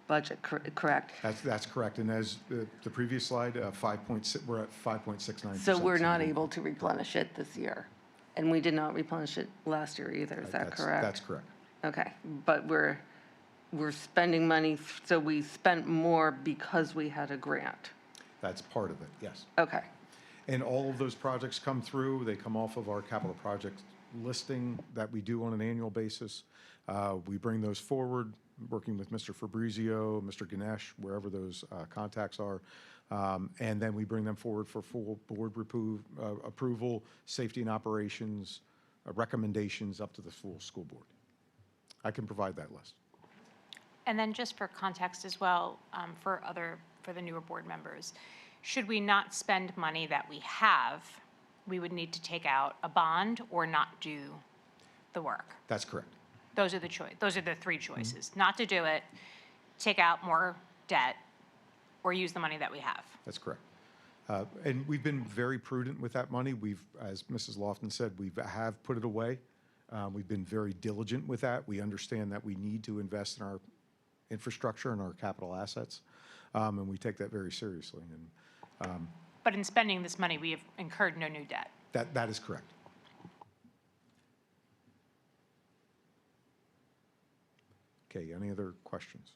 budget, correct? That's correct. And as the previous slide, we're at 5.69%. So we're not able to replenish it this year. And we did not replenish it last year either, is that correct? That's correct. Okay, but we're spending money, so we spent more because we had a grant. That's part of it, yes. Okay. And all of those projects come through. They come off of our capital project listing that we do on an annual basis. We bring those forward, working with Mr. Fabrizio, Mr. Ganesh, wherever those contacts are. And then we bring them forward for full board approval, safety and operations, recommendations up to the full school board. I can provide that list. And then just for context as well, for the newer board members, should we not spend money that we have, we would need to take out a bond or not do the work. That's correct. Those are the three choices. Not to do it, take out more debt, or use the money that we have. That's correct. And we've been very prudent with that money. We've, as Mrs. Lofton said, we have put it away. We've been very diligent with that. We understand that we need to invest in our infrastructure and our capital assets, and we take that very seriously. And but in spending this money, we have incurred no new debt. that is correct. Okay, any other questions?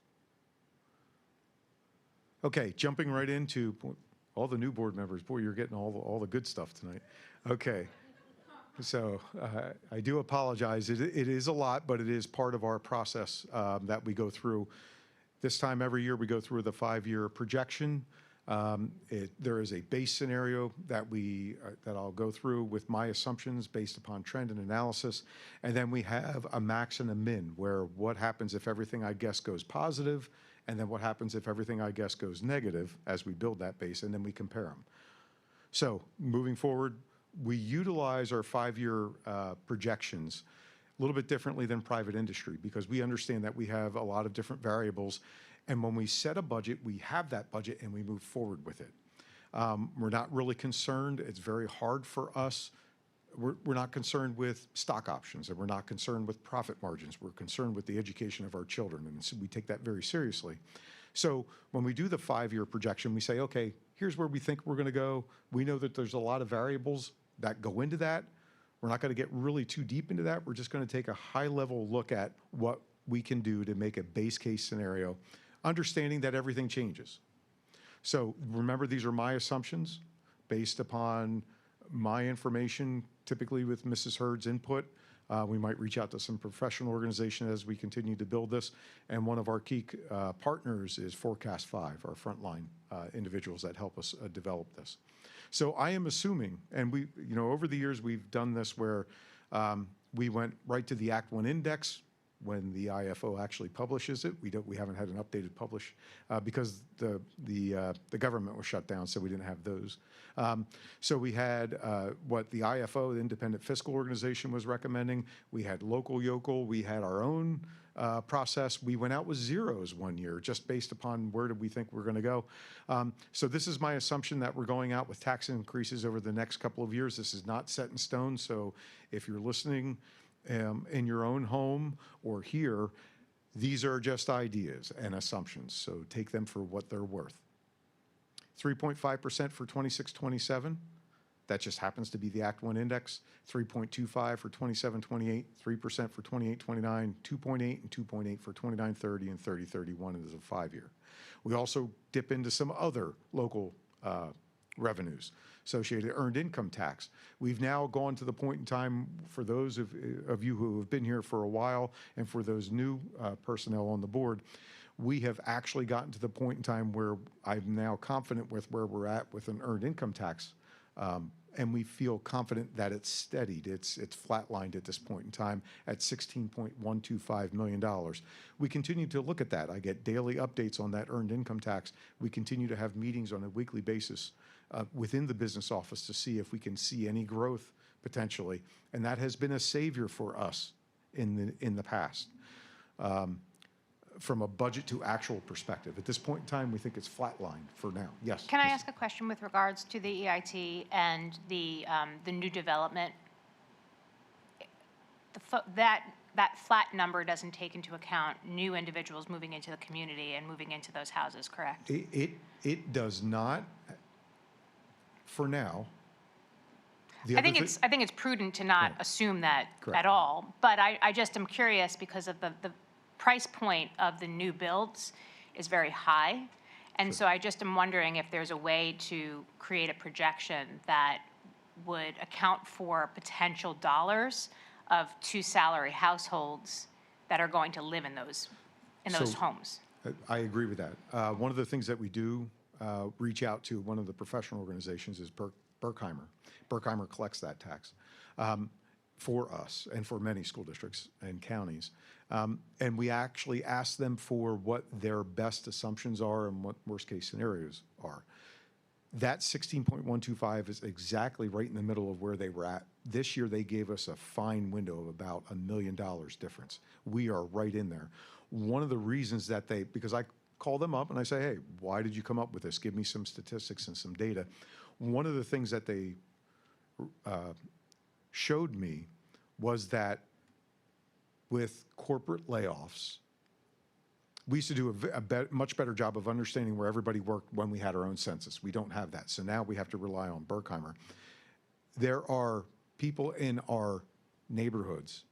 Okay, jumping right into all the new board members. Boy, you're getting all the good stuff tonight. Okay, so I do apologize. It is a lot, but it is part of our process that we go through. This time every year we go through the 5-year projection. There is a base scenario that I'll go through with my assumptions based upon trend and analysis, and then we have a max and a min, where what happens if everything I guess goes positive, and then what happens if everything I guess goes negative as we build that base, and then we compare them. So moving forward, we utilize our 5-year projections a little bit differently than private industry, because we understand that we have a lot of different variables. And when we set a budget, we have that budget and we move forward with it. We're not really concerned. It's very hard for us. We're not concerned with stock options, and we're not concerned with profit margins. We're concerned with the education of our children, and so we take that very seriously. So when we do the 5-year projection, we say, okay, here's where we think we're going to go. We know that there's a lot of variables that go into that. We're not going to get really too deep into that. We're just going to take a high-level look at what we can do to make a base case scenario, understanding that everything changes. So remember, these are my assumptions based upon my information, typically with Mrs. Hurd's input. We might reach out to some professional organization as we continue to build this. And one of our key partners is Forecast 5, our frontline individuals that help us develop this. So I am assuming, and we, over the years we've done this where We went right to the Act 1 index when the IFO actually publishes it. We haven't had an updated publish because the government was shut down, so we didn't have those. So we had what the IFO, the Independent Fiscal Organization, was recommending. We had local yokel. We had our own process. We went out with zeros one year just based upon where did we think we're going to go. So this is my assumption that we're going out with tax increases over the next couple of years. This is not set in stone. So if you're listening in your own home or here, these are just ideas and assumptions. So take them for what they're worth. 3.5% for 26-27. That just happens to be the Act 1 index. 3.25 for 27-28, 3% for 28-29, 2.8 and 2.8 for 29-30 and 30-31 as a 5-year. We also dip into some other local revenues, associated earned income tax. We've now gone to the point in time, for those of you who have been here for a while and for those new personnel on the board, we have actually gotten to the point in time where I'm now confident with where we're at with an earned income tax. And we feel confident that it's steadied. It's flatlined at this point in time at $16.125 million. We continue to look at that. I get daily updates on that earned income tax. We continue to have meetings on a weekly basis within the business office to see if we can see any growth potentially. And that has been a savior for us in the past. From a budget to actual perspective. At this point in time, we think it's flatlined for now. Yes? Can I ask a question with regards to the EIT and the new development? That flat number doesn't take into account new individuals moving into the community and moving into those houses, correct? It does not, for now. I think it's prudent to not assume that at all. But I just am curious because of the price point of the new builds is very high. And so I just am wondering if there's a way to create a projection that would account for potential dollars of 2-salary households that are going to live in those homes. I agree with that. One of the things that we do reach out to, one of the professional organizations, is Berkheimer. Berkheimer collects that tax for us and for many school districts and counties. And we actually ask them for what their best assumptions are and what worst case scenarios are. That 16.125 is exactly right in the middle of where they were at. This year, they gave us a fine window of about $1 million difference. We are right in there. One of the reasons that because I call them up and I say, hey, why did you come up with this? Give me some statistics and some data. One of the things that they showed me was that with corporate layoffs, we used to do a much better job of understanding where everybody worked when we had our own census. We don't have that. So now we have to rely on Berkheimer. There are people in our neighborhoods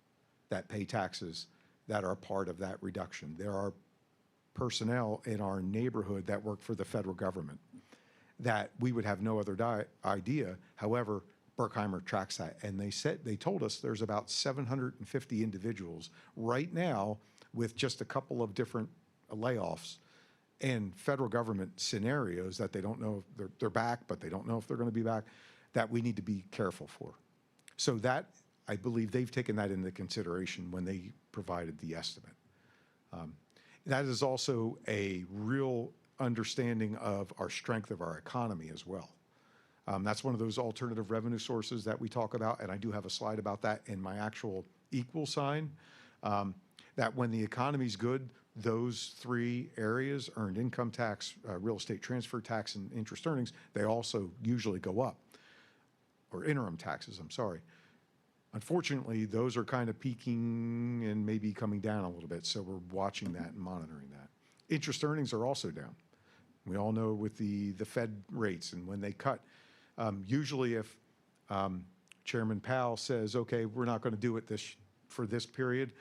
that pay taxes that are part of that reduction. There are personnel in our neighborhood that work for the federal government that we would have no other idea. However, Berkheimer tracks that, and they told us there's about 750 individuals right now with just a couple of different layoffs and federal government scenarios that they don't know if they're back, but they don't know if they're going to be back, that we need to be careful for. So that, I believe they've taken that into consideration when they provided the estimate. That is also a real understanding of our strength of our economy as well. That's one of those alternative revenue sources that we talk about, and I do have a slide about that in my actual equal sign, that when the economy's good, those three areas, earned income tax, real estate transfer tax, and interest earnings, they also usually go up, or interim taxes, I'm sorry. Unfortunately, those are kind of peaking and maybe coming down a little bit, so we're watching that and monitoring that. Interest earnings are also down. We all know with the Fed rates and when they cut, usually if Chairman Powell says, okay, we're not going to do it for this period,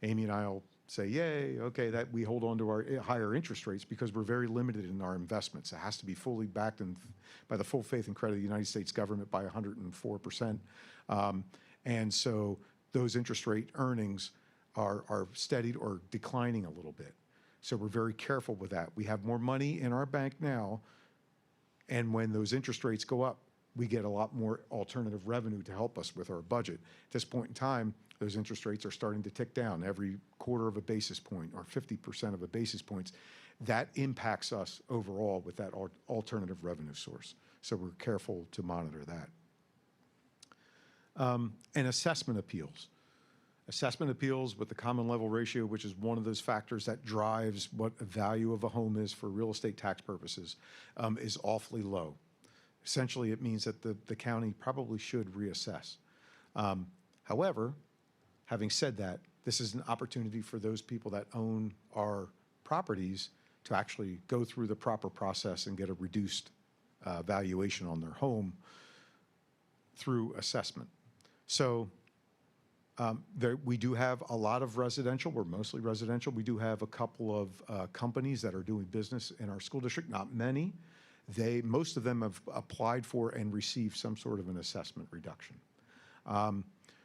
Amy and I will say, yay, okay, that we hold on to our higher interest rates because we're very limited in our investments. It has to be fully backed by the full faith and credit of the United States government by 104%. And so those interest rate earnings are steadied or declining a little bit. So we're very careful with that. We have more money in our bank now, and when those interest rates go up, we get a lot more alternative revenue to help us with our budget. At this point in time, those interest rates are starting to tick down every quarter of a basis point or 50% of a basis points. That impacts us overall with that alternative revenue source. So we're careful to monitor that. And assessment appeals. Assessment appeals with the common level ratio, which is one of those factors that drives what the value of a home is for real estate tax purposes, is awfully low. Essentially, it means that the county probably should reassess. However, having said that, this is an opportunity for those people that own our properties to actually go through the proper process and get a reduced valuation on their home through assessment. So we do have a lot of residential. We're mostly residential. We do have a couple of companies that are doing business in our school district, not many. Most of them have applied for and received some sort of an assessment reduction.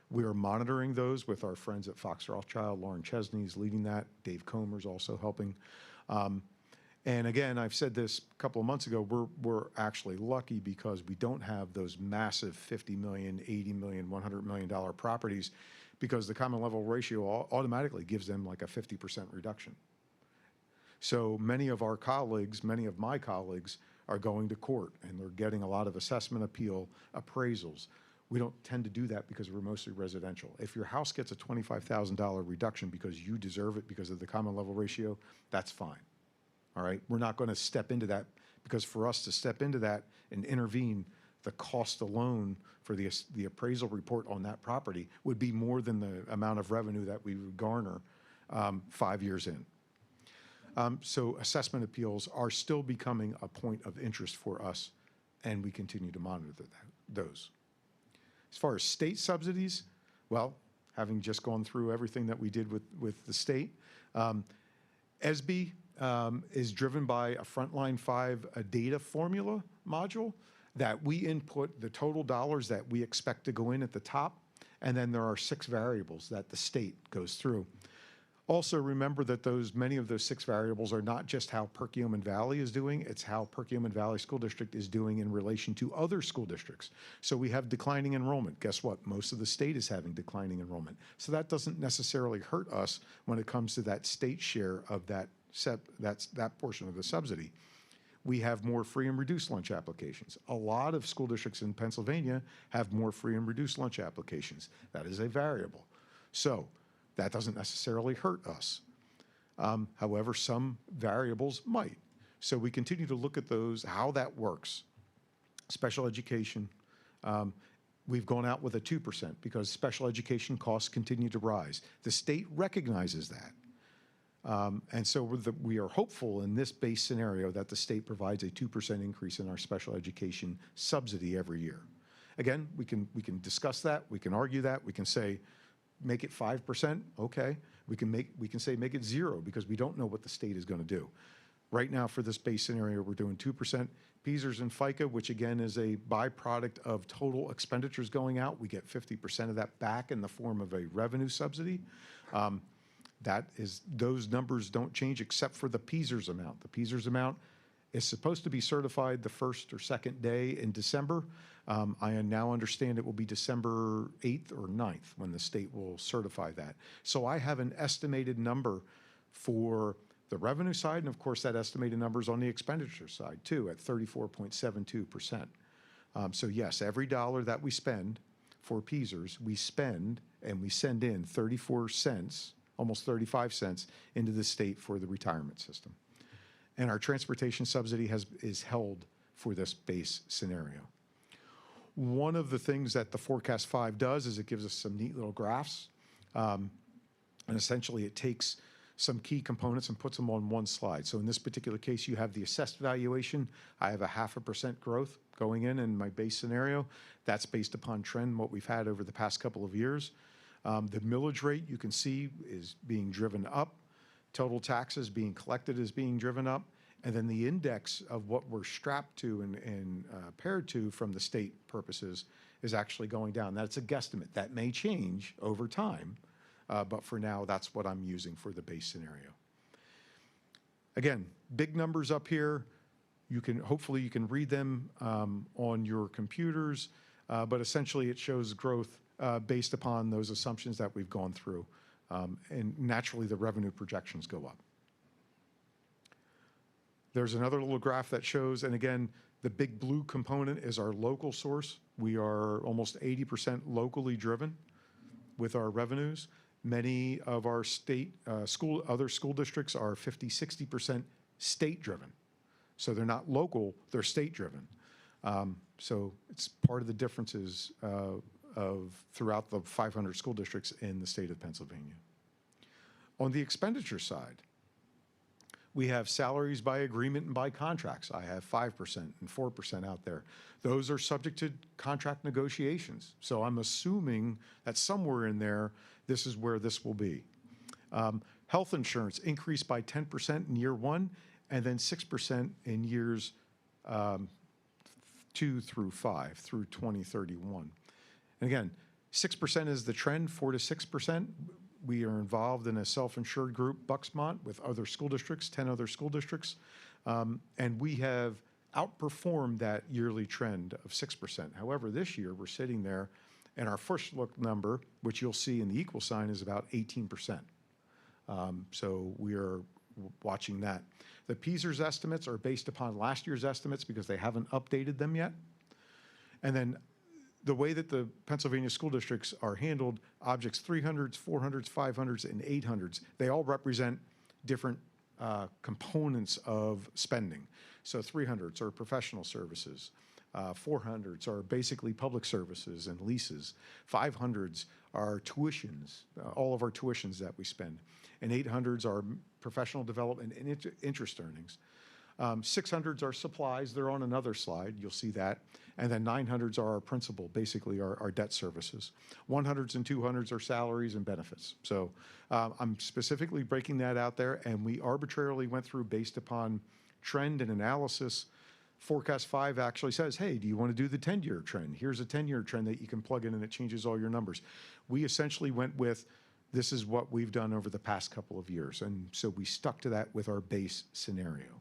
We are monitoring those with our friends at Fox Rothschild. Lauren Chesney's leading that. Dave Comer's also helping. And again, I've said this a couple of months ago, we're actually lucky because we don't have those massive $50 million, $80 million, $100 million properties, because the common level ratio automatically gives them like a 50% reduction. So many of our colleagues, many of my colleagues are going to court and they're getting a lot of assessment appeal appraisals. We don't tend to do that because we're mostly residential. If your house gets a $25,000 reduction because you deserve it because of the common level ratio, that's fine. All right, we're not going to step into that, because for us to step into that and intervene, the cost alone for the appraisal report on that property would be more than the amount of revenue that we would garner 5 years in. So assessment appeals are still becoming a point of interest for us, and we continue to monitor those. As far as state subsidies, well, having just gone through everything that we did with the state, SB is driven by a Frontline 5 data formula module that we input the total dollars that we expect to go in at the top, and then there are 6 variables that the state goes through. Also remember that many of those 6 variables are not just how Perkiomen Valley is doing, it's how Perkiomen Valley School District is doing in relation to other school districts. So we have declining enrollment. Guess what? Most of the state is having declining enrollment. So that doesn't necessarily hurt us when it comes to that state share of that portion of the subsidy. We have more free and reduced lunch applications. A lot of school districts in Pennsylvania have more free and reduced lunch applications. That is a variable. So that doesn't necessarily hurt us. However, some variables might. So we continue to look at those, how that works. Special education, we've gone out with a 2% because special education costs continue to rise. The state recognizes that. And so we are hopeful in this base scenario that the state provides a 2% increase in our special education subsidy every year. Again, we can discuss that, we can argue that, we can say, make it 5%, okay. We can say make it 0 because we don't know what the state is going to do. Right now for this base scenario, we're doing 2%. PSERS and FICA, which again is a byproduct of total expenditures going out, we get 50% of that back in the form of a revenue subsidy. Those numbers don't change except for the PSERS amount. The PSERS amount is supposed to be certified the first or second day in December. I now understand it will be December 8th or 9th when the state will certify that. So I have an estimated number for the revenue side, and of course that estimated number is on the expenditure side too at 34.72%. So yes, every dollar that we spend for PSERS, we spend and we send in 34 cents, almost 35 cents into the state for the retirement system. And our transportation subsidy is held for this base scenario. One of the things that the Forecast 5 does is it gives us some neat little graphs. And essentially it takes some key components and puts them on one slide. So in this particular case, you have the assessed valuation. I have a 0.5% growth going in my base scenario. That's based upon trend, what we've had over the past couple of years. The millage rate, you can see, is being driven up. Total taxes being collected is being driven up. And then the index of what we're strapped to and paired to from the state purposes is actually going down. That's a guesstimate. That may change over time, but for now, that's what I'm using for the base scenario. Again, big numbers up here. hopefully you can read them on your computers, but essentially it shows growth based upon those assumptions that we've gone through. And naturally, the revenue projections go up. There's another little graph that shows, and again, the big blue component is our local source. We are almost 80% locally driven with our revenues. Many of our other school districts are 50, 60% state-driven. So they're not local, they're state-driven. So it's part of the differences of throughout the 500 school districts in the state of Pennsylvania. On the expenditure side, we have salaries by agreement and by contracts. I have 5% and 4% out there. Those are subject to contract negotiations. So I'm assuming that somewhere in there, this is where this will be. Health insurance increased by 10% in year 1, and then 6% in years 2 through 5, through 2031. And again, 6% is the trend, 4 to 6%. We are involved in a self-insured group, Bucksmont, with other school districts, 10 other school districts. And we have outperformed that yearly trend of 6%. However, this year we're sitting there, and our first look number, which you'll see in the equal sign, is about 18%. So we are watching that. The PSERS estimates are based upon last year's estimates because they haven't updated them yet. And then the way that the Pennsylvania school districts are handled, objects 300s, 400s, 500s, and 800s, they all represent different components of spending. So 300s are professional services. 400s are basically public services and leases. 500s are tuitions, all of our tuitions that we spend. And 800s are professional development and interest earnings. 600s are supplies. They're on another slide. You'll see that. And then 900s are our principal, basically our debt services. 100s and 200s are salaries and benefits. So I'm specifically breaking that out there, and we arbitrarily went through based upon trend and analysis. Forecast 5 actually says, hey, do you want to do the 10-year trend? Here's a 10-year trend that you can plug in, and it changes all your numbers. We essentially went with, this is what we've done over the past couple of years. And so we stuck to that with our base scenario.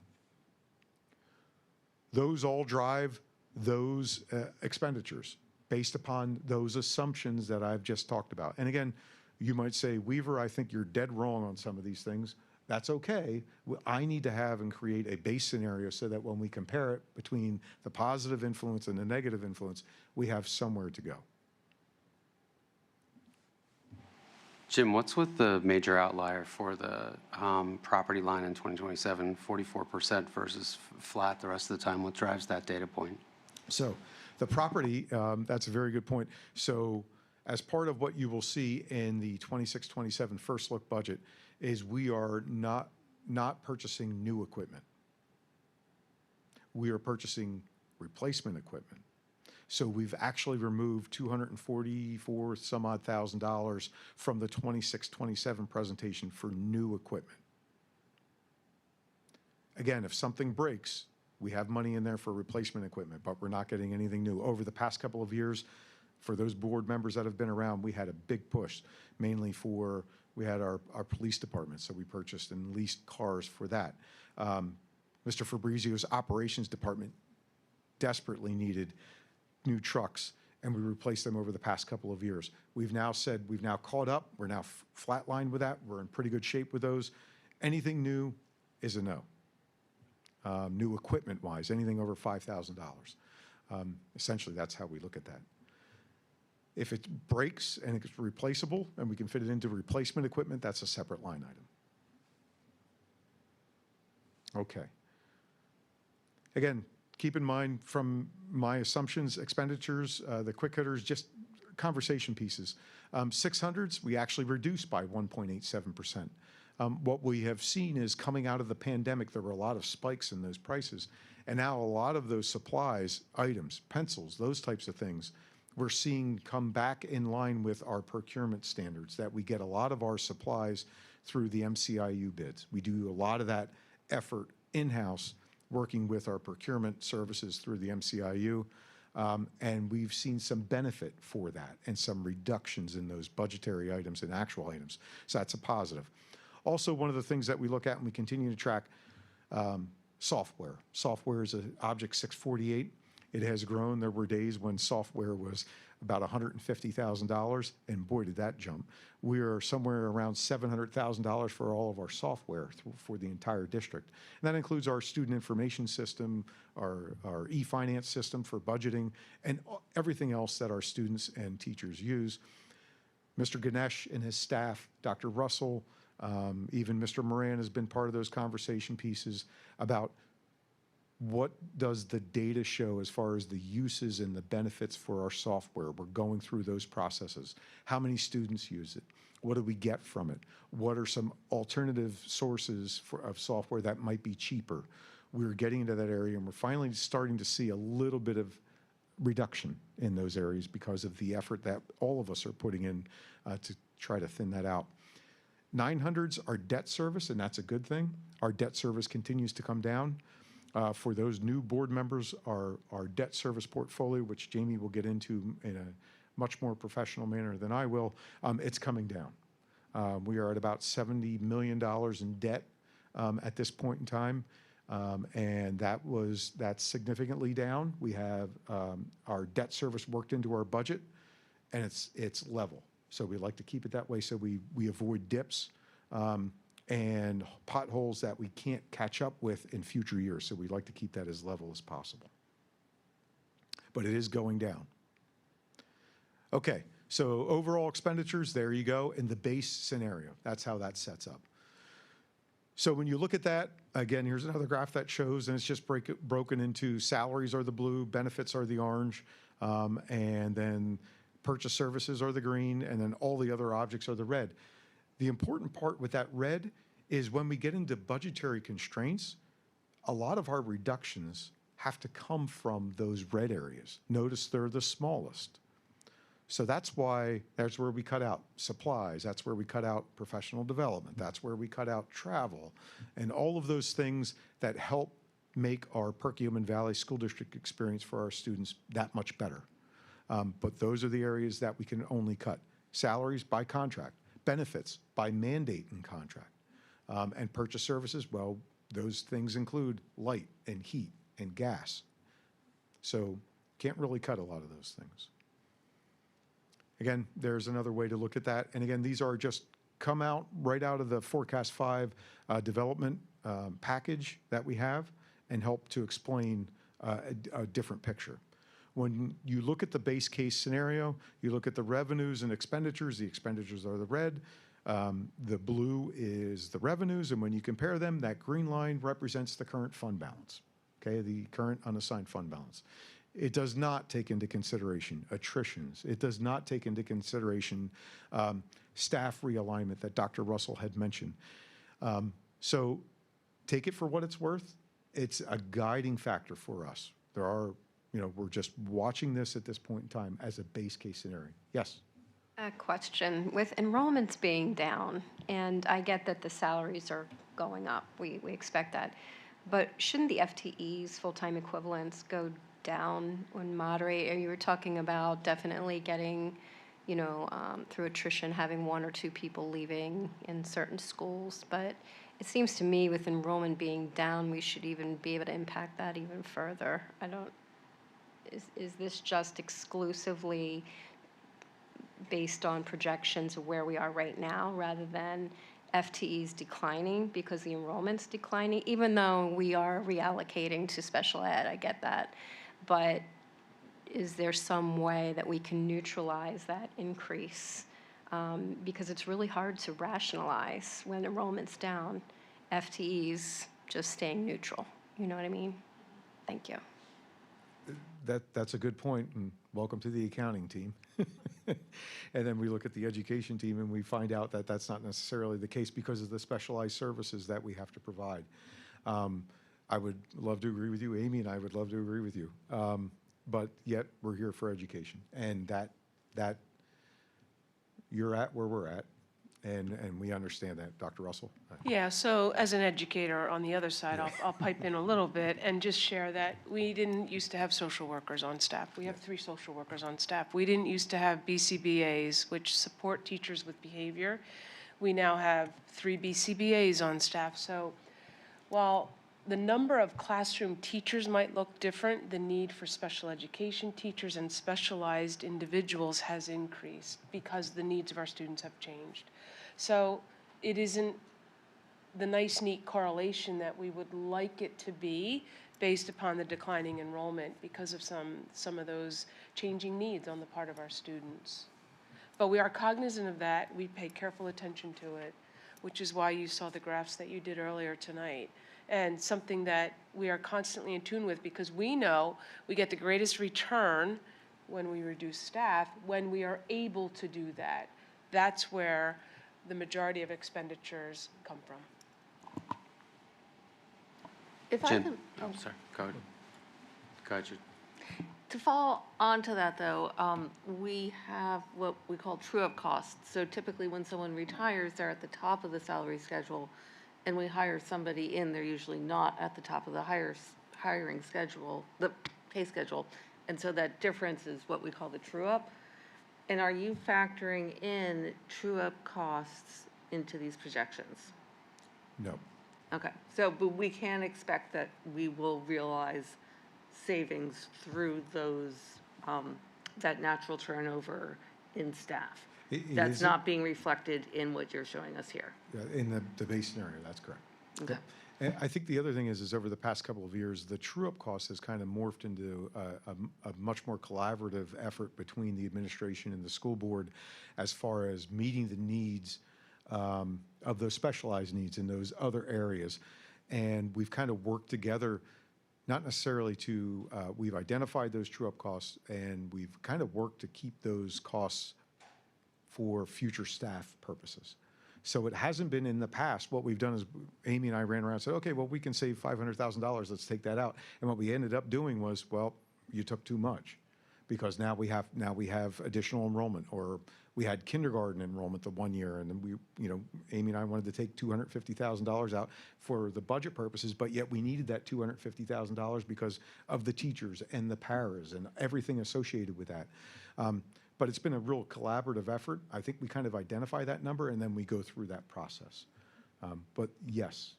Those all drive those expenditures based upon those assumptions that I've just talked about. And again, you might say, Weaver, I think you're dead wrong on some of these things. That's okay. I need to have and create a base scenario so that when we compare it between the positive influence and the negative influence, we have somewhere to go. Jim, what's with the major outlier for the property line in 2027, 44% versus flat the rest of the time? What drives that data point? So the property, that's a very good point. So as part of what you will see in the 26-27 first look budget is we are not purchasing new equipment. We are purchasing replacement equipment. So we've actually removed $244 some odd thousand from the 26-27 presentation for new equipment. Again, if something breaks, we have money in there for replacement equipment, but we're not getting anything new. Over the past couple of years, for those board members that have been around, we had a big push, mainly for, we had our police department, so we purchased and leased cars for that. Mr. Fabrizio's operations department desperately needed new trucks, and we replaced them over the past couple of years. We've now said, we've now caught up, we're now flatlined with that, we're in pretty good shape with those. Anything new is a no. New equipment-wise, anything over $5,000. Essentially, that's how we look at that. If it breaks and it's replaceable and we can fit it into replacement equipment, that's a separate line item. Okay. Again, keep in mind from my assumptions, expenditures, the quick hitters, just conversation pieces. 600s, we actually reduced by 1.87%. What we have seen is coming out of the pandemic, there were a lot of spikes in those prices. And now a lot of those supplies, items, pencils, those types of things, we're seeing come back in line with our procurement standards, that we get a lot of our supplies through the MCIU bids. We do a lot of that effort in-house, working with our procurement services through the MCIU, and we've seen some benefit for that and some reductions in those budgetary items and actual items. So that's a positive. Also, one of the things that we look at and we continue to track, Software. Software is an Object 648. It has grown. There were days when software was about $150,000, and boy, did that jump. We are somewhere around $700,000 for all of our software for the entire district. And that includes our student information system, our e-finance system for budgeting, and everything else that our students and teachers use. Mr. Ganesh and his staff, Dr. Russell, even Mr. Moran has been part of those conversation pieces about what does the data show as far as the uses and the benefits for our software. We're going through those processes. How many students use it? What do we get from it? What are some alternative sources of software that might be cheaper? We're getting into that area, and we're finally starting to see a little bit of reduction in those areas because of the effort that all of us are putting in to try to thin that out. 900s are debt service, and that's a good thing. Our debt service continues to come down. For those new board members, our debt service portfolio, which Jamie will get into in a much more professional manner than I will, it's coming down. We are at about $70 million in debt at this point in time, and that's significantly down. We have our debt service worked into our budget, and it's level. So we like to keep it that way so we avoid dips. And potholes that we can't catch up with in future years. So we like to keep that as level as possible. But it is going down. Okay, so overall expenditures, there you go, in the base scenario. That's how that sets up. So when you look at that, again, here's another graph that shows, and it's just broken into salaries are the blue, benefits are the orange, and then purchase services are the green, and then all the other objects are the red. The important part with that red is when we get into budgetary constraints, a lot of our reductions have to come from those red areas. Notice they're the smallest. So that's where we cut out supplies. That's where we cut out professional development. That's where we cut out travel and all of those things that help make our Perkiomen Valley School District experience for our students that much better. But those are the areas that we can only cut. Salaries by contract. Benefits by mandate and contract. And purchase services, well, those things include light and heat and gas. So can't really cut a lot of those things. Again, there's another way to look at that. And again, these are just come out right out of the Forecast 5 development package that we have and help to explain a different picture. When you look at the base case scenario, you look at the revenues and expenditures. The expenditures are the red. The blue is the revenues. And when you compare them, that green line represents the current fund balance, okay, the current unassigned fund balance. It does not take into consideration attritions. It does not take into consideration staff realignment that Dr. Russell had mentioned. So take it for what it's worth. It's a guiding factor for us. We're just watching this at this point in time as a base case scenario. Yes? A question. With enrollments being down, and I get that the salaries are going up, we expect that, but shouldn't the FTEs, full-time equivalents, go down and moderate? You were talking about definitely getting, through attrition, having one or two people leaving in certain schools, but it seems to me with enrollment being down, we should even be able to impact that even further. Is this just exclusively based on projections of where we are right now rather than FTEs declining because the enrollment's declining, even though we are reallocating to special ed, I get that. But is there some way that we can neutralize that increase? Because it's really hard to rationalize when enrollment's down, FTEs just staying neutral. You know what I mean? Thank you. That's a good point, and welcome to the accounting team. And then we look at the education team and we find out that that's not necessarily the case because of the specialized services that we have to provide. I would love to agree with you, Amy, and I would love to agree with you. But yet we're here for education, and that you're at where we're at, and we understand that. Dr. Russell? Yeah, so as an educator on the other side, I'll pipe in a little bit and just share that we didn't used to have social workers on staff. We have 3 social workers on staff. We didn't used to have BCBAs, which support teachers with behavior. We now have 3 BCBAs on staff. So while the number of classroom teachers might look different. The need for special education teachers and specialized individuals has increased because the needs of our students have changed. So it isn't the nice, neat correlation that we would like it to be based upon the declining enrollment because of some of those changing needs on the part of our students. But we are cognizant of that. We pay careful attention to it, which is why you saw the graphs that you did earlier tonight. And something that we are constantly in tune with, because we know we get the greatest return when we reduce staff, when we are able to do that. That's where the majority of expenditures come from. If I Jim, can, oh, sorry, go ahead. Go ahead, Jude. to follow on to that, though, we have what we call true-up costs. So typically, when someone retires, they're at the top of the salary schedule, and we hire somebody in, they're usually not at the top of the hiring schedule, the pay schedule. And so that difference is what we call the true-up. And are you factoring in true-up costs into these projections? No. Okay, so, but we can expect that we will realize savings through those, that natural turnover in staff. That's is not being reflected in what you're showing us here. in the base scenario, that's correct. Okay. And I think the other thing is over the past couple of years, the true-up cost has kind of morphed into a much more collaborative effort between the administration and the school board as far as meeting the needs of those specialized needs in those other areas. And we've kind of worked together, not necessarily to, we've identified those true-up costs, and we've kind of worked to keep those costs for future staff purposes. So it hasn't been in the past. What we've done is Amy and I ran around and said, okay, well, we can save $500,000. Let's take that out. And what we ended up doing was, well, you took too much because now we have additional enrollment, or we had kindergarten enrollment the one year, and then Amy and I wanted to take $250,000 out for the budget purposes, but yet we needed that $250,000 because of the teachers and the paras and everything associated with that. But it's been a real collaborative effort. I think we kind of identify that number, and then we go through that process. But yes,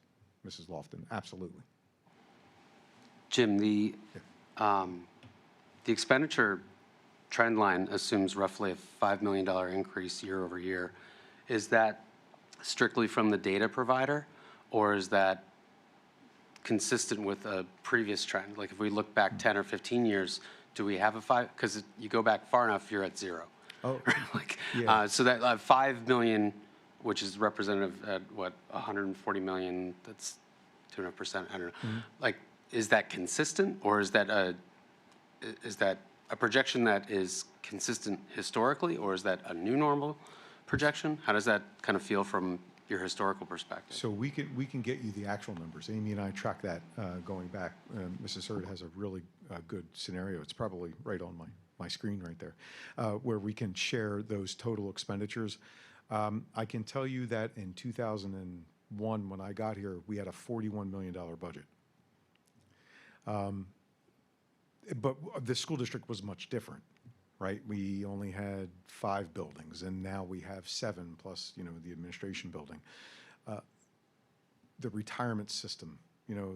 Mrs. Lofton, absolutely. Jim, the expenditure trend line assumes roughly a $5 million increase year over year. Is that strictly from the data provider, or is that consistent with a previous trend? Like if we look back 10 or 15 years, do we have a five? Because you go back far enough, you're at zero. Oh, like, yeah. So that 5 million, which is representative at what, 140 million, that's 200%, I don't know. Mm-hmm. Like, is that consistent, or is that a projection that is consistent historically, or is that a new normal projection? How does that kind of feel from your historical perspective? So we can get you the actual numbers. Amy and I track that going back. Mrs. Hurd has a really good scenario. It's probably right on my screen right there, where we can share those total expenditures. I can tell you that in 2001, when I got here, we had a $41 million budget. But the school district was much different, right? We only had 5 buildings, and now we have 7 plus, the administration building. The retirement system,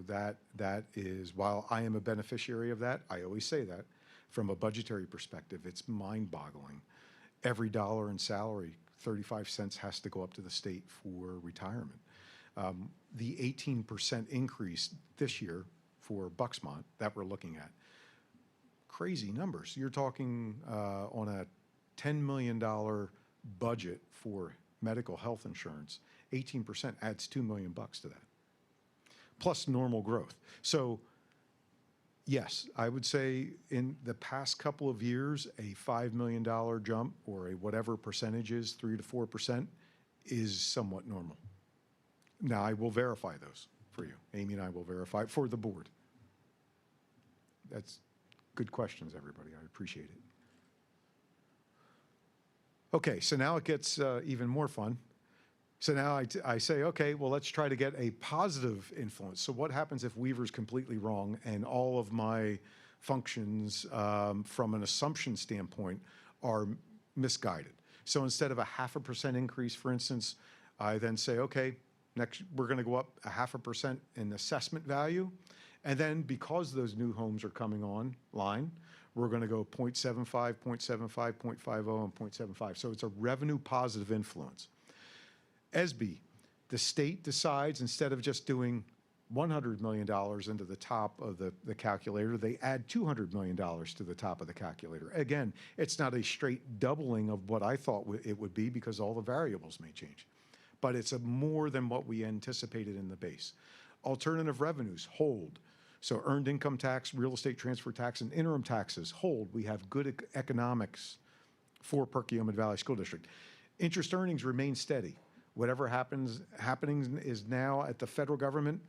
that is, while I am a beneficiary of that, I always say that, from a budgetary perspective, it's mind-boggling. Every dollar in salary, 35 cents has to go up to the state for retirement. The 18% increase this year for Bucksmont that we're looking at, crazy numbers. You're talking on a $10 million budget for medical health insurance, 18% adds $2 million to that, plus normal growth. So yes, I would say in the past couple of years, a $5 million jump, or a whatever percentage is, 3 to 4%, is somewhat normal. Now, I will verify those for you. Amy and I will verify for the board. That's good questions, everybody. I appreciate it. Okay, so now it gets even more fun. So now I say, okay, well, let's try to get a positive influence. So what happens if Weaver's completely wrong and all of my functions from an assumption standpoint are misguided? So instead of a 0.5% increase, for instance, I then say, okay, Next, we're going to go up 0.5% in assessment value. And then because those new homes are coming online, we're going to go 0.75, 0.75, 0.50, and 0.75. So it's a revenue positive influence. ESB, the state decides instead of just doing $100 million into the top of the calculator, they add $200 million to the top of the calculator. Again, it's not a straight doubling of what I thought it would be because all the variables may change. But it's more than what we anticipated in the base. Alternative revenues hold. So earned income tax, real estate transfer tax, and interim taxes hold. We have good economics for Perkiomen Valley School District. Interest earnings remain steady. Whatever happening is now at the federal government,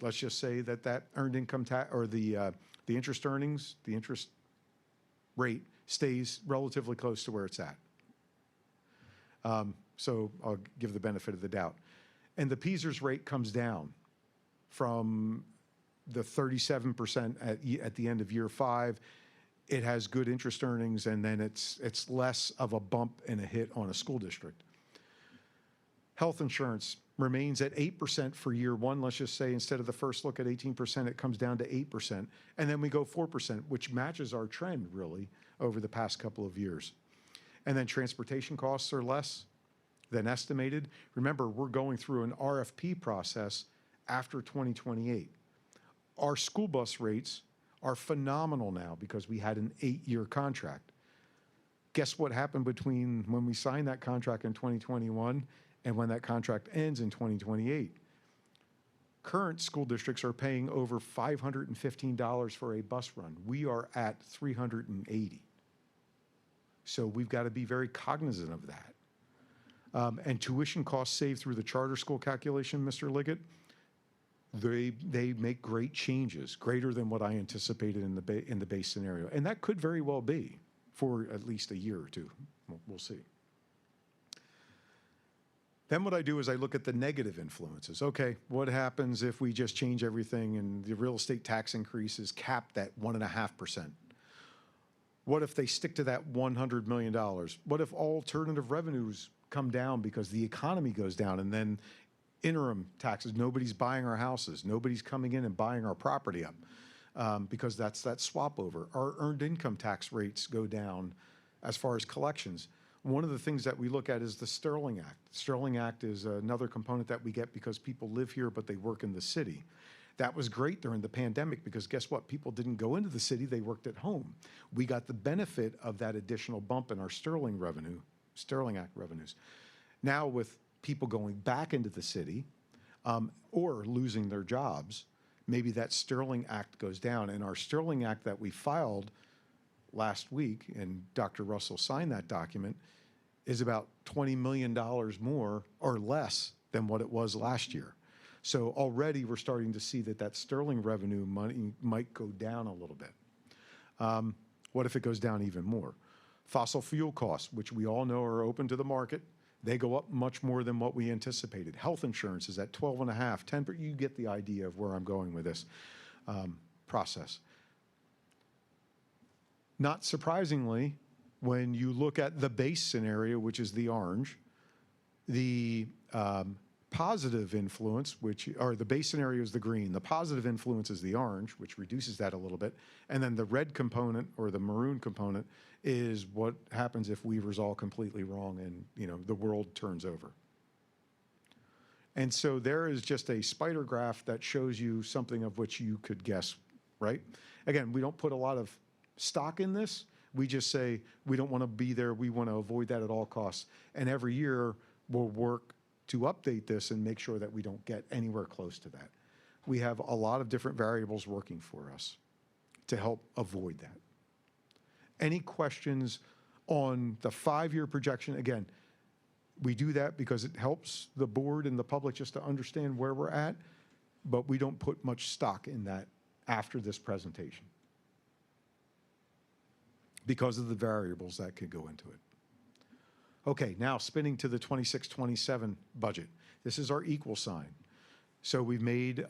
let's just say that earned income tax or the interest earnings, the interest rate stays relatively close to where it's at. So I'll give the benefit of the doubt. And the PSERS rate comes down from the 37% at the end of year 5. It has good interest earnings, and then it's less of a bump and a hit on a school district. Health insurance remains at 8% for year 1. Let's just say instead of the first look at 18%, it comes down to 8%. And then we go 4%, which matches our trend really over the past couple of years. And then transportation costs are less than estimated. Remember, we're going through an RFP process after 2028. Our school bus rates are phenomenal now because we had an 8-year contract. Guess what happened between when we signed that contract in 2021 and when that contract ends in 2028? Current school districts are paying over $515 for a bus run. We are at $380. So we've got to be very cognizant of that. And tuition costs saved through the charter school calculation, Mr. Liggett, they make great changes, greater than what I anticipated in the base scenario. And that could very well be for at least a year or two. We'll see. Then what I do is I look at the negative influences. Okay, what happens if we just change everything and the real estate tax increase is capped at 1.5%? What if they stick to that $100 million? What if alternative revenues come down because the economy goes down, and then interim taxes, nobody's buying our houses, nobody's coming in and buying our property up because that's that swap over. Our earned income tax rates go down as far as collections. One of the things that we look at is the Sterling Act. The Sterling Act is another component that we get because people live here but they work in the city. That was great during the pandemic because guess what? People didn't go into the city, they worked at home. We got the benefit of that additional bump in our Sterling Act revenues. Now with people going back into the city or losing their jobs, maybe that Sterling Act goes down. And our Sterling Act that we filed last week, and Dr. Russell signed that document, is about $20 million more or less than what it was last year. So already we're starting to see that Sterling revenue money might go down a little bit. What if it goes down even more? Fossil fuel costs, which we all know are open to the market, they go up much more than what we anticipated. Health insurance is at 12.5, 10%. You get the idea of where I'm going with this process. Not surprisingly, when you look at the base scenario, which is the orange, the positive influence, or the base scenario is the green, the positive influence is the orange, which reduces that a little bit, and then the red component or the maroon component is what happens if we resolve completely wrong and the world turns over. And so there is just a spider graph that shows you something of which you could guess, right? Again, we don't put a lot of stock in this. We just say we don't want to be there. We want to avoid that at all costs. And every year we'll work to update this and make sure that we don't get anywhere close to that. We have a lot of different variables working for us to help avoid that. Any questions on the 5-year projection? Again, we do that because it helps the board and the public just to understand where we're at, but we don't put much stock in that after this presentation because of the variables that could go into it. Okay, now spinning to the 26-27 budget. This is our equal sign. So we've made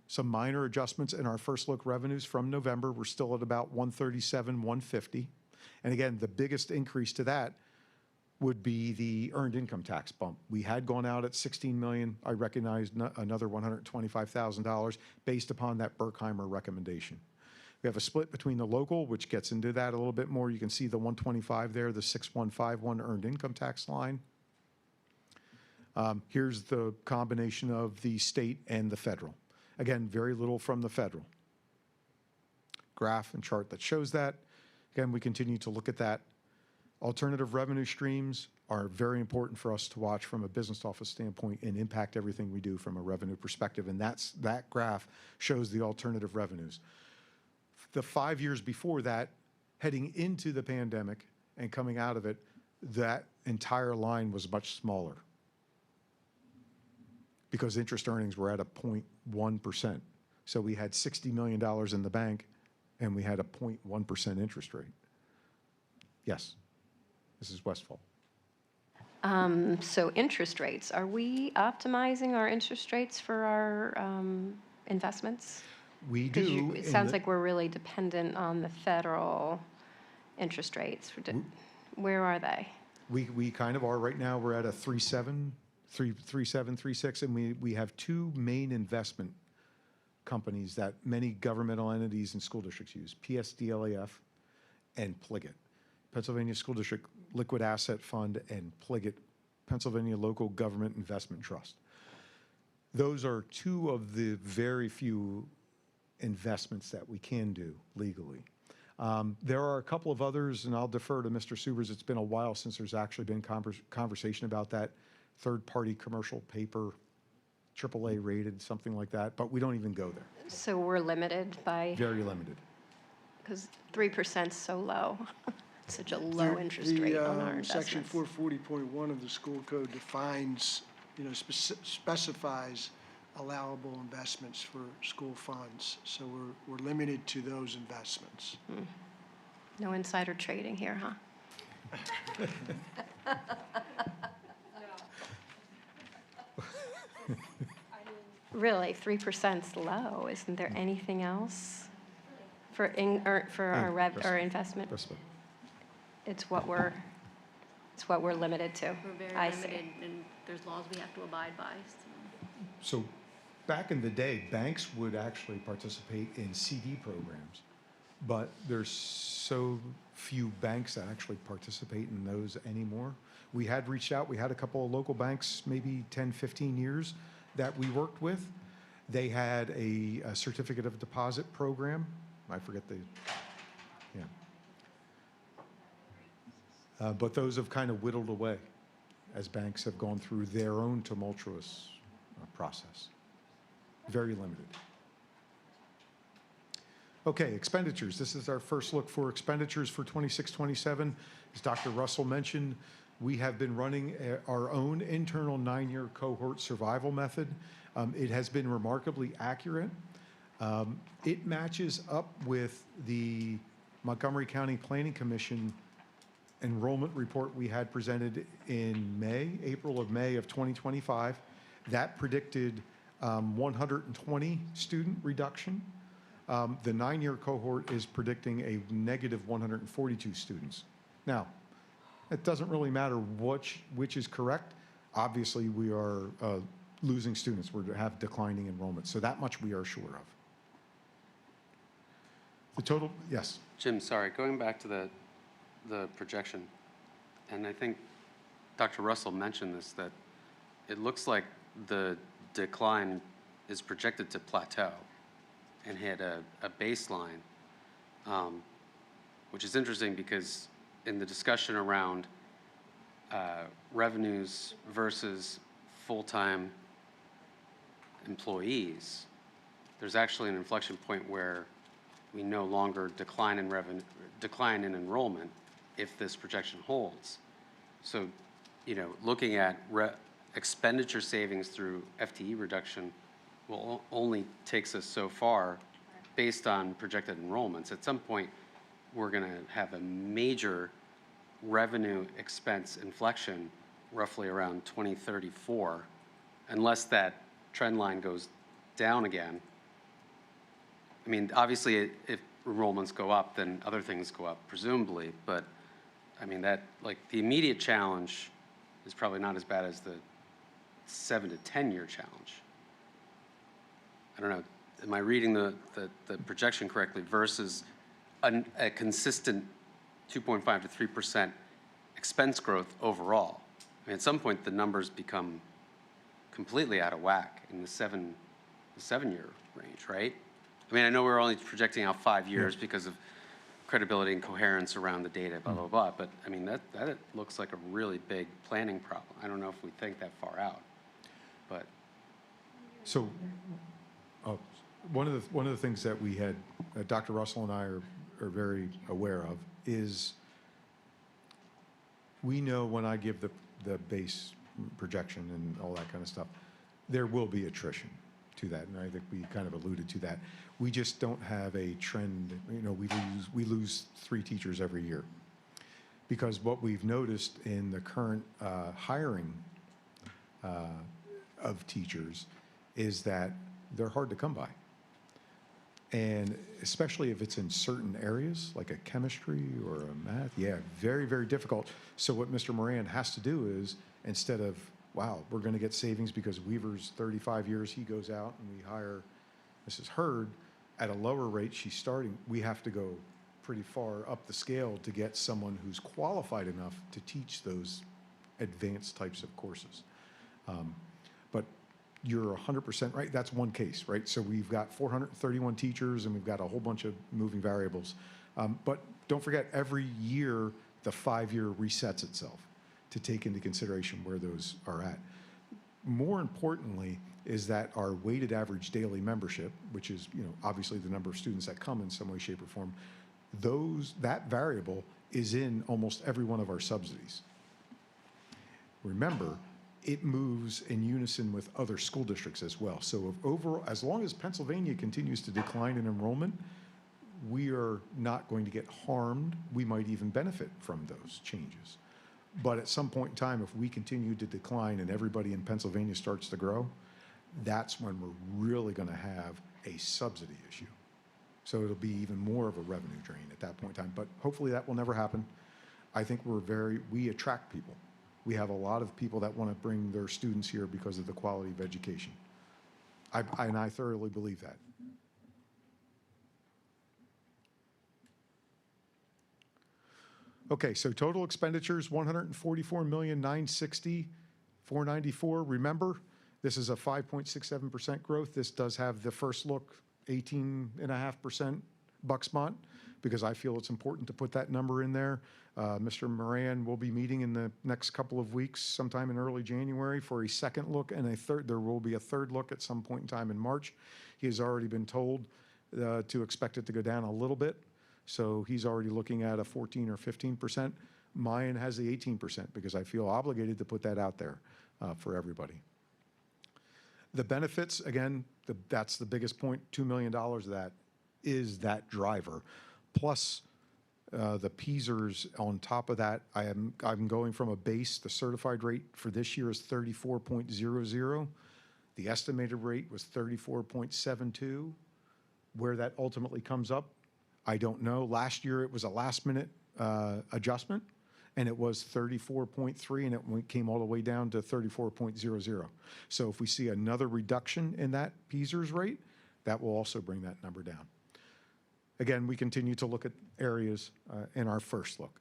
some minor adjustments in our first look revenues from November. We're still at about 137, 150. And again, the biggest increase to that would be the earned income tax bump. We had gone out at 16 million. I recognized another $125,000 based upon that Berkheimer recommendation. We have a split between the local, which gets into that a little bit more. You can see the 125 there, the 6151 earned income tax line. Here's the combination of the state and the federal. Again, very little from the federal. Graph and chart that shows that. Again, we continue to look at that. Alternative revenue streams are very important for us to watch from a business office standpoint and impact everything we do from a revenue perspective. And that graph shows the alternative revenues. The 5 years before that, heading into the pandemic and coming out of it, that entire line was much smaller because interest earnings were at a 0.1%. So we had $60 million in the bank and we had a 0.1% interest rate. Yes. Mrs. Westfall. So interest rates, are we optimizing our interest rates for our investments? We 'Cause do. it sounds like we're really dependent on the federal interest rates. Where are they? We kind of are right now. We're at a 3.7, 3.6, and we have two main investment companies that many governmental entities and school districts use, PSDLAF and Pliget. Pennsylvania School District Liquid Asset Fund and Pliget, Pennsylvania Local Government Investment Trust. Those are two of the very few investments that we can do legally. There are a couple of others, and I'll defer to Mr. Subers. It's been a while since there's actually been conversation about that third-party commercial paper, AAA rated, something like that, but we don't even go there. So we're limited by, Very limited. because 3% is so low. Such a low interest rate on our Section investments. 440.1 of the school code defines, specifies allowable investments for school funds. So we're limited to those investments. No insider trading here, huh? Really, 3% is low. Isn't there anything else for our investment? It's what we're limited to. We're very I see. limited, and there's laws we have to abide by. So back in the day, banks would actually participate in CD programs, but there's so few banks that actually participate in those anymore. We had reached out. We had a couple of local banks, maybe 10, 15 years, that we worked with. They had a certificate of deposit program. I forget the, yeah. But those have kind of whittled away as banks have gone through their own tumultuous process. Very limited. Okay, expenditures. This is our first look for expenditures for 26-27. As Dr. Russell mentioned, we have been running our own internal 9-year cohort survival method. It has been remarkably accurate. It matches up with the Montgomery County Planning Commission enrollment report we had presented in April of May of 2025. That predicted 120 student reduction. The 9-year cohort is predicting a negative 142 students. Now, it doesn't really matter which is correct. Obviously, we are losing students. We have declining enrollment. So that much we are sure of. The total, yes. Jim, sorry, going back to the projection, and I think Dr. Russell mentioned this, that it looks like the decline is projected to plateau and hit a baseline, which is interesting because in the discussion around revenues versus full-time employees, there's actually an inflection point where we no longer decline in enrollment if this projection holds. So, looking at expenditure savings through FTE reduction will only takes us so far based on projected enrollments. At some point, we're going to have a major revenue expense inflection roughly around 2034, unless that trend line goes down again. I mean, obviously, if enrollments go up, then other things go up, presumably, but I mean, that, like, the immediate challenge is probably not as bad as the 7 to 10-year challenge. I don't know, am I reading the projection correctly versus a consistent 2.5 to 3% expense growth overall? I mean, at some point, the numbers become completely out of whack in the 7-year range, right? I mean, I know we're only projecting out 5 years because of credibility and coherence around the data, blah, blah, blah. But I mean, that looks like a really big planning problem. I don't know if we think that far out, but. So, one of the things that we had, Dr. Russell and I are very aware of is we know when I give the base projection and all that kind of stuff, there will be attrition to that, and I think we kind of alluded to that. We just don't have a trend. You know, we lose 3 teachers every year because what we've noticed in the current hiring of teachers is that they're hard to come by, and especially if it's in certain areas like a chemistry or a math, very, very difficult. So what Mr. Moran has to do is, instead of, wow, we're going to get savings because Weaver's 35 years, he goes out and we hire Mrs. Hurd at a lower rate, she's starting, we have to go pretty far up the scale to get someone who's qualified enough to teach those advanced types of courses. But you're 100% right, that's one case, right? So we've got 431 teachers and we've got a whole bunch of moving variables. But don't forget, every year, the 5-year resets itself to take into consideration where those are at. More importantly is that our weighted average daily membership, which is, you know, obviously the number of students that come in some way, shape, or form, that variable is in almost every one of our subsidies. Remember, it moves in unison with other school districts as well. So if overall, as long as Pennsylvania continues to decline in enrollment, we are not going to get harmed. We might even benefit from those changes. But at some point in time, if we continue to decline and everybody in Pennsylvania starts to grow, that's when we're really going to have a subsidy issue. So it'll be even more of a revenue drain at that point in time. But hopefully that will never happen. I think we attract people. We have a lot of people that want to bring their students here because of the quality of education. And I thoroughly believe that. Okay, so total expenditures, $144,960,494. Remember, this is a 5.67% growth. This does have the first look 18.5% Bucksmont, because I feel it's important to put that number in there. Mr. Moran will be meeting in the next couple of weeks, sometime in early January, for a second look and a third. There will be a third look at some point in time in March. He has already been told to expect it to go down a little bit. So he's already looking at a 14 or 15%. Mine has the 18% because I feel obligated to put that out there for everybody. The benefits, again, that's the biggest point. $2 million of that is that driver. Plus the PSERS on top of that. I'm going from a base. The certified rate for this year is 34.00. The estimated rate was 34.72. Where that ultimately comes up, I don't know. Last year, it was a last-minute adjustment, and it was 34.3, and it came all the way down to 34.00. So if we see another reduction in that PSERS rate, that will also bring that number down. Again, we continue to look at areas in our first look.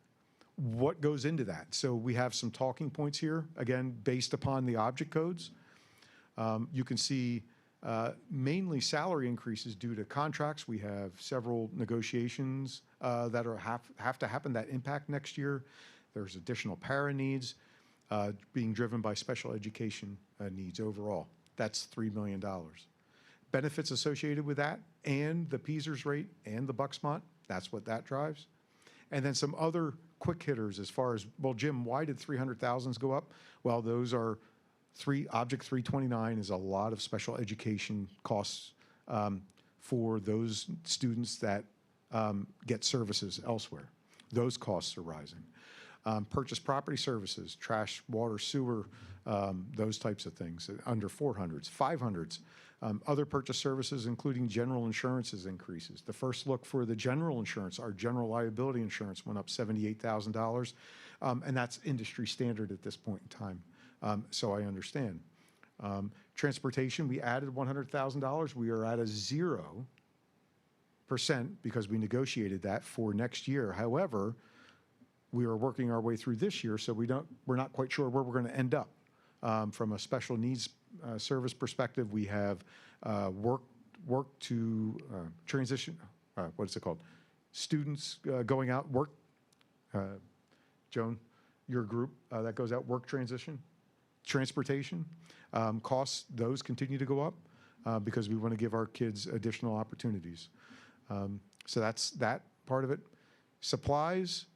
What goes into that? So we have some talking points here, again, based upon the object codes. You can see mainly salary increases due to contracts. We have several negotiations that have to happen that impact next year. There's additional para needs being driven by special education needs overall. That's $3 million. Benefits associated with that and the PSERS rate and the Bucksmont, that's what that drives. And then some other quick hitters as far as, well, Jim, why did 300,000s go up? Well, those are Object 329 is a lot of special education costs for those students that get services elsewhere. Those costs are rising. Purchase property services, trash, water, sewer, those types of things, under 400s, 500s. Other purchase services, including general insurances increases. The first look for the general insurance, our general liability insurance went up $78,000, and that's industry standard at this point in time. So I understand. Transportation, we added $100,000. We are at a 0% because we negotiated that for next year. However, we are working our way through this year, so we're not quite sure where we're going to end up. From a special needs service perspective, we have work to transition, what is it called? Students going out, work, Joan, your group that goes out, work transition, transportation, costs, those continue to go up because we want to give our kids additional opportunities. So that's that part of it. Supplies,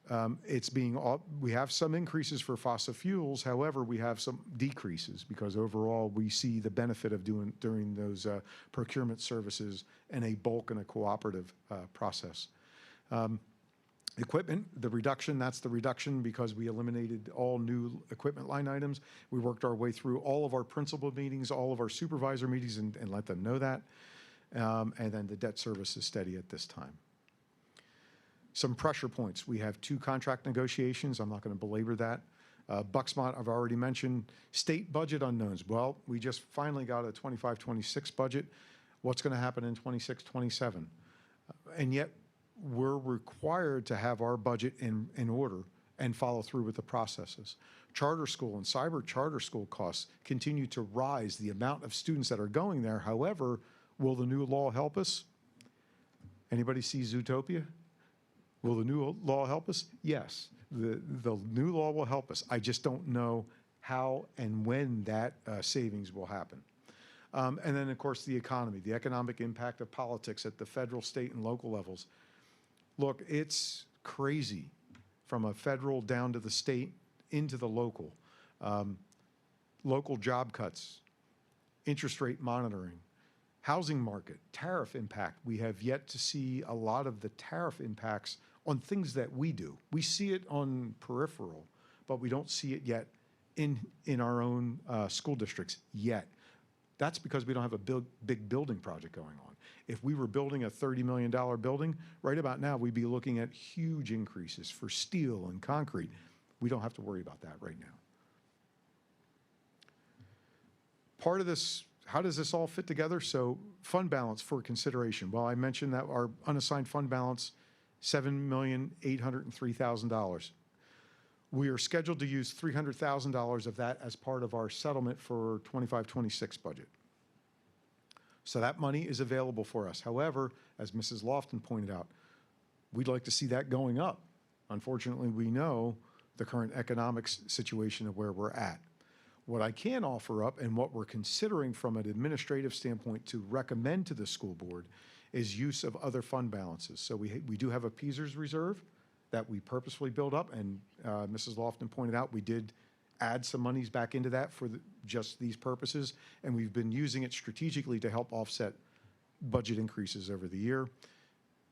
we have some increases for fossil fuels. However, we have some decreases because overall we see the benefit of doing those procurement services in a bulk and a cooperative process. Equipment, the reduction, that's the reduction because we eliminated all new equipment line items. We worked our way through all of our principal meetings, all of our supervisor meetings, and let them know that. And then the debt service is steady at this time. Some pressure points. We have 2 contract negotiations. I'm not going to belabor that. Bucksmont, I've already mentioned. State budget unknowns. Well, we just finally got a 25-26 budget. What's going to happen in 26-27? And yet, we're required to have our budget in order and follow through with the processes. Charter school and cyber charter school costs continue to rise, the amount of students that are going there. However, will the new law help us? Anybody see Zootopia? Will the new law help us? Yes, the new law will help us. I just don't know how and when that savings will happen. And then, of course, the economy, the economic impact of politics at the federal, state, and local levels. Look, it's crazy from a federal down to the state into the local. Local job cuts, interest rate monitoring, housing market, tariff impact. We have yet to see a lot of the tariff impacts on things that we do. We see it on peripheral, but we don't see it yet in our own school districts yet. That's because we don't have a big building project going on. If we were building a $30 million building, right about now, we'd be looking at huge increases for steel and concrete. We don't have to worry about that right now. Part of this, how does this all fit together? So fund balance for consideration. Well, I mentioned that our unassigned fund balance, $7,803,000. We are scheduled to use $300,000 of that as part of our settlement for 25-26 budget. So that money is available for us. However, as Mrs. Lofton pointed out, we'd like to see that going up. Unfortunately, we know the current economic situation of where we're at. What I can offer up and what we're considering from an administrative standpoint to recommend to the school board is use of other fund balances. So we do have a PSERS reserve that we purposefully build up, and Mrs. Lofton pointed out we did add some monies back into that for just these purposes, and we've been using it strategically to help offset budget increases over the year.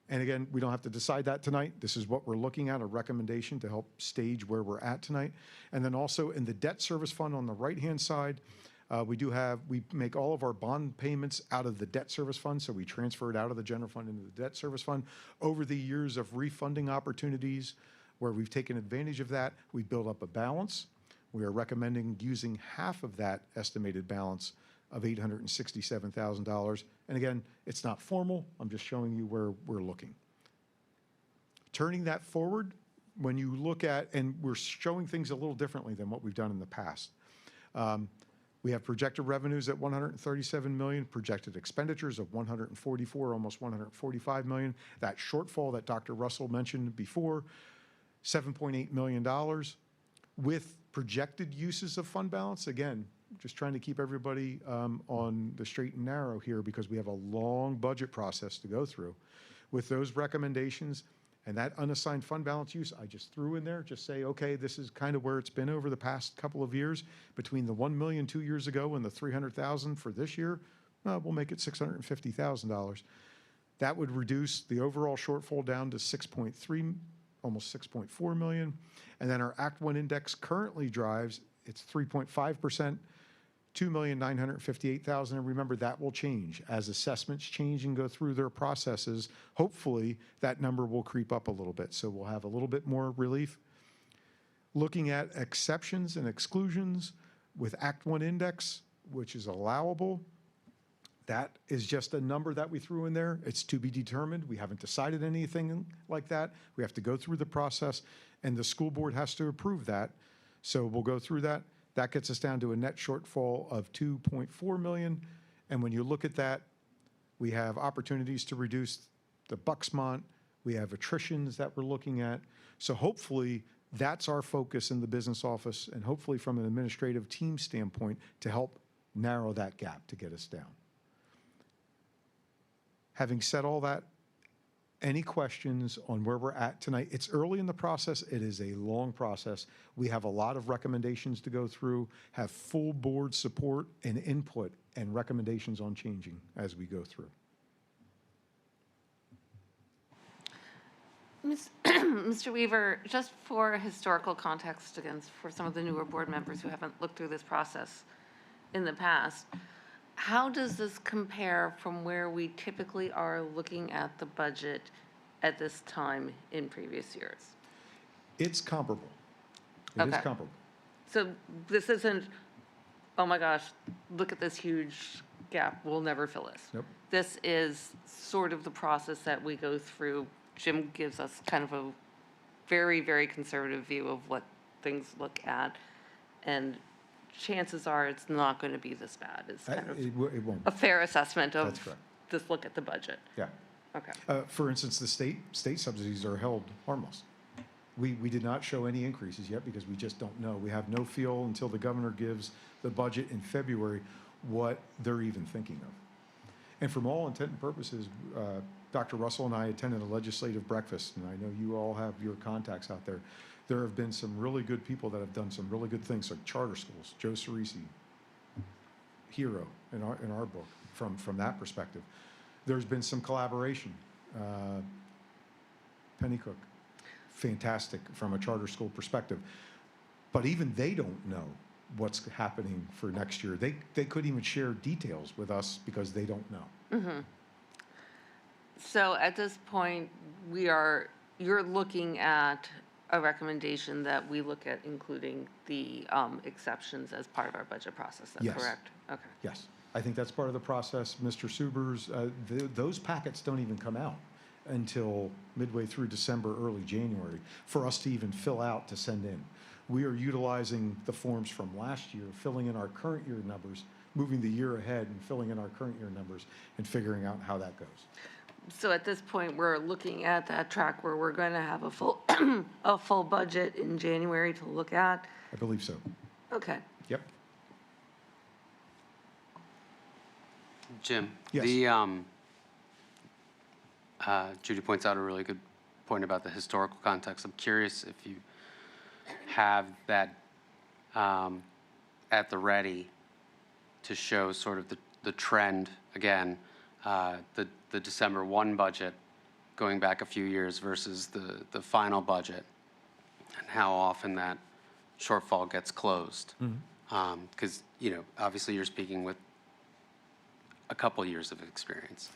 And again, we don't have to decide that tonight. This is what we're looking at, a recommendation to help stage where we're at tonight. And then also in the debt service fund on the right-hand side, we make all of our bond payments out of the debt service fund, so we transfer it out of the general fund into the debt service fund. Over the years of refunding opportunities where we've taken advantage of that, we build up a balance. We are recommending using half of that estimated balance of $867,000. And again, it's not formal. I'm just showing you where we're looking. Turning that forward, when you look at, and we're showing things a little differently than what we've done in the past. We have projected revenues at $137 million, projected expenditures of $144, almost $145 million. That shortfall that Dr. Russell mentioned before, $7.8 million. With projected uses of fund balance, again, just trying to keep everybody on the straight and narrow here because we have a long budget process to go through. With those recommendations and that unassigned fund balance use, I just threw in there, just say, okay, this is kind of where it's been over the past couple of years. Between the $1 million 2 years ago and the $300,000 for this year, we'll make it $650,000. That would reduce the overall shortfall down to 6.3, almost 6.4 million. And then our Act 1 index currently drives, it's 3.5%. $2,958,000, and remember, that will change. As assessments change and go through their processes, hopefully, that number will creep up a little bit, so we'll have a little bit more relief. Looking at exceptions and exclusions with Act 1 index, which is allowable, that is just a number that we threw in there. It's to be determined. We haven't decided anything like that. We have to go through the process, and the school board has to approve that. So we'll go through that. That gets us down to a net shortfall of $2.4 million. And when you look at that, we have opportunities to reduce the Bucksmont. We have attritions that we're looking at. So hopefully that's our focus in the business office, and hopefully from an administrative team standpoint to help narrow that gap to get us down. Having said all that, any questions on where we're at tonight? It's early in the process. It is a long process. We have a lot of recommendations to go through, have full board support and input and recommendations on changing as we go through. Mr. Weaver, just for historical context, again, for some of the newer board members who haven't looked through this process in the past, how does this compare from where we typically are looking at the budget at this time in previous years? It's comparable. It is comparable. So this isn't, oh my gosh, look at this huge gap, we'll never fill this. Nope. This is sort of the process that we go through. Jim gives us kind of a very, very conservative view of what things look at, and chances are it's not going to be this bad. It's kind of It won't. a fair assessment That's of correct. this look at the budget. Yeah. Okay. For instance, the state subsidies are held harmless. We did not show any increases yet because we just don't know. We have no feel until the governor gives the budget in February what they're even thinking of. And from all intent and purposes, Dr. Russell and I attended a legislative breakfast, and I know you all have your contacts out there. There have been some really good people that have done some really good things, like charter schools. Joe Cerisi, hero in our book from that perspective. There's been some collaboration. Pennycook, fantastic from a charter school perspective. But even they don't know what's happening for next year. They couldn't even share details with us because they don't know. Mm-hmm. So at this point, you're looking at a recommendation that we look at including the exceptions as part of our budget process. That's Yes. correct? Okay. Yes, I think that's part of the process. Mr. Subers, those packets don't even come out until midway through December, early January, for us to even fill out to send in. We are utilizing the forms from last year, filling in our current year numbers, moving the year ahead and filling in our current year numbers and figuring out how that goes. So at this point, we're looking at that track where we're going to have a full, a full budget in January to look at? I believe so. Okay. Yep. Jim? Yes. Judy points out a really good point about the historical context. I'm curious if you have that at the ready to show sort of the trend, again, the December 1 budget going back a few years versus the final budget, and how often that shortfall gets closed. Because, obviously you're speaking with a couple years of experience.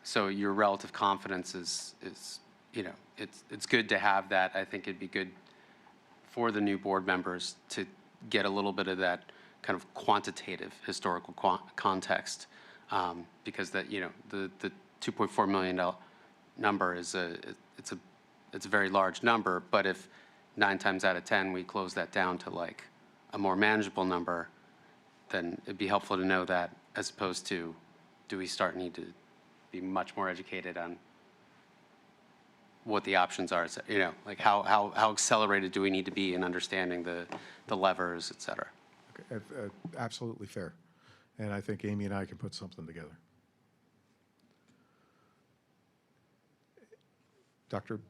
So your relative confidence is it's good to have that. I think it'd be good for the new board members to get a little bit of that kind of quantitative historical context, because that the $2.4 million number is it's a very large number. But if 9 times out of 10 we close that down to like a more manageable number, then it'd be helpful to know that, as opposed to, do we need to be much more educated on what the options are, like how accelerated do we need to be in understanding the levers, et cetera. Okay, absolutely fair. And I think Amy and I can put something together.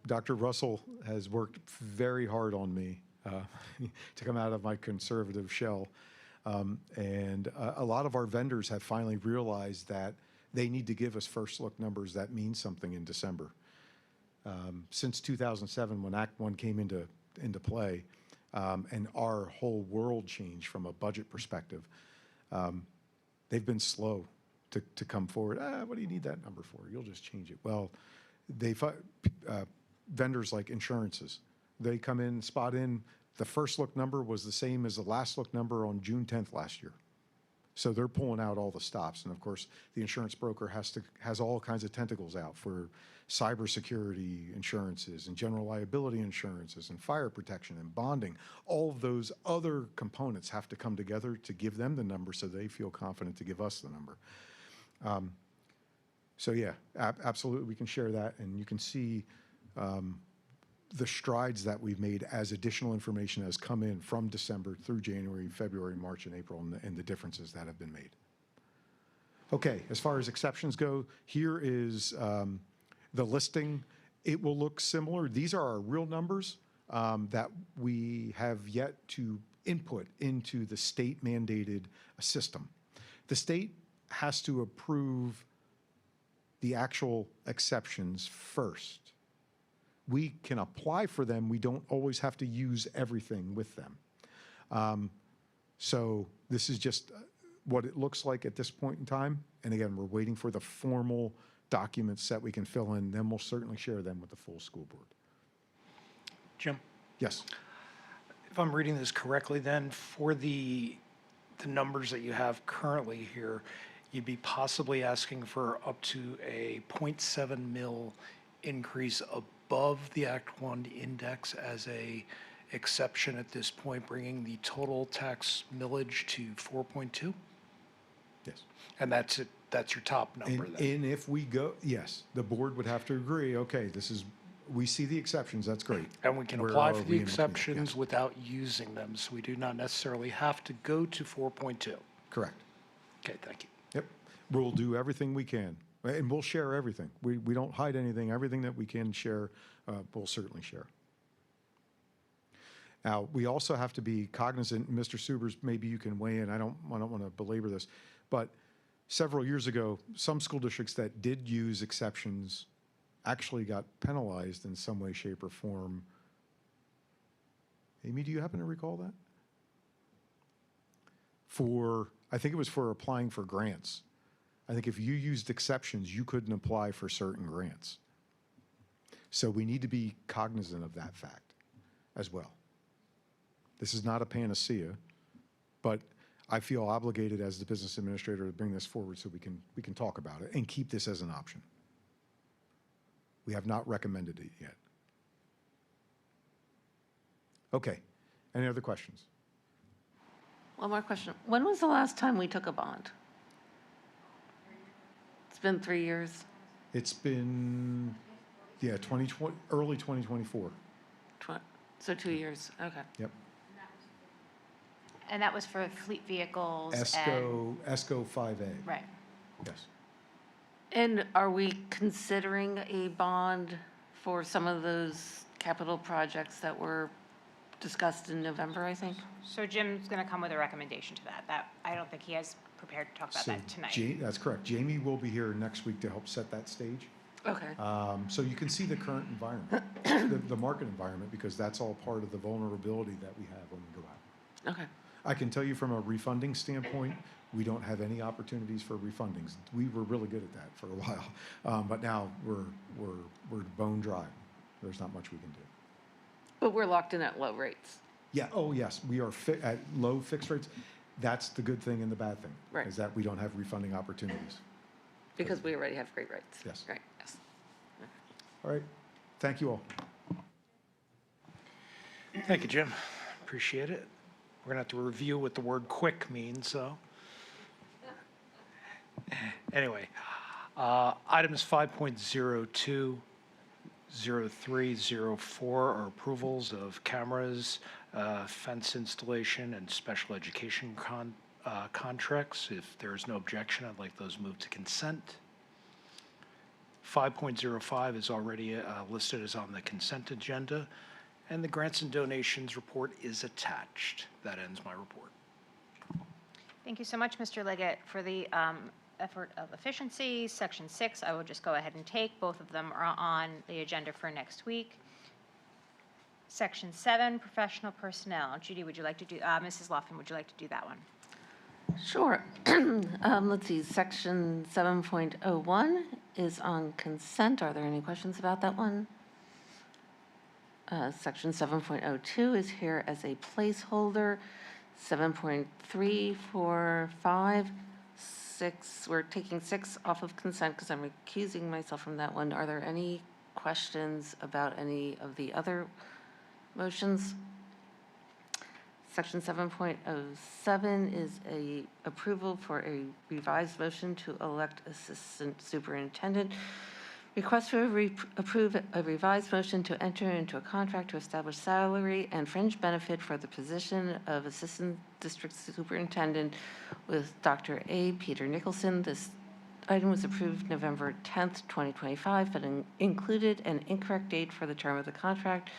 Dr. Russell has worked very hard on me to come out of my conservative shell. And a lot of our vendors have finally realized that they need to give us first look numbers that mean something in December. Since 2007, when Act 1 came into play, and our whole world changed from a budget perspective, they've been slow to come forward. What do you need that number for? You'll just change it. Well, vendors like insurances, they come in, spot in. The first look number was the same as the last look number on June 10th last year. So they're pulling out all the stops. And of course, the insurance broker has all kinds of tentacles out for cybersecurity insurances and general liability insurances and fire protection and bonding. All of those other components have to come together to give them the number so they feel confident to give us the number. So yeah, absolutely, we can share that, and you can see the strides that we've made as additional information has come in from December through January, February, March, and April, and the differences that have been made. Okay, as far as exceptions go, here is the listing. It will look similar. These are our real numbers that we have yet to input into the state-mandated system. The state has to approve the actual exceptions first. We can apply for them. We don't always have to use everything with them. So this is just what it looks like at this point in time. And again, we're waiting for the formal documents that we can fill in. Then we'll certainly share them with the full school board. Jim? Yes. If I'm reading this correctly, then for the numbers that you have currently here, you'd be possibly asking for up to a 0.7 mil increase above the Act 1 index as a exception at this point, bringing the total tax millage to 4.2? Yes. And that's it. That's your top number then? And if we go, yes, the board would have to agree, okay, we see the exceptions, that's great. And we can Where apply are for we the in exceptions yes. without using them, so we do not necessarily have to go to 4.2. Correct. Okay, thank you. Yep. We'll do everything we can. And we'll share everything. We don't hide anything. Everything that we can share, we'll certainly share. Now, we also have to be cognizant, Mr. Subers, maybe you can weigh in. I don't want to belabor this, but several years ago, some school districts that did use exceptions actually got penalized in some way, shape, or form. Amy, do you happen to recall that? I think it was for applying for grants. I think if you used exceptions, you couldn't apply for certain grants. So we need to be cognizant of that fact as well. This is not a panacea, but I feel obligated as the business administrator to bring this forward so we can talk about it and keep this as an option. We have not recommended it yet. Okay, any other questions? One more question. When was the last time we took a bond? It's been 3 years. It's been, yeah, 2020, early 2024. So 2 years, okay. Yep. And that was for fleet vehicles and... ESCO 5A. Right. Yes. And are we considering a bond for some of those capital projects that were discussed in November, I think? So Jim's going to come with a recommendation to that. I don't think he has prepared to talk about that tonight. That's correct. Jamie will be here next week to help set that stage. Okay. So you can see the current environment, the market environment, because that's all part of the vulnerability that we have when we go out. Okay. I can tell you from a refunding standpoint, we don't have any opportunities for refundings. We were really good at that for a while, but now we're bone dry. There's not much we can do. But we're locked in at low rates. Yeah. Oh, yes. We are at low fixed rates. That's the good thing and the bad thing. Right. Is that we don't have refunding opportunities. Because we already have great rates. Yes. Right, yes. All right. Thank you all. Thank you, Jim. Appreciate it. We're going to have to review what the word quick means, so. Anyway, items 5.02, 03, 04 are approvals of cameras, fence installation, and special education contracts. If there is no objection, I'd like those moved to consent. 5.05 is already listed as on the consent agenda, and the grants and donations report is attached. That ends my report. Thank you so much, Mr. Leggett, for the effort of efficiency. Section 6, I will just go ahead and take. Both of them are on the agenda for next week. Section 7, professional personnel. Judy, would you like to do, Mrs. Lofton, would you like to do that one? Sure. Let's see, section 7.01 is on consent. Are there any questions about that one? Section 7.02 is here as a placeholder. 7.3, 4, 5, 6, we're taking 6 off of consent because I'm recusing myself from that one. Are there any questions about any of the other motions? Section 7.07 is a approval for a revised motion to elect assistant superintendent. Request to approve a revised motion to enter into a contract to establish salary and fringe benefit for the position of assistant district superintendent with Dr. A. Peter Nicholson. This item was approved November 10th, 2025, but included an incorrect date for the term of the contract.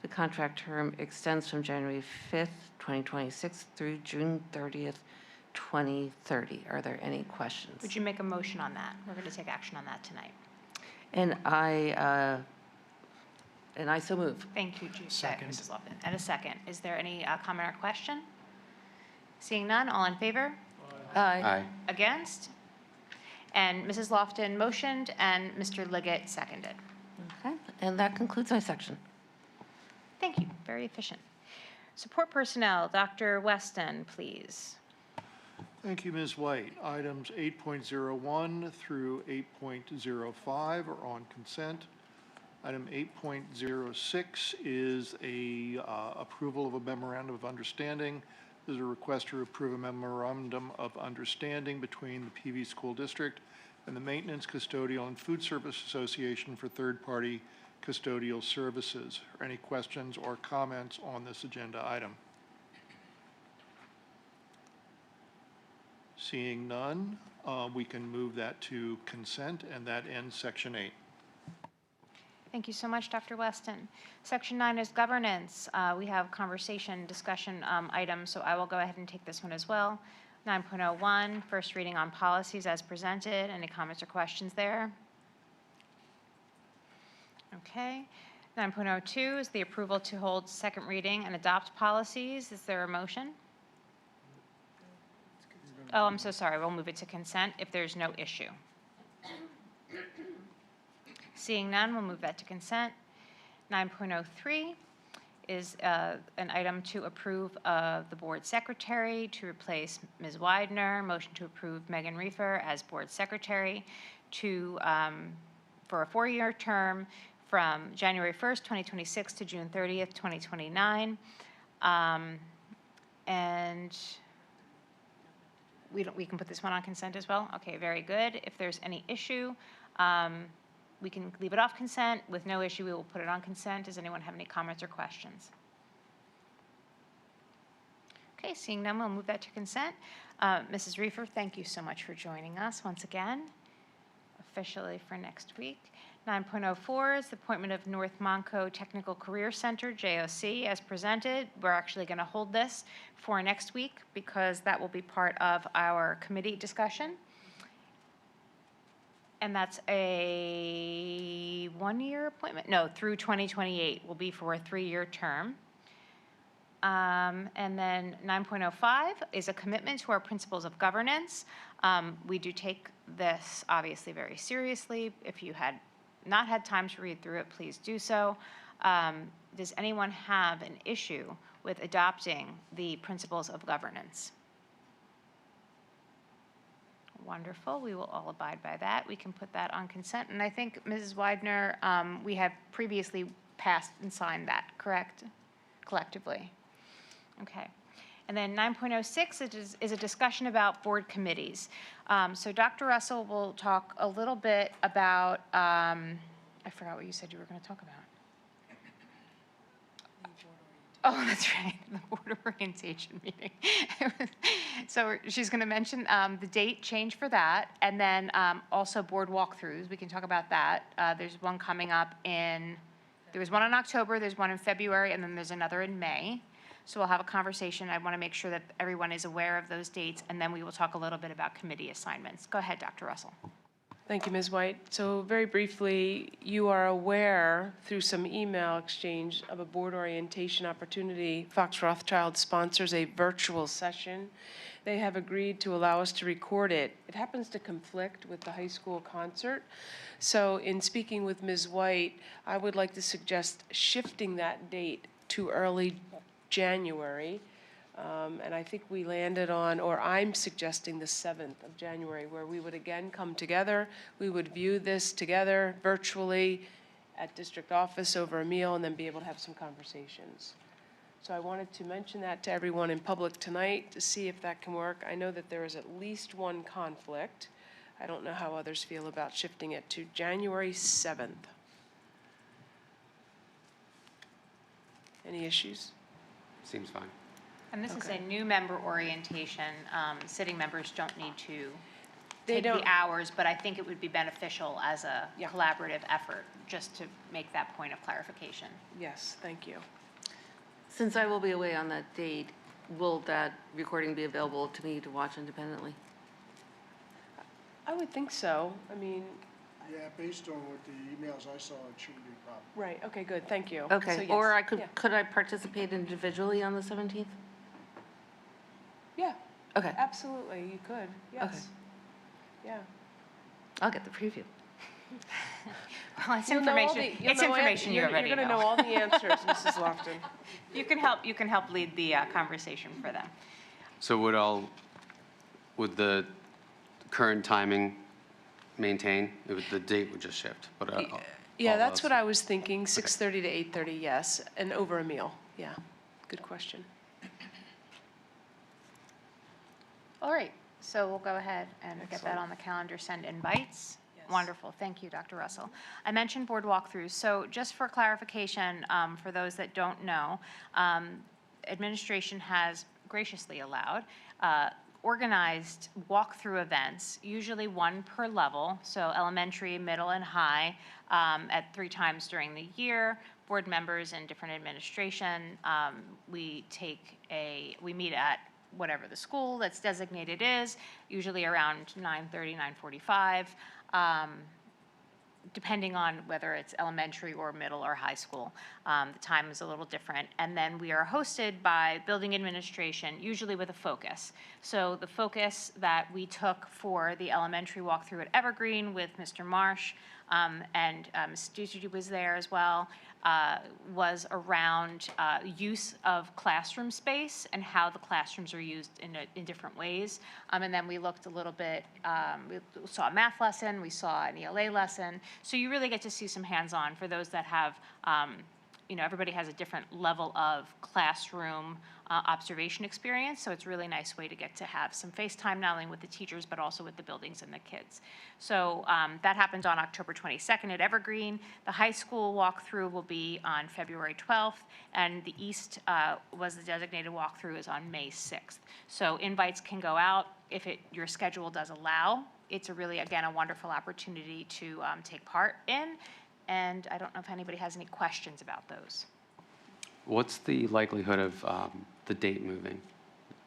The contract term extends from January 5th, 2026 through June 30th, 2030. Are there any questions? Would you make a motion on that? We're going to take action on that tonight. And I so move. Thank you, Judy. Second. Mrs. Lofton. And a second. Is there any comment or question? Seeing none, all in favor? Aye. Against? And Mrs. Lofton motioned and Mr. Liggett seconded. Okay, and that concludes my section. Thank you. Very efficient. Support personnel, Dr. Weston, please. Thank you, Ms. White. Items 8.01 through 8.05 are on consent. Item 8.06 is a approval of a memorandum of understanding. There's a request to approve a memorandum of understanding between the PV School District and the Maintenance, Custodial, and Food Service Association for third-party custodial services. Are any questions or comments on this agenda item? Seeing none, we can move that to consent, and that ends Section 8. Thank you so much, Dr. Weston. Section 9 is governance. We have conversation, discussion items, so I will go ahead and take this one as well. 9.01, first reading on policies as presented. Any comments or questions there? Okay. 9.02 is the approval to hold second reading and adopt policies. Is there a motion? Oh, I'm so sorry. We'll move it to consent if there's no issue. Seeing none, we'll move that to consent. 9.03 is an item to approve of the board secretary to replace Ms. Widener. Motion to approve Megan Reefer as board secretary for a 4-year term from January 1st, 2026 to June 30th, 2029. And we can put this one on consent as well? Okay, very good. If there's any issue, we can leave it off consent. With no issue, we will put it on consent. Does anyone have any comments or questions? Okay, seeing none, we'll move that to consent. Mrs. Reefer, thank you so much for joining us once again, officially for next week. 9.04 is the appointment of North Monco Technical Career Center, JOC, as presented. We're actually going to hold this for next week because that will be part of our committee discussion. And that's a 1-year appointment? No, through 2028 will be for a 3-year term. And then 9.05 is a commitment to our principles of governance. We do take this obviously very seriously. If you had not had time to read through it, please do so. Does anyone have an issue with adopting the principles of governance? Wonderful. We will all abide by that. We can put that on consent. And I think, Mrs. Widener, we have previously passed and signed that, correct? Collectively. Okay. And then 9.06 is a discussion about board committees. So Dr. Russell will talk a little bit about, I forgot what you said you were going to talk about. Oh, that's right, the board orientation meeting. So she's going to mention the date change for that, and then also board walkthroughs. We can talk about that. There's one coming up there was one in October, there's one in February, and then there's another in May. So we'll have a conversation. I want to make sure that everyone is aware of those dates, and then we will talk a little bit about committee assignments. Go ahead, Dr. Russell. Thank you, Ms. White. So very briefly, you are aware through some email exchange of a board orientation opportunity. Fox Rothschild sponsors a virtual session. They have agreed to allow us to record it. It happens to conflict with the high school concert. So in speaking with Ms. White, I would like to suggest shifting that date to early January. And I think we landed on, or I'm suggesting the 7th of January, where we would again come together. We would view this together virtually at district office over a meal and then be able to have some conversations. So I wanted to mention that to everyone in public tonight to see if that can work. I know that there is at least one conflict. I don't know how others feel about shifting it to January 7th. Any issues? Seems fine. And this is Okay. a new member orientation. Sitting members don't need to They take don't- the hours, but I think it would be beneficial as a Yeah. collaborative effort, just to make that point of clarification. Yes, thank you. Since I will be away on that date, will that recording be available to me to watch independently? I would think so. I mean, Yeah, based on what the emails I saw, it shouldn't be a problem. right, okay, good, thank you. So, Okay, yes, or yeah. could I participate individually on the 17th? Yeah, Okay, absolutely, you could, yes. Yeah. I'll get the preview. Well, it's You'll know all information, the- you'll it's know information you already You're know. gonna know all the answers, Mrs. Lofton. You can help lead the conversation for them. So would the current timing maintain? The date would just shift, but Yeah, all that's else- what I was thinking, 6:30 to 8:30, yes, and over a meal, yeah. Good question. All right, so we'll go ahead and get that Excellent. on the calendar, send invites. Yes. Wonderful, thank you, Dr. Russell. I mentioned board walkthroughs, so just for clarification, for those that don't know, administration has graciously allowed organized walkthrough events, usually one per level, so elementary, middle, and high, at 3 times during the year. Board members and different administration, we meet at whatever the school that's designated is, usually around 9:30, 9:45, depending on whether it's elementary or middle or high school. The time is a little different. And then we are hosted by building administration, usually with a focus. So the focus that we took for the elementary walkthrough at Evergreen with Mr. Marsh, and Ms. Duty was there as well, was around use of classroom space and how the classrooms are used in different ways. And then we looked a little bit, we saw a math lesson, we saw an ELA lesson. So you really get to see some hands-on for those that have, everybody has a different level of classroom observation experience. So it's a really nice way to get to have some face time, not only with the teachers, but also with the buildings and the kids. So that happened on October 22nd at Evergreen. The high school walkthrough will be on February 12th, and the East was the designated walkthrough is on May 6th. So invites can go out if your schedule does allow. It's a really, again, a wonderful opportunity to take part in. And I don't know if anybody has any questions about those. What's the likelihood of the date moving?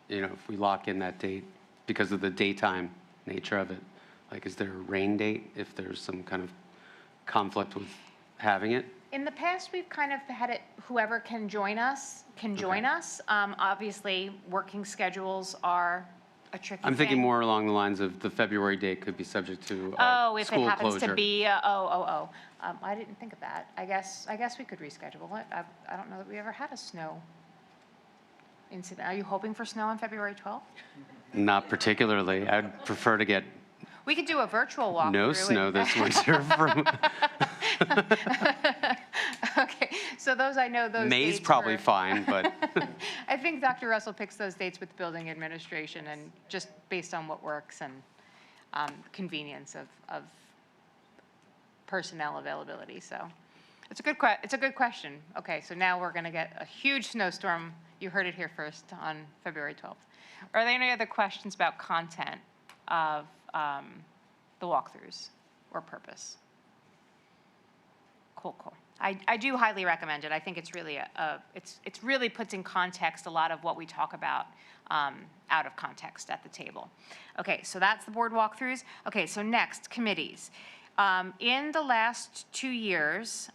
If we lock in that date because of the daytime nature of it, like, is there a rain date if there's some kind of conflict with having it? In the past, we've kind of had it, whoever can join us, can join us. Obviously, working schedules are a tricky thing. I'm thinking more along the lines of the February date could be subject to Oh, if it school happens to closure. be, I didn't think of that. I guess we could reschedule it. I don't know that we ever had a snow incident. Are you hoping for snow on February 12th? Not particularly. I'd prefer to get We could do a virtual walkthrough. no snow this winter. Okay, so those, I know those May's dates probably were- fine, but I think Dr. Russell picks those dates with the building administration and just based on what works and convenience of personnel availability, so. It's a good question. Okay, so now we're gonna get a huge snowstorm. You heard it here first on February 12th. Are there any other questions about content of the walkthroughs or purpose? Cool. I do highly recommend it. I think it's really it's really puts in context a lot of what we talk about out of context at the table. Okay, so that's the board walkthroughs. Okay, so next, committees. In the last 2 years,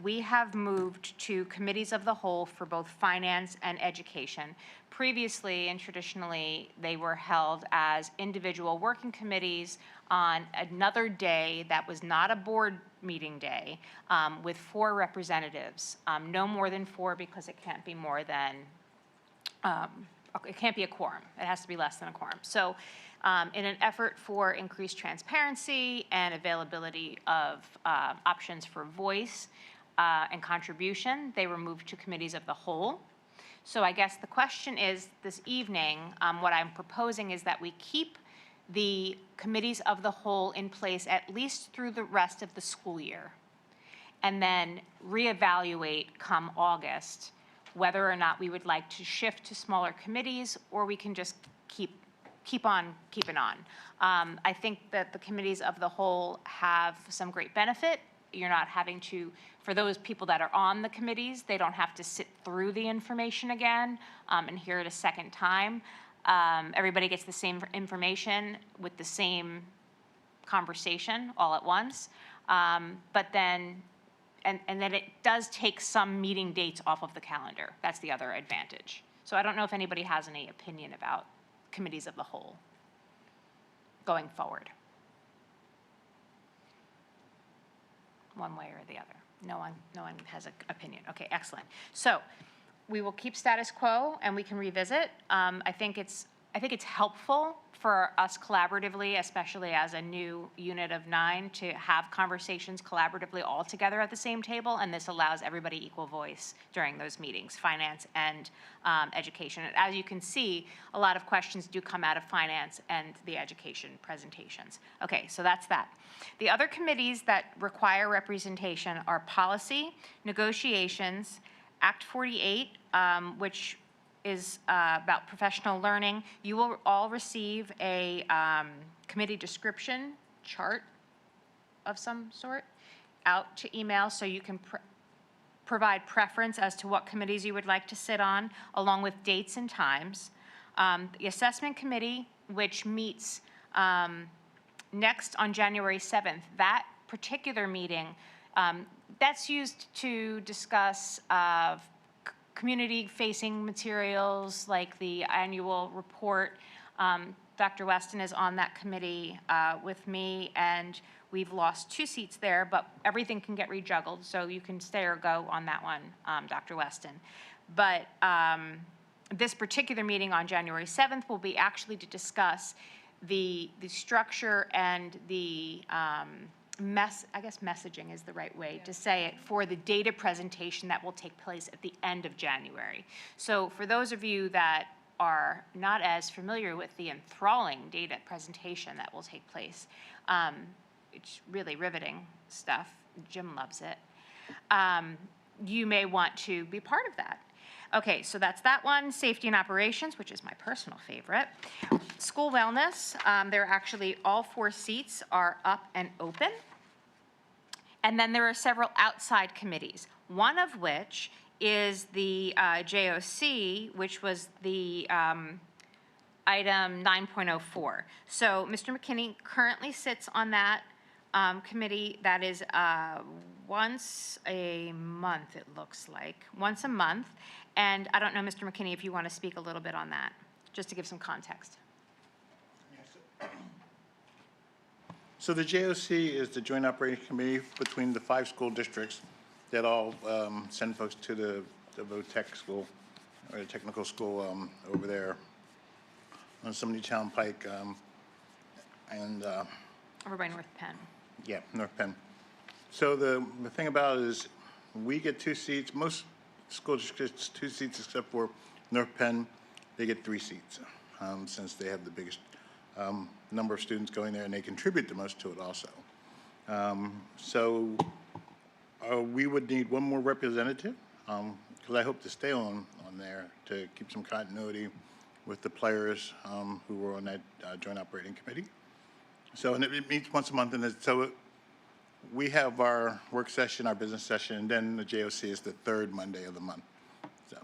we have moved to committees of the whole for both finance and education. Previously and traditionally, they were held as individual working committees on another day that was not a board meeting day, with 4 representatives. No more than 4 because it can't be more than, it can't be a quorum. It has to be less than a quorum. So in an effort for increased transparency and availability of options for voice and contribution, they were moved to committees of the whole. So I guess the question is this evening, what I'm proposing is that we keep the committees of the whole in place at least through the rest of the school year, and then reevaluate come August whether or not we would like to shift to smaller committees, or we can just keep on keeping on. I think that the committees of the whole have some great benefit. You're not having to, for those people that are on the committees, they don't have to sit through the information again and hear it a second time. Everybody gets the same information with the same conversation all at once. But then, and then it does take some meeting dates off of the calendar. That's the other advantage. So I don't know if anybody has any opinion about committees of the whole going forward, one way or the other. No one has an opinion. Okay, excellent. So we will keep status quo and we can revisit. I think it's helpful for us collaboratively, especially as a new unit of 9, to have conversations collaboratively all together at the same table, and this allows everybody equal voice during those meetings, finance and education. And as you can see, a lot of questions do come out of finance and the education presentations. Okay, so that's that. The other committees that require representation are policy, negotiations, Act 48, which is about professional learning. You will all receive a committee description chart of some sort out to email, so you can provide preference as to what committees you would like to sit on, along with dates and times. The assessment committee, which meets next on January 7th, that particular meeting, that's used to discuss community-facing materials like the annual report. Dr. Weston is on that committee with me, and we've lost 2 seats there, but everything can get rejuggled, so you can stay or go on that one, Dr. Weston. But this particular meeting on January 7th will be actually to discuss the structure and the I guess messaging is the right way to say it, for the data presentation that will take place at the end of January. So for those of you that are not as familiar with the enthralling data presentation that will take place, it's really riveting stuff. Jim loves it. You may want to be part of that. Okay, so that's that one. Safety and operations, which is my personal favorite. School wellness, there are actually all 4 seats are up and open. And then there are several outside committees, one of which is the JOC, which was the item 9.04. So Mr. McKinney currently sits on that committee. That is once a month, it looks like, once a month. And I don't know, Mr. McKinney, if you want to speak a little bit on that, just to give some context. So the JOC is the Joint Operating Committee between the 5 school districts that all send folks to the VOTEC school, or the technical school over there on Town Pike and Over by North Penn. yeah, North Penn. So the thing about it is we get 2 seats. Most school districts 2 seats except for North Penn. They get 3 seats since they have the biggest number of students going there, and they contribute the most to it also. So we would need 1 more representative, because I hope to stay on there to keep some continuity with the players who were on that joint operating committee. So, and it meets once a month, and so we have our work session, our business session, and then the JOC is the third Monday of the month. So,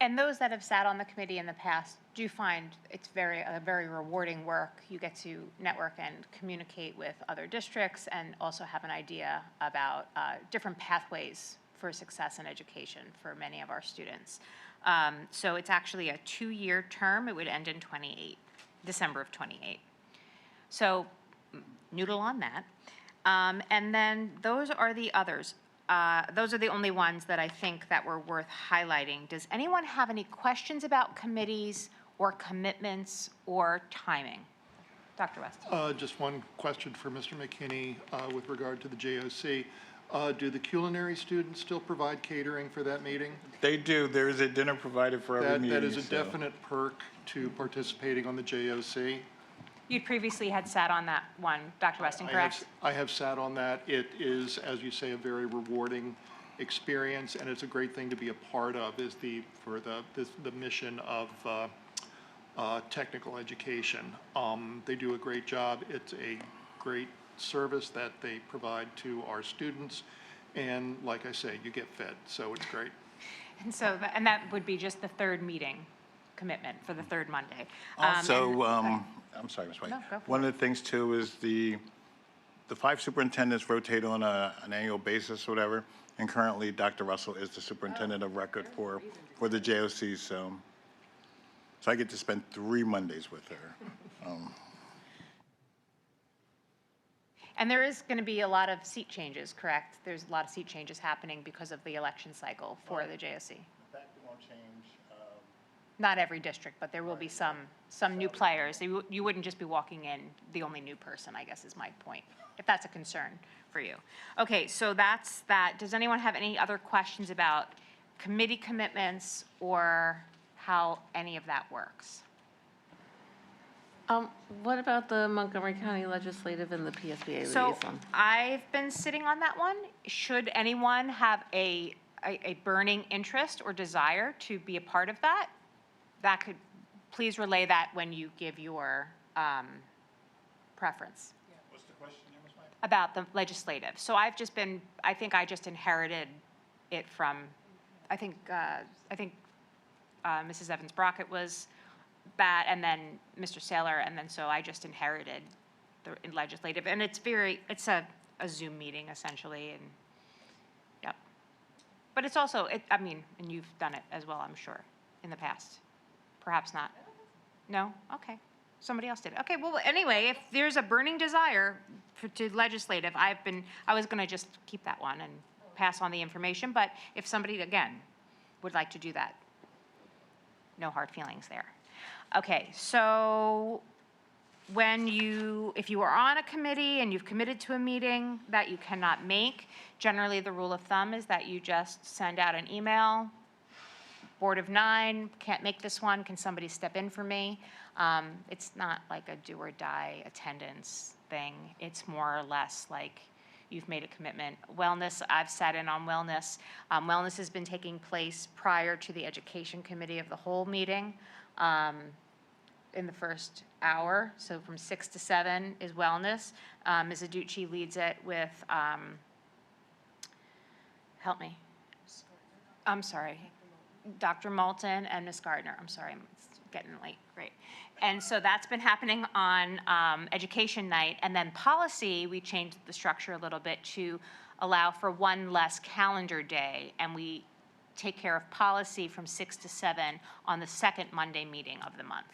And those that have sat on the committee in the past do find it's a very rewarding work. You get to network and communicate with other districts and also have an idea about different pathways for success in education for many of our students. So it's actually a 2-year term. It would end in December of 28. So noodle on that. And then those are the others. Those are the only ones that I think that were worth highlighting. Does anyone have any questions about committees or commitments or timing? Dr. West. Just one question for Mr. McKinney with regard to the JOC. Do the culinary students still provide catering for that meeting? they do. There is a dinner provided for every meeting. That is a so- definite perk to participating on the JOC. You previously had sat on that one, Dr. Weston, correct? I have sat on that. It is, as you say, a very rewarding experience, and it's a great thing to be a part of, is the mission of technical education. They do a great job. It's a great service that they provide to our students, and like I say, you get fed, so it's great. And so, and that would be just the third meeting commitment for the third Monday. Also, I'm sorry, Ms. White. No, go for One of the things too is the 5 superintendents rotate on an annual basis or whatever, and currently Dr. Russell is the superintendent of record for the JOC, so I get to spend 3 Mondays with her. And there is going to be a lot of seat changes, correct? There's a lot of seat changes happening because of the election cycle for the JOC. That won't change. Not every district, but there will be some new players. You wouldn't just be walking in the only new person, I guess is my point, if that's a concern for you. Okay, so that's that. Does anyone have any other questions about committee commitments or how any of that works? What about the Montgomery County Legislative and the PSBA So liaison? I've been sitting on that one. Should anyone have a burning interest or desire to be a part of that, please relay that when you give your preference. What's the question, Ms. White? About the legislative. So I think I just inherited it from, I think Mrs. Evans Brockett was that, and then Mr. Saylor, and then so I just inherited the legislative. And it's a Zoom meeting essentially, and yep. But it's also, and you've done it as well, I'm sure, in the past. Perhaps not. No? Okay. Somebody else did. Okay, well, anyway, if there's a burning desire to legislative, I was going to just keep that one and pass on the information, but if somebody, again, would like to do that, no hard feelings there. Okay, so if you are on a committee and you've committed to a meeting that you cannot make, generally the rule of thumb is that you just send out an email. Board of 9, can't make this one, can somebody step in for me? It's not like a do or die attendance thing. It's more or less like you've made a commitment. Wellness, I've sat in on wellness. Wellness has been taking place prior to the Education Committee of the whole meeting in the first hour. So from 6 to 7 is wellness. Ms. Aducci leads it with, help me. I'm sorry. Dr. Moulton and Ms. Gardner. I'm sorry, it's getting late. Great. And so that's been happening on education night. And then policy, we changed the structure a little bit to allow for one less calendar day. And we take care of policy from 6 to 7 on the second Monday meeting of the month,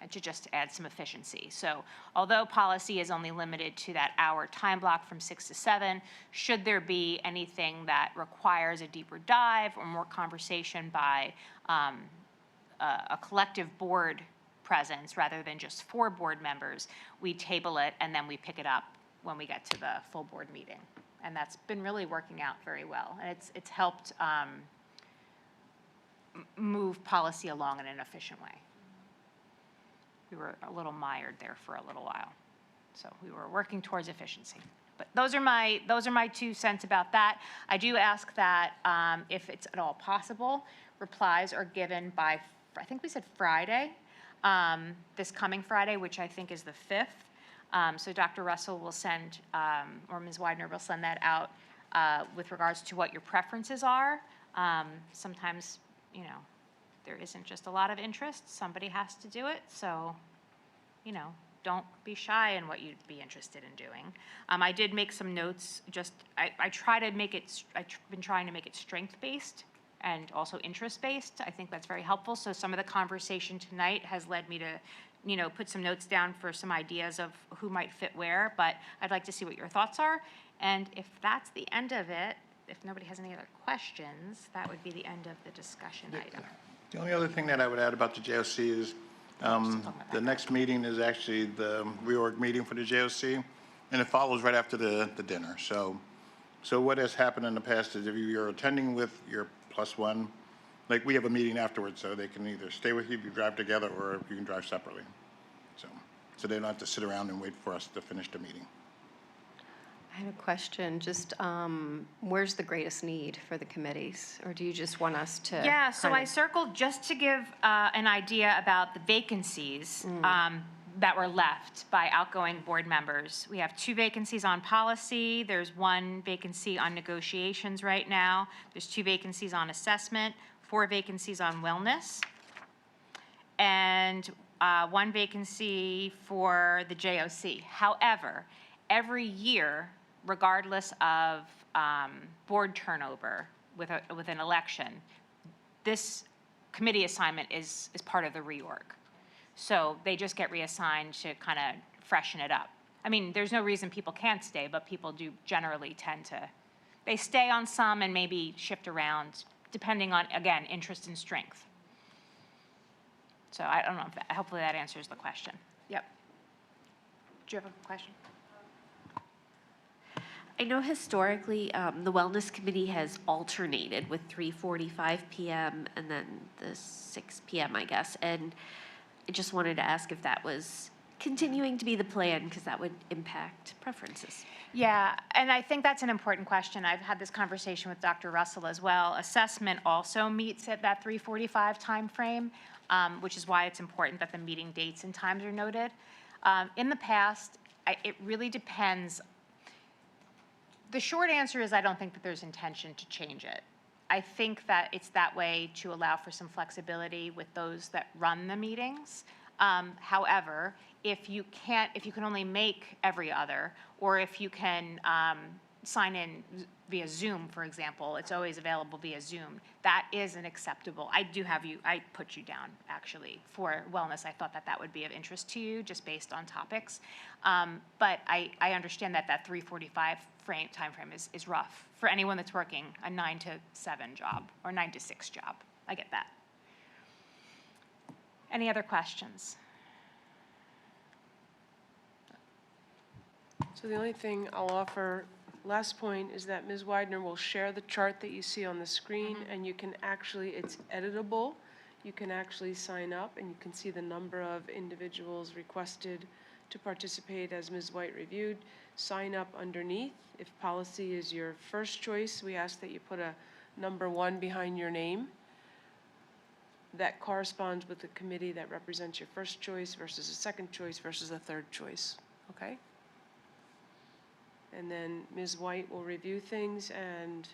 and to just add some efficiency. So although policy is only limited to that hour time block from 6 to 7, should there be anything that requires a deeper dive or more conversation by a collective board presence rather than just 4 board members, we table it and then we pick it up when we get to the full board meeting. And that's been really working out very well. And it's helped move policy along in an efficient way. We were a little mired there for a little while. So we were working towards efficiency. But those are my 2 cents about that. I do ask that if it's at all possible, replies are given by, I think we said Friday, this coming Friday, which I think is the 5th. So Dr. Russell will send, or Ms. Widener will send that out with regards to what your preferences are. Sometimes, you know, there isn't just a lot of interest. Somebody has to do it. So, you know, don't be shy in what you'd be interested in doing. I did make some notes. Just I try to make it. I've been trying to make it strength-based and also interest-based. I think that's very helpful. So some of the conversation tonight has led me to, you know, put some notes down for some ideas of who might fit where. But I'd like to see what your thoughts are. And if that's the end of it, if nobody has any other questions, that would be the end of the discussion item. The only other thing that I would add about the JOC is the next meeting is actually the reorg meeting for the JOC, and it follows right after the dinner. So what has happened in the past is if you're attending with your +1, like we have a meeting afterwards, so they can either stay with you if you drive together or you can drive separately. So they don't have to sit around and wait for us to finish the meeting. I have a question. Just where's the greatest need for the committees? Or do you just want us to? Yeah, so kind I of- circled just to give an idea about the vacancies that were left by outgoing board members. We have 2 vacancies on policy. There's 1 vacancy on negotiations right now. There's 2 vacancies on assessment, 4 vacancies on wellness, and 1 vacancy for the JOC. However, every year, regardless of board turnover with an election, this committee assignment is part of the reorg. So they just get reassigned to kind of freshen it up. I mean, there's no reason people can't stay, but people do generally tend to, they stay on some and maybe shift around depending on, again, interest and strength. So I don't know, if that, hopefully that answers the question. Yep. Do you have a question? I know historically, the Wellness Committee has alternated with 3:45 PM and then the 6 PM, I guess. And I just wanted to ask if that was continuing to be the plan, because that would impact preferences. Yeah, and I think that's an important question. I've had this conversation with Dr. Russell as well. Assessment also meets at that 3:45 timeframe, which is why it's important that the meeting dates and times are noted. In the past, it really depends. The short answer is I don't think that there's intention to change it. I think that it's that way to allow for some flexibility with those that run the meetings. However, if you can only make every other, or if you can sign in via Zoom, for example, it's always available via Zoom. That is an acceptable. I put you down actually for wellness. I thought that would be of interest to you just based on topics. But I understand that 3:45 time frame is rough for anyone that's working a 9 to 7 job or 9 to 6 job. I get that. Any other questions? So the only thing I'll offer, last point, is that Ms. Widener will share the chart that you see on the screen, and you can actually, it's editable. You can actually sign up, and you can see the number of individuals requested to participate as Ms. White reviewed. Sign up underneath. If policy is your first choice, we ask that you put a number 1 behind your name. That corresponds with the committee that represents your first choice versus a second choice versus a third choice, okay? And then Ms. White will review things and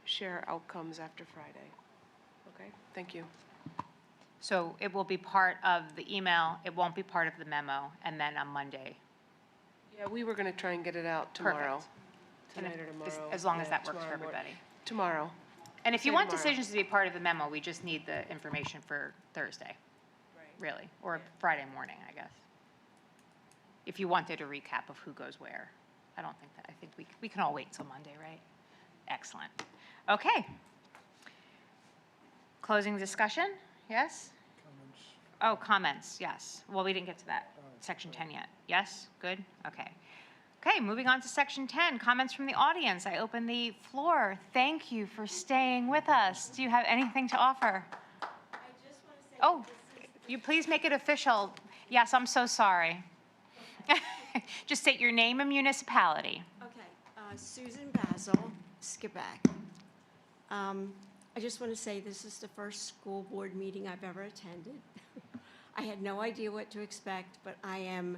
share outcomes after Friday. Okay, thank you. So it will be part of the email, it won't be part of the memo, and then on Monday. Yeah, we were going to try and get it out tomorrow. Perfect. Tonight or tomorrow. As long as Yeah, that works for tomorrow morning. everybody. Tomorrow. And if you Say want tomorrow. decisions to be part of the memo, we just need the information for Thursday. Right. Really, or Friday morning, I guess. If you wanted a recap of who goes where. I don't think that, I think we can all wait until Monday, right? Excellent. Okay. Closing discussion, yes? Oh, comments, yes. Well, we didn't get to that, section 10 yet. Yes, good, okay. Okay, moving on to section 10, comments from the audience. I open the floor. Thank you for staying with us. Do you have anything to offer? I just want to say. Oh, you please make it official. Yes, I'm so sorry. Just state your name and municipality. Okay, Susan Basil, Skipback. I just want to say this is the first school board meeting I've ever attended. I had no idea what to expect, but I am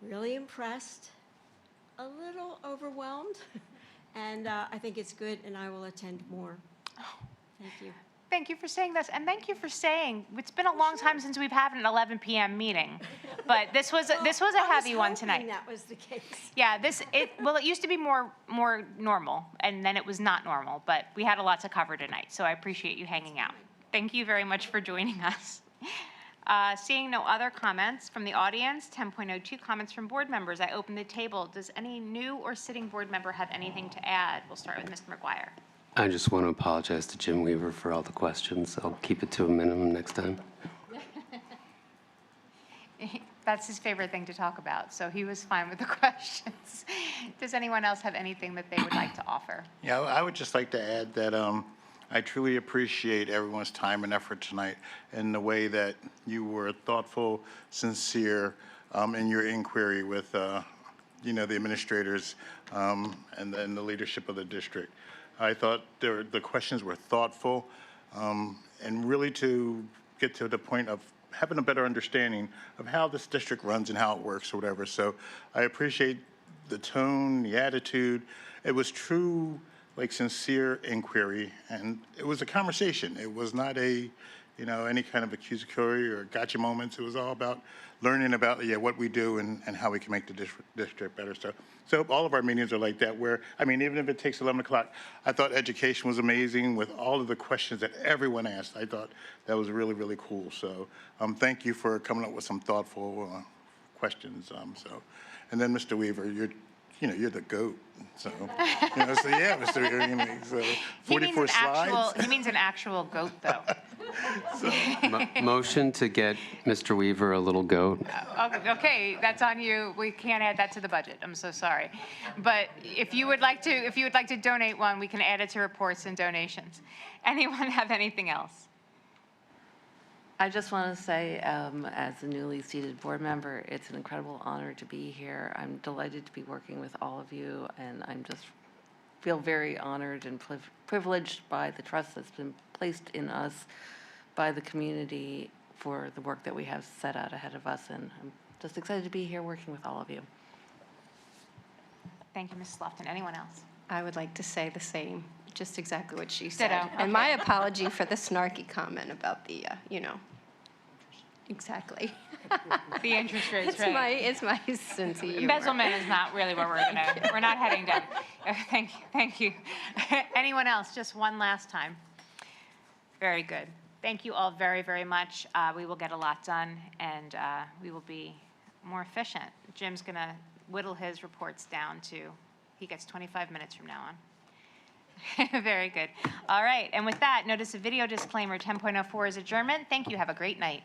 really impressed, a little overwhelmed, and I think it's good, and I will attend more. Thank you. Thank you for saying this, and thank you for saying, it's been a long time since we've had an 11 PM meeting, but this was a heavy one tonight. That was the case. Yeah, well, it used to be more normal, and then it was not normal, but we had a lot to cover tonight, so I appreciate you hanging out. Thank you very much for joining us. Seeing no other comments from the audience, 10.02 comments from board members. I open the table. Does any new or sitting board member have anything to add? We'll start with Mr. McGuire. I just want to apologize to Jim Weaver for all the questions. I'll keep it to a minimum next time. That's his favorite thing to talk about, so he was fine with the questions. Does anyone else have anything that they would like to offer? Yeah, I would just like to add that I truly appreciate everyone's time and effort tonight and the way that you were thoughtful, sincere in your inquiry with, the administrators and then the leadership of the district. I thought the questions were thoughtful and really to get to the point of having a better understanding of how this district runs and how it works or whatever. So I appreciate the tone, the attitude. It was true, sincere inquiry, and it was a conversation. It was not any kind of accusatory or gotcha moments. It was all about learning about what we do and how we can make the district better. So all of our meetings are like that, where, even if it takes 11 o'clock, I thought education was amazing with all of the questions that everyone asked. I thought that was really, really cool. So thank you for coming up with some thoughtful questions. And then Mr. Weaver, you're the GOAT. So, yeah, Mr. Weaver, so 44 slides. He means an actual goat, though. Motion to get Mr. Weaver a little goat. Okay, that's on you. We can't add that to the budget. I'm so sorry. But if you would like to donate one, we can add it to reports and donations. Anyone have anything else? I just want to say, as a newly seated board member, it's an incredible honor to be here. I'm delighted to be working with all of you, and I'm just feel very honored and privileged by the trust that's been placed in us by the community for the work that we have set out ahead of us, and I'm just excited to be here working with all of you. Thank you, Mrs. Lofton. Anyone else? I would like to say the same, just exactly what she said. Ditto. And my apology for the snarky comment about the, exactly. The interest rates, right? It's my sense of humor. Embezzlement is not really where we're not heading down. Thank you. Anyone else? Just one last time. Very good. Thank you all very, very much. We will get a lot done, and we will be more efficient. Jim's going to whittle his reports down to, he gets 25 minutes from now on. Very good. All right. And with that, notice a video disclaimer 10.04 is adjournment. Thank you. Have a great night.